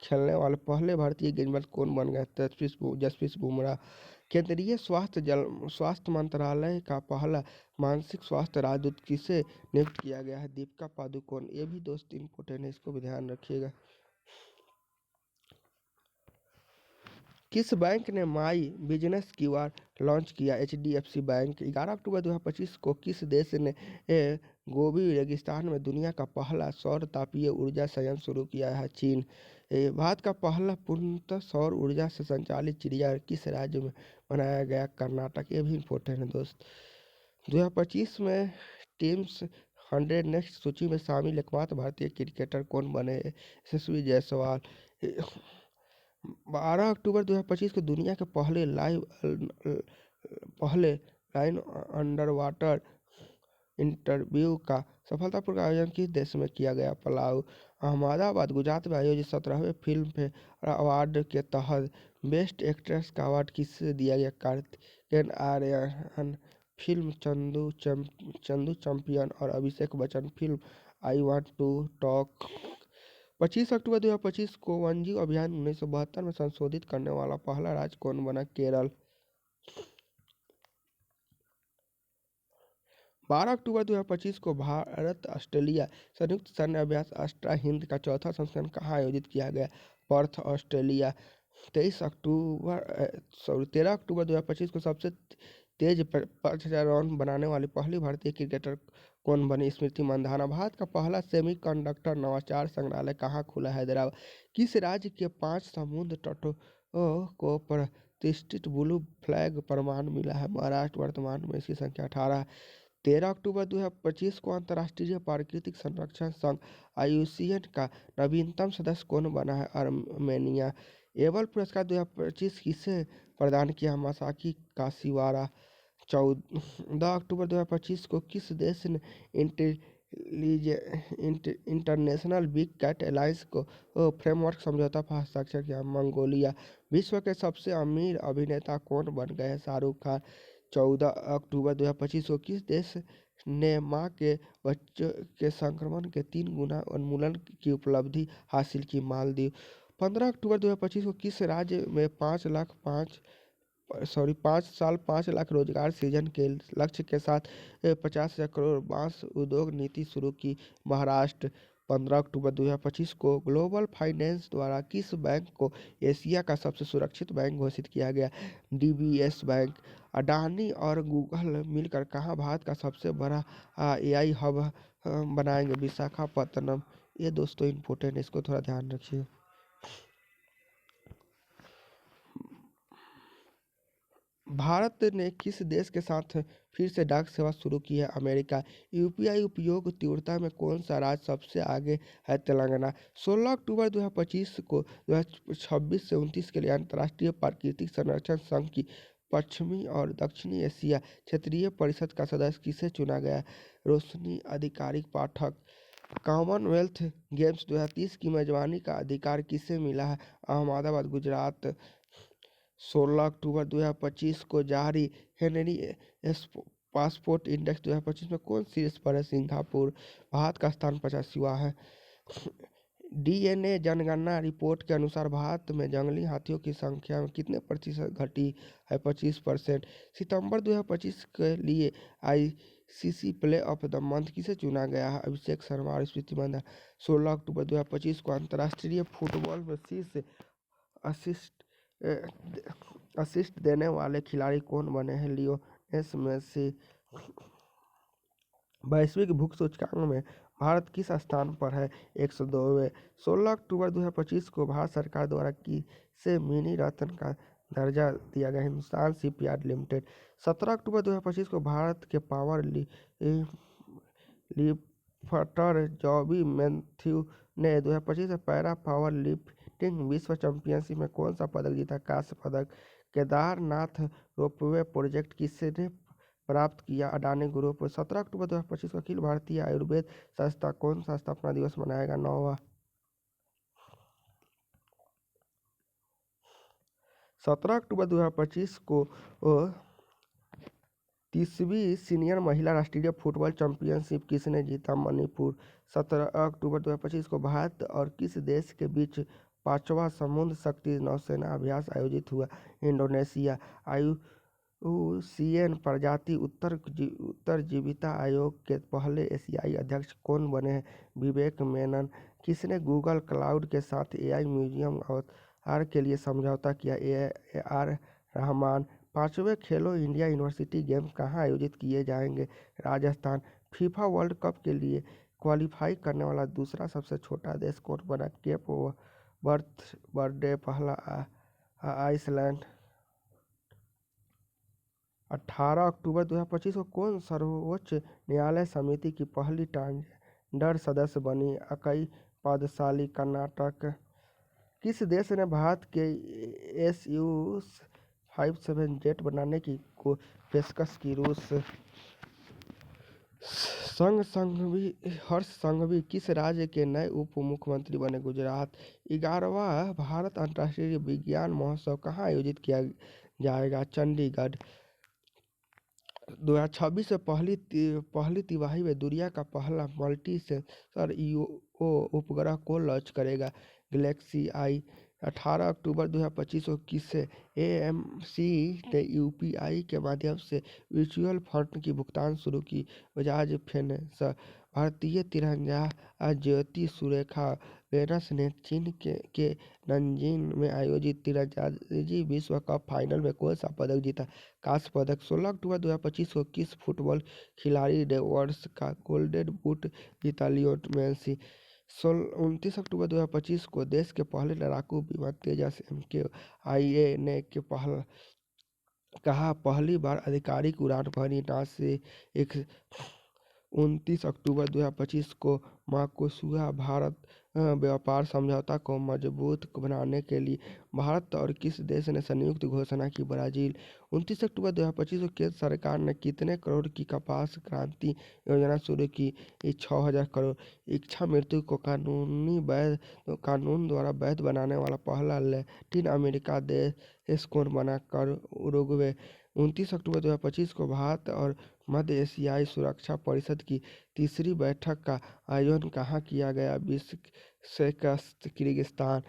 खेलने वाले पहले भारतीय गेंदबाज कौन बन गए? जसप्रीत बुमराह। केंद्रीय स्वास्थ्य मंत्रालय का पहला मानसिक स्वास्थ्य राजदूत किसे नियुक्त किया गया है? दीपिका पादुकोण। ये भी दोस्त इम्पोर्टेंट है, इसको भी ध्यान रखिएगा। किस बैंक ने माई बिजनेस क्यूआर लॉन्च किया? HDFC bank. 11 अक्टूबर 2025 को किस देश ने गोबी रेगिस्तान में दुनिया का पहला सौर तापीय ऊर्जा संयंत्र शुरू किया है? चीन। भारत का पहला पूर्णतः सौर ऊर्जा से संचालित चिड़िया किस राज्य में बनाया गया? कर्नाटक। ये भी इम्पोर्टेंट है दोस्त। 2025 में टीम्स 100 नेक्स्ट सूची में शामिल एकमात्र भारतीय क्रिकेटर कौन बने? यशस्वी जायसवाल। 12 अक्टूबर 2025 को दुनिया के पहले लाइन अंडर वाटर इंटरव्यू का सफलतापूर्वक आयोजन किस देश में किया गया? पलाऊ। अहमदाबाद गुजरात में आयोजित 17वें फिल्म फेयर अवार्ड के तहत बेस्ट एक्ट्रेस का अवार्ड किसे दिया गया? कार्तिकेयन आर्यन फिल्म चंदू चैंपियन और Abhishek Bachchan film I want to talk. 25 अक्टूबर 2025 को वन्यजीव अभियान 1972 में संशोधित करने वाला पहला राज्य कौन बना? केरल। 12 अक्टूबर 2025 को भारत ऑस्ट्रेलिया संयुक्त सैन्य अभ्यास अस्ट्रा हिंद का चौथा संस्करण कहाँ आयोजित किया गया? Perth, Australia. 13 अक्टूबर 2025 को सबसे तेज 5000 रन बनाने वाली पहली भारतीय क्रिकेटर कौन बनी? स्मृति मंधाना। भारत का पहला सेमीकंडक्टर नवाचार संग्रहालय कहाँ खुला? हैदराबाद। किस राज्य के 5 समुद्र तटों को प्रतिष्ठित ब्लू फ्लैग प्रमाण मिला है? महाराष्ट्र। वर्तमान में इसकी संख्या 18 है। 13 अक्टूबर 2025 को अंतर्राष्ट्रीय प्राकृतिक संरक्षण संघ IUCN का नवीनतम सदस्य कौन बना है? आर्मेनिया। एबल पुरस्कार 2025 किसे प्रदान किया? मासाकी काशिवारा। 14 अक्टूबर 2025 को किस देश ने इंटरनेशनल बिग कैट अलायंस को फ्रेमवर्क समझौता पर हस्ताक्षर किया? मंगोलिया। विश्व के सबसे अमीर अभिनेता कौन बन गए हैं? शाहरुख खान। 14 अक्टूबर 2025 को किस देश ने मां के बच्चों के संक्रमण के 3 गुना उन्मूलन की उपलब्धि हासिल की? मालदीव। 15 अक्टूबर 2025 को किस राज्य में 5 साल 5 लाख रोजगार सृजन के लक्ष्य के साथ 50,000 करोड़ बांस उद्योग नीति शुरू की? महाराष्ट्र। 15 अक्टूबर 2025 को ग्लोबल फाइनेंस द्वारा किस बैंक को एशिया का सबसे सुरक्षित बैंक घोषित किया गया? DBS bank. अडानी और गूगल मिलकर कहाँ भारत का सबसे बड़ा AI हब बनाएंगे? विशाखापत्तनम। ये दोस्तों इम्पोर्टेंट है, इसको थोड़ा ध्यान रखिए। भारत ने किस देश के साथ फिर से डाक सेवा शुरू की है? अमेरिका। UPI उपयोग तीव्रता में कौन सा राज्य सबसे आगे है? तेलंगाना। 16 अक्टूबर 2025 को 2026 से 29 के लिए अंतर्राष्ट्रीय प्राकृतिक संरक्षण संघ की पश्चिमी और दक्षिणी एशिया क्षेत्रीय परिषद का सदस्य किसे चुना गया? रोशनी आधिकारिक पाठक। कॉमनवेल्थ गेम्स 2030 की मेजबानी का अधिकार किसे मिला है? अहमदाबाद, गुजरात। 16 अक्टूबर 2025 को जारी हेनरी पासपोर्ट इंडेक्स 2025 में कौन शीर्ष पर है? सिंगापुर। भारत का स्थान 85वां है। DNA जनगणना रिपोर्ट के अनुसार भारत में जंगली हाथियों की संख्या में कितने प्रतिशत घटी है? 25%। सितंबर 2025 के लिए ICC play of the month किसे चुना गया है? अभिषेक शर्मा और स्मृति मंधाना। 16 अक्टूबर 2025 को अंतर्राष्ट्रीय फुटबॉल में शीर्ष असिस्ट देने वाले खिलाड़ी कौन बने हैं? Lionel Messi. वैश्विक भूख सूचकांक में भारत किस स्थान पर है? 102वें। 16 अक्टूबर 2025 को भारत सरकार द्वारा किसे मिनी रत्न का दर्जा दिया गया? Hindustan shipyard limited. 17 अक्टूबर 2025 को भारत के पावर लिफ्टर जॉबी मैथ्यू ने 2025 में पैरा पावर लिफ्टिंग विश्व चैंपियनशिप में कौन सा पदक जीता? कांस्य पदक। केदारनाथ रोपवे प्रोजेक्ट किसने प्राप्त किया? अडानी ग्रुप। 17 अक्टूबर 2025 को अखिल भारतीय आयुर्वेद संस्था कौन सा स्थापना दिवस मनाएगा? 9वां। 17 अक्टूबर 2025 को 30वीं सीनियर महिला राष्ट्रीय फुटबॉल चैंपियनशिप किसने जीता? मणिपुर। 17 अक्टूबर 2025 को भारत और किस देश के बीच 5वां समुद्र शक्ति नौसेना अभ्यास आयोजित हुआ। इंडोनेशिया आईयूसीएन प्रजाति उत्तरजीविता आयोग के पहले एशियाई अध्यक्ष कौन बने हैं? विवेक मेनन। किसने गूगल क्लाउड के साथ एआई म्यूजियम अवतार के लिए समझौता किया? A R Rahman. 5वें खेलो इंडिया यूनिवर्सिटी गेम्स कहाँ आयोजित किए जाएंगे? राजस्थान। फीफा वर्ल्ड कप के लिए क्वालिफाई करने वाला दूसरा सबसे छोटा देश कौन बना? Cape Verde. पहला आइसलैंड। 18 अक्टूबर 2025 को कौन सर्वोच्च न्यायालय समिति की पहली ट्रांसजेंडर सदस्य बनी? अकई पद्मशाली। कर्नाटक। किस देश ने भारत के SU-57 जेट बनाने की पेशकश की? रूस। हर्ष संघवी किस राज्य के नए उप मुख्यमंत्री बने? गुजरात। 11वां भारत अंतर्राष्ट्रीय विज्ञान महोत्सव कहाँ आयोजित किया जाएगा? चंडीगढ़। 2026 में पहली तिमाही में दुनिया का पहला मल्टी सेंसर ईओ उपग्रह को लॉन्च करेगा? गैलेक्सी आई। 18 अक्टूबर 2025 को किसे एएमसी ने यूपीआई के माध्यम से म्यूचुअल फंड की भुगतान शुरू की? बजाज फाइनेंस। भारतीय तीरंदाज ज्योति सुरेखा वेनस ने चीन के नंजिंग में आयोजित तीरंदाजी विश्व कप फाइनल में कौन सा पदक जीता? कांस्य पदक। 16 अक्टूबर 2025 को किस फुटबॉल खिलाड़ी ने वर्ष का गोल्डन बूट जीता? Lionel Messi. 29 अक्टूबर 2025 को देश के पहले लड़ाकू विमान तेजस MKIA ने कहा पहली बार आधिकारिक उड़ान भरी ना से 29 अक्टूबर 2025 को मर्कोसुर भारत व्यापार समझौता को मजबूत बनाने के लिए भारत और किस देश ने संयुक्त घोषणा की? ब्राजील। 29 अक्टूबर 2025 को केंद्र सरकार ने कितने करोड़ की कपास क्रांति योजना शुरू की? 6000 करोड़। इच्छा मृत्यु को कानून द्वारा वैध बनाने वाला पहला लैटिन अमेरिका देश कौन बना? उरुग्वे। 29 अक्टूबर 2025 को भारत और मध्य एशियाई सुरक्षा परिषद की तीसरी बैठक का आयोजन कहाँ किया गया? Bishkek, Kyrgyzstan.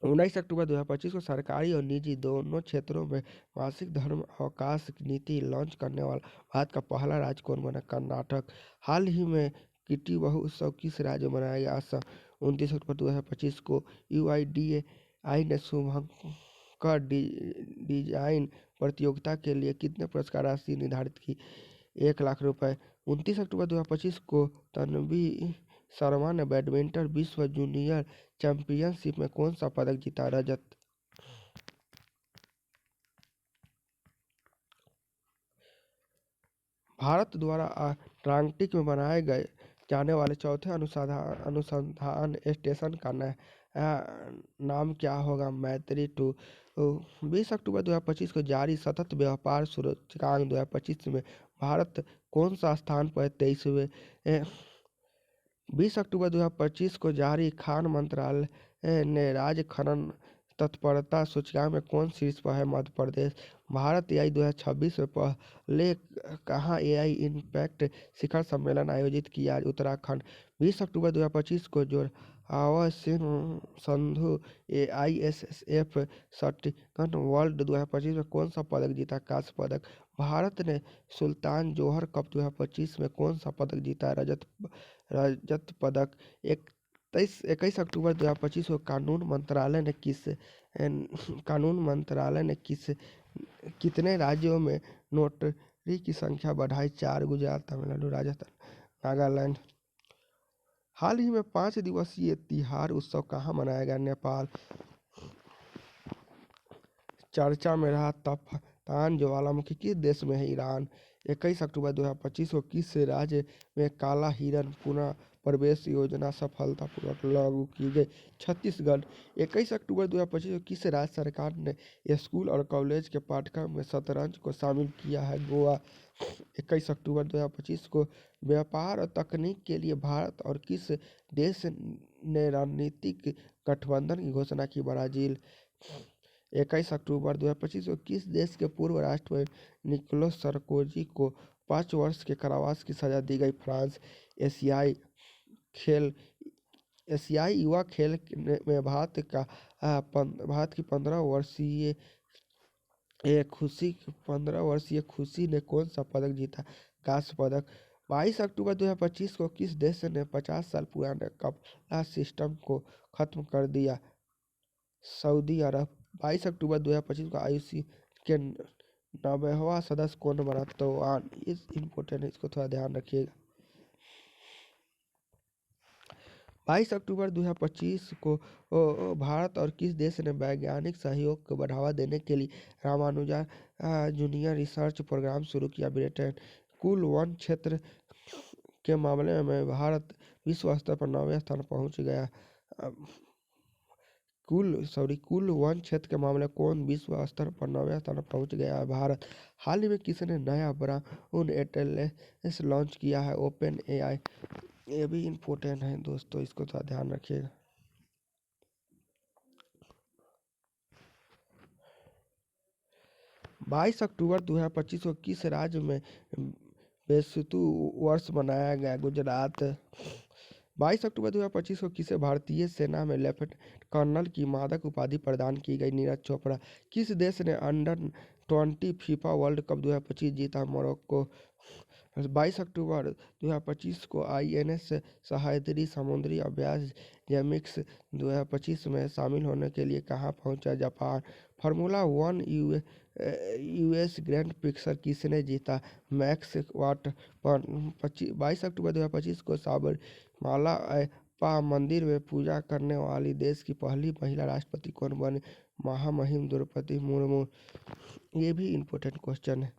19 अक्टूबर 2025 को सरकारी और निजी दोनों क्षेत्रों में मासिक धर्म अवकाश नीति लॉन्च करने वाला भारत का पहला राज्य कौन बना? कर्नाटक। हाल ही में किटी महोत्सव किस राज्य में मनाया गया? असम। 29 अक्टूबर 2025 को UIDAI ने शुभंकर डिजाइन प्रतियोगिता के लिए कितने पुरस्कार राशि निर्धारित की? 1 लाख रुपए। 29 अक्टूबर 2025 को तन्वी शर्मा ने बैडमिंटन विश्व जूनियर चैंपियनशिप में कौन सा पदक जीता? रजत। भारत द्वारा अंटार्कटिका में बनाए जाने वाले चौथे अनुसंधान स्टेशन का नाम क्या होगा? मैत्री-2। 20 अक्टूबर 2025 को जारी सतत व्यापार सूचकांक 2025 में भारत कौन सा स्थान पर? 23वें। 20 अक्टूबर 2025 को जारी खान मंत्रालय ने राज्य खनन तत्परता सूचकांक में कौन शीर्ष पर है? मध्य प्रदेश। भारत एआई 2026 में पहले कहाँ एआई इम्पैक्ट शिखर सम्मेलन आयोजित किया? उत्तराखंड। 20 अक्टूबर 2025 को Zorawar Singh Sandhu AISF shotgun world 2025 में कौन सा पदक जीता? कांस्य पदक। भारत ने सुल्तान जोहर कप 2025 में कौन सा पदक जीता? रजत पदक। 21 अक्टूबर 2025 को कानून मंत्रालय ने कितने राज्यों में नोटरी की संख्या बढ़ाई? 4। गुजरात, तमिलनाडु, राजस्थान, नागालैंड। हाल ही में 5 दिवसीय तिहार उत्सव कहाँ मनाया गया? नेपाल। चर्चा में रहा तफ्तान ज्वालामुखी किस देश में है? ईरान। 21 अक्टूबर 2025 को किस राज्य में काला हिरण पुनः प्रवेश योजना सफलतापूर्वक लागू की गई? छत्तीसगढ़। 21 अक्टूबर 2025 को किस राज्य सरकार ने स्कूल और कॉलेज के पाठ्यक्रम में शतरंज को शामिल किया है? गोवा। 21 अक्टूबर 2025 को व्यापार और तकनीक के लिए भारत और किस देश ने रणनीतिक गठबंधन की घोषणा की? ब्राजील। 21 अक्टूबर 2025 को किस देश के पूर्व राष्ट्रपति निकोलस सरकोजी को 5 वर्ष के कारावास की सजा दी गई? फ्रांस। एशियाई खेल एशियाई युवा खेल में भारत की 15 वर्षीय खुशी ने कौन सा पदक जीता? कांस्य पदक। 22 अक्टूबर 2025 को किस देश ने 50 साल पुराने कपड़ा सिस्टम को खत्म कर दिया? सऊदी अरब। 22 अक्टूबर 2025 को आईओसी के 90वां सदस्य कौन बना? तैवान। इस इम्पोर्टेंट है, इसको थोड़ा ध्यान रखिएगा। 22 अक्टूबर 2025 को भारत और किस देश ने वैज्ञानिक सहयोग को बढ़ावा देने के लिए रामानुजा जूनियर रिसर्च प्रोग्राम शुरू किया? ब्रिटेन। कुल वन क्षेत्र के मामले में भारत विश्व स्तर पर 9वें स्थान पहुंच गया। कुल वन क्षेत्र के मामले कौन विश्व स्तर पर 9वें स्थान पर पहुंच गया है? भारत। हाल ही में किसने नया ब्राउन एटलस लॉन्च किया है? Open AI. ये भी इम्पोर्टेंट है दोस्तों, इसको थोड़ा ध्यान रखिएगा। 22 अक्टूबर 2025 को किस राज्य में बेसतु वर्ष मनाया गया? गुजरात। 22 अक्टूबर 2025 को किसे भारतीय सेना में लेफ्टिनेंट कर्नल की मादक उपाधि प्रदान की गई? नीरज चोपड़ा। किस देश ने अंडर-20 फीफा वर्ल्ड कप 2025 जीता? मोरक्को। 22 अक्टूबर 2025 को आईएनएस सह्याद्री समुद्री अभ्यास जेमिक्स 2025 में शामिल होने के लिए कहाँ पहुंचा? Japan. Formula one US grand prix किसने जीता? Max Verstappen. 22 अक्टूबर 2025 को साबरमला अयप्पा मंदिर में पूजा करने वाली देश की पहली महिला राष्ट्रपति कौन बनी? महामहिम द्रौपदी मुर्मू। ये भी इम्पोर्टेंट क्वेश्चन है।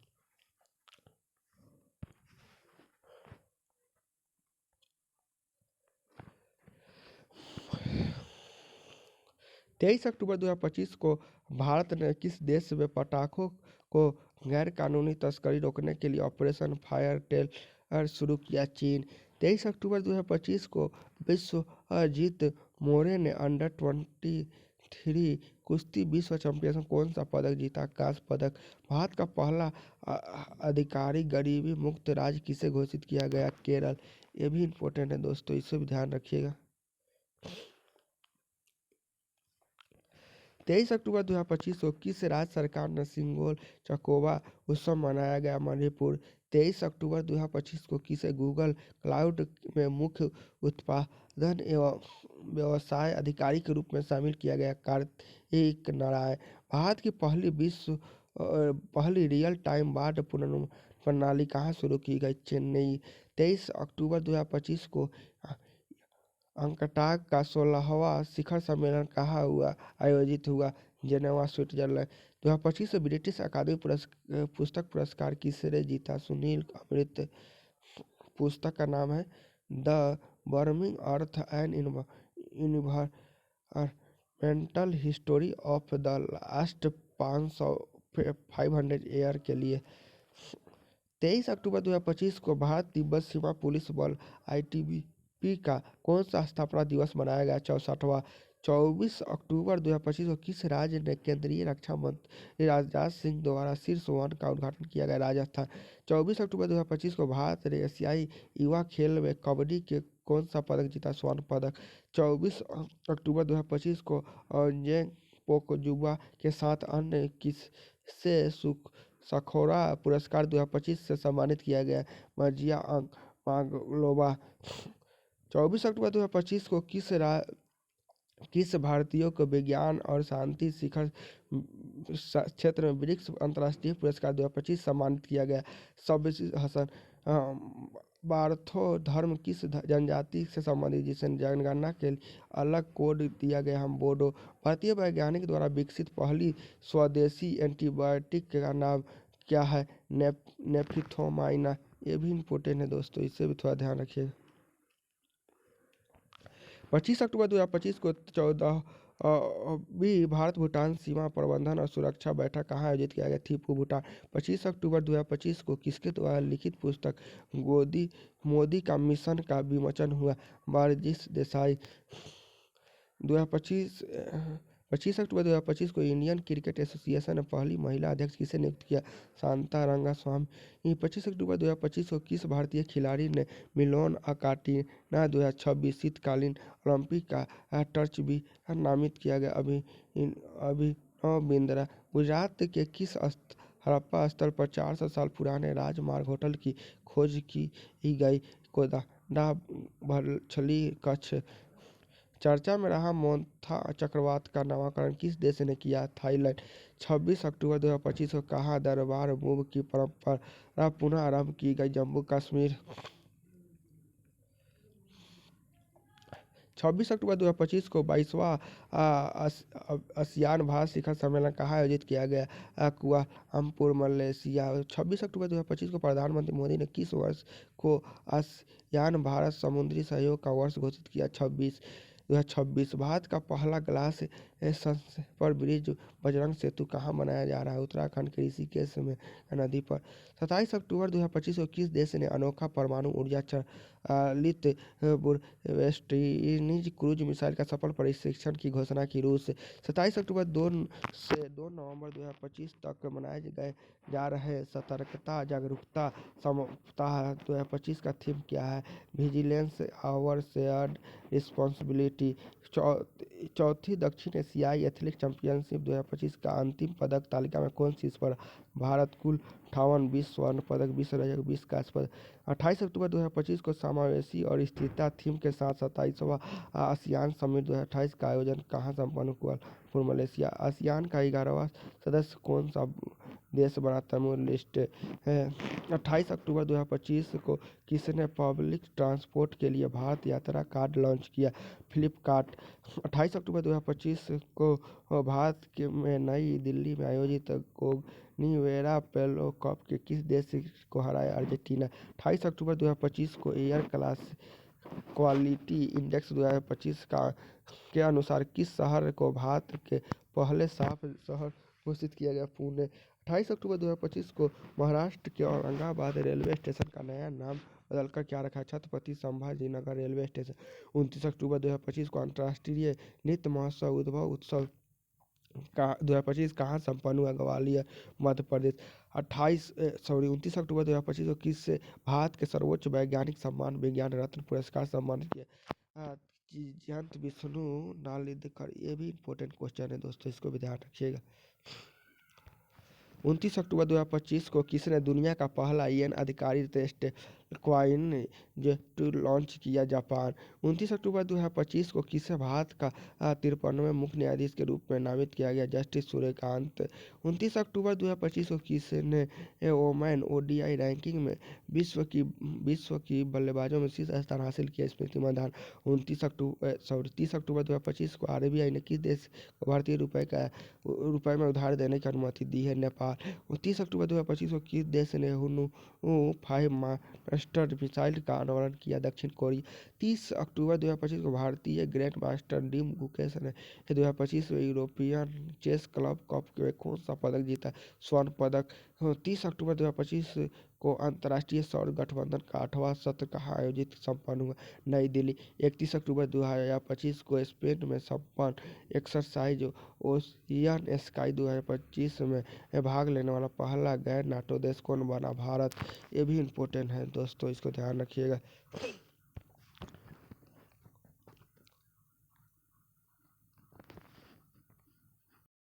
23 अक्टूबर 2025 को भारत ने किस देश में पटाखों को गैर कानूनी तस्करी रोकने के लिए ऑपरेशन फायरटेलर शुरू किया? चीन। 23 अक्टूबर 2025 को विश्वजीत मोरे ने अंडर-23 कुश्ती विश्व चैंपियनशिप में कौन सा पदक जीता? कांस्य पदक। भारत का पहला आधिकारिक गरीबी मुक्त राज्य किसे घोषित किया गया? केरल। ये भी इम्पोर्टेंट है दोस्तों, इसे भी ध्यान रखिएगा। 23 अक्टूबर 2025 को किस राज्य सरकार ने सिंगोल चकोबा उत्सव मनाया गया? मणिपुर। 23 अक्टूबर 2025 को किसे गूगल क्लाउड में मुख्य उत्पादन एवं व्यवसाय अधिकारी के रूप में शामिल किया गया? कार्तिक नारायण। भारत की पहली रियल टाइम बाढ़ पुनर्निर्माण प्रणाली कहाँ शुरू की गई? चेन्नई। 23 अक्टूबर 2025 को अंकटाक का 16वां शिखर सम्मेलन कहाँ आयोजित हुआ? Geneva, Switzerland. 2025 से ब्रिटिश अकादमी पुस्तक पुरस्कार किसने जीता? सुनील अमृत। पुस्तक का नाम है the burning earth and environmental history of the last 500 year के लिए। 23 अक्टूबर 2025 को भारत तिब्बत सीमा पुलिस बल ITBP का कौन सा स्थापना दिवस मनाया गया? 64वां। 24 अक्टूबर 2025 को किस राज्य ने केंद्रीय रक्षा मंत्री राजनाथ सिंह द्वारा शीर्ष वन का उद्घाटन किया गया? राजस्थान। 24 अक्टूबर 2025 को भारत ने एशियाई युवा खेल में कबड्डी के कौन सा पदक जीता? स्वर्ण पदक। 24 अक्टूबर 2025 को औंजेंग पोकजुबा के साथ अन्य किससे सखोरा पुरस्कार 2025 से सम्मानित किया गया? मर्जिया मांगलोबा। 24 अक्टूबर 2025 को किस भारतीयों को विज्ञान और शांति शिखर क्षेत्र में ब्रिक्स अंतर्राष्ट्रीय पुरस्कार 2025 सम्मानित किया गया? सब्बिर हसन। बार्थो धर्म किस जनजाति से संबंधित जिसे जनगणना के लिए अलग कोड दिया गया है? बोडो। भारतीय वैज्ञानिक द्वारा विकसित पहली स्वदेशी एंटीबायोटिक का नाम क्या है? नेफिथोमाइना। ये भी इम्पोर्टेंट है दोस्तों, इससे भी थोड़ा ध्यान रखिएगा। 25 अक्टूबर 2025 को 14वीं भारत भूटान सीमा प्रबंधन और सुरक्षा बैठक कहाँ आयोजित किया गया? थिम्पू, भूटान। 25 अक्टूबर 2025 को किसके द्वारा लिखित पुस्तक मोदी का मिशन का विमोचन हुआ? बरजिस देसाई। 2025 25 अक्टूबर 2025 को इंडियन क्रिकेट एसोसिएशन ने पहली महिला अध्यक्ष किसे नियुक्त किया? शांता रंगास्वामी। 25 अक्टूबर 2025 को किस भारतीय खिलाड़ी ने मिलोन अकाटिना 2026 शीतकालीन ओलंपिक का टर्च भी नामित किया गया? अभिनव बिंद्रा। गुजरात के किस हड़प्पा स्थल पर 400 साल पुराने राजमार्ग होटल की खोज की गई? कोडांडाभरछली, कच्छ। चर्चा में रहा मोन्था चक्रवात का नामकरण किस देश ने किया? थाईलैंड। 26 अक्टूबर 2025 को कहाँ दरबार मूव की परंपरा पुनः आरंभ की गई? जम्मू कश्मीर। 26 अक्टूबर 2025 को 22वां आसियान भारत शिखर सम्मेलन कहाँ आयोजित किया गया? Kuala Lumpur, Malaysia. 26 अक्टूबर 2025 को प्रधानमंत्री मोदी ने किस वर्ष को आसियान भारत समुद्री सहयोग का वर्ष घोषित किया? 2026। भारत का पहला ग्लास पर ब्रिज बजरंग सेतु कहाँ बनाया जा रहा है? उत्तराखंड के ऋषिकेश में नदी पर। 27 अक्टूबर 2025 को किस देश ने अनोखा परमाणु ऊर्जा चालित वेस्टइंडीज क्रूज मिसाइल का सफल परीक्षण की घोषणा की? रूस। 27 अक्टूबर 2 से 2 नवंबर 2025 तक मनाए जा रहे सतर्कता जागरूकता सप्ताह 2025 का थीम क्या है? Vigilance our shared responsibility. चौथी दक्षिण एशियाई एथलेटिक्स चैंपियनशिप 2025 का अंतिम पदक तालिका में कौन शीर्ष पर? भारत कुल 58, 20 स्वर्ण पदक, 20 रजत, 20 कांस्य पदक। 28 अक्टूबर 2025 को समावेशी और स्थिरता थीम के साथ 27वां आसियान समिट 2028 का आयोजन कहाँ संपन्न हुआ? Kuala Lumpur, Malaysia. आसियान का 11वां सदस्य कौन सा देश बना? तमिल लिस्ट है। 28 अक्टूबर 2025 को किसने पब्लिक ट्रांसपोर्ट के लिए भारत यात्रा कार्ड लॉन्च किया? फ्लिपकार्ट। 28 अक्टूबर 2025 को भारत में नई दिल्ली में आयोजित गोगनिवेरा पेलो कप के किस देश को हराया? अर्जेंटीना। 28 अक्टूबर 2025 को एयर क्वालिटी इंडेक्स 2025 के अनुसार किस शहर को भारत के पहले साफ शहर घोषित किया गया? पुणे। 28 अक्टूबर 2025 को महाराष्ट्र के औरंगाबाद रेलवे स्टेशन का नया नाम बदलकर क्या रखा? Chhatrapati Sambhajinagar railway station. 29 अक्टूबर 2025 को अंतर्राष्ट्रीय नृत्य महोत्सव उद्भव उत्सव 2025 कहाँ संपन्न हुआ? ग्वालियर, मध्य प्रदेश। 29 अक्टूबर 2025 को किससे भारत के सर्वोच्च वैज्ञानिक सम्मान विज्ञान रत्न पुरस्कार सम्मानित किया? जयंत विष्णु नालिदकर। ये भी इंपॉर्टेंट क्वेश्चन है दोस्तों, इसको भी ध्यान रखिएगा। 29 अक्टूबर 2025 को किसने दुनिया का पहला येन आधारित स्टेबलकॉइन जेटू लॉन्च किया? जापान। 29 अक्टूबर 2025 को किसे भारत का 53वें मुख्य न्यायाधीश के रूप में नामित किया गया? जस्टिस सूर्यकांत। 29 अक्टूबर 2025 को किसने ओमैन ओडीआई रैंकिंग में विश्व की बल्लेबाजों में शीर्ष स्थान हासिल किया? स्मृति मंधाना। 30 अक्टूबर 2025 को आरबीआई ने किस देश को भारतीय रुपए में उधार देने की अनुमति दी है? नेपाल। 30 अक्टूबर 2025 को किस देश ने हुनु 5 मास्टर मिसाइल का अनावरण किया? दक्षिण कोरिया। 30 अक्टूबर 2025 को भारतीय ग्रैंड मास्टर टीम गुकेश ने 2025 में यूरोपियन चेस क्लब कप में कौन सा पदक जीता? स्वर्ण पदक। 30 अक्टूबर 2025 को अंतर्राष्ट्रीय सौर गठबंधन का 8वां सत्र कहाँ आयोजित संपन्न हुआ? नई दिल्ली। 31 अक्टूबर 2025 को स्पेन में संपन्न एक्सरसाइज ओशियन स्काई 2025 में भाग लेने वाला पहला गैर नाटो देश कौन बना? भारत। ये भी इम्पोर्टेंट है दोस्तों, इसको ध्यान रखिएगा।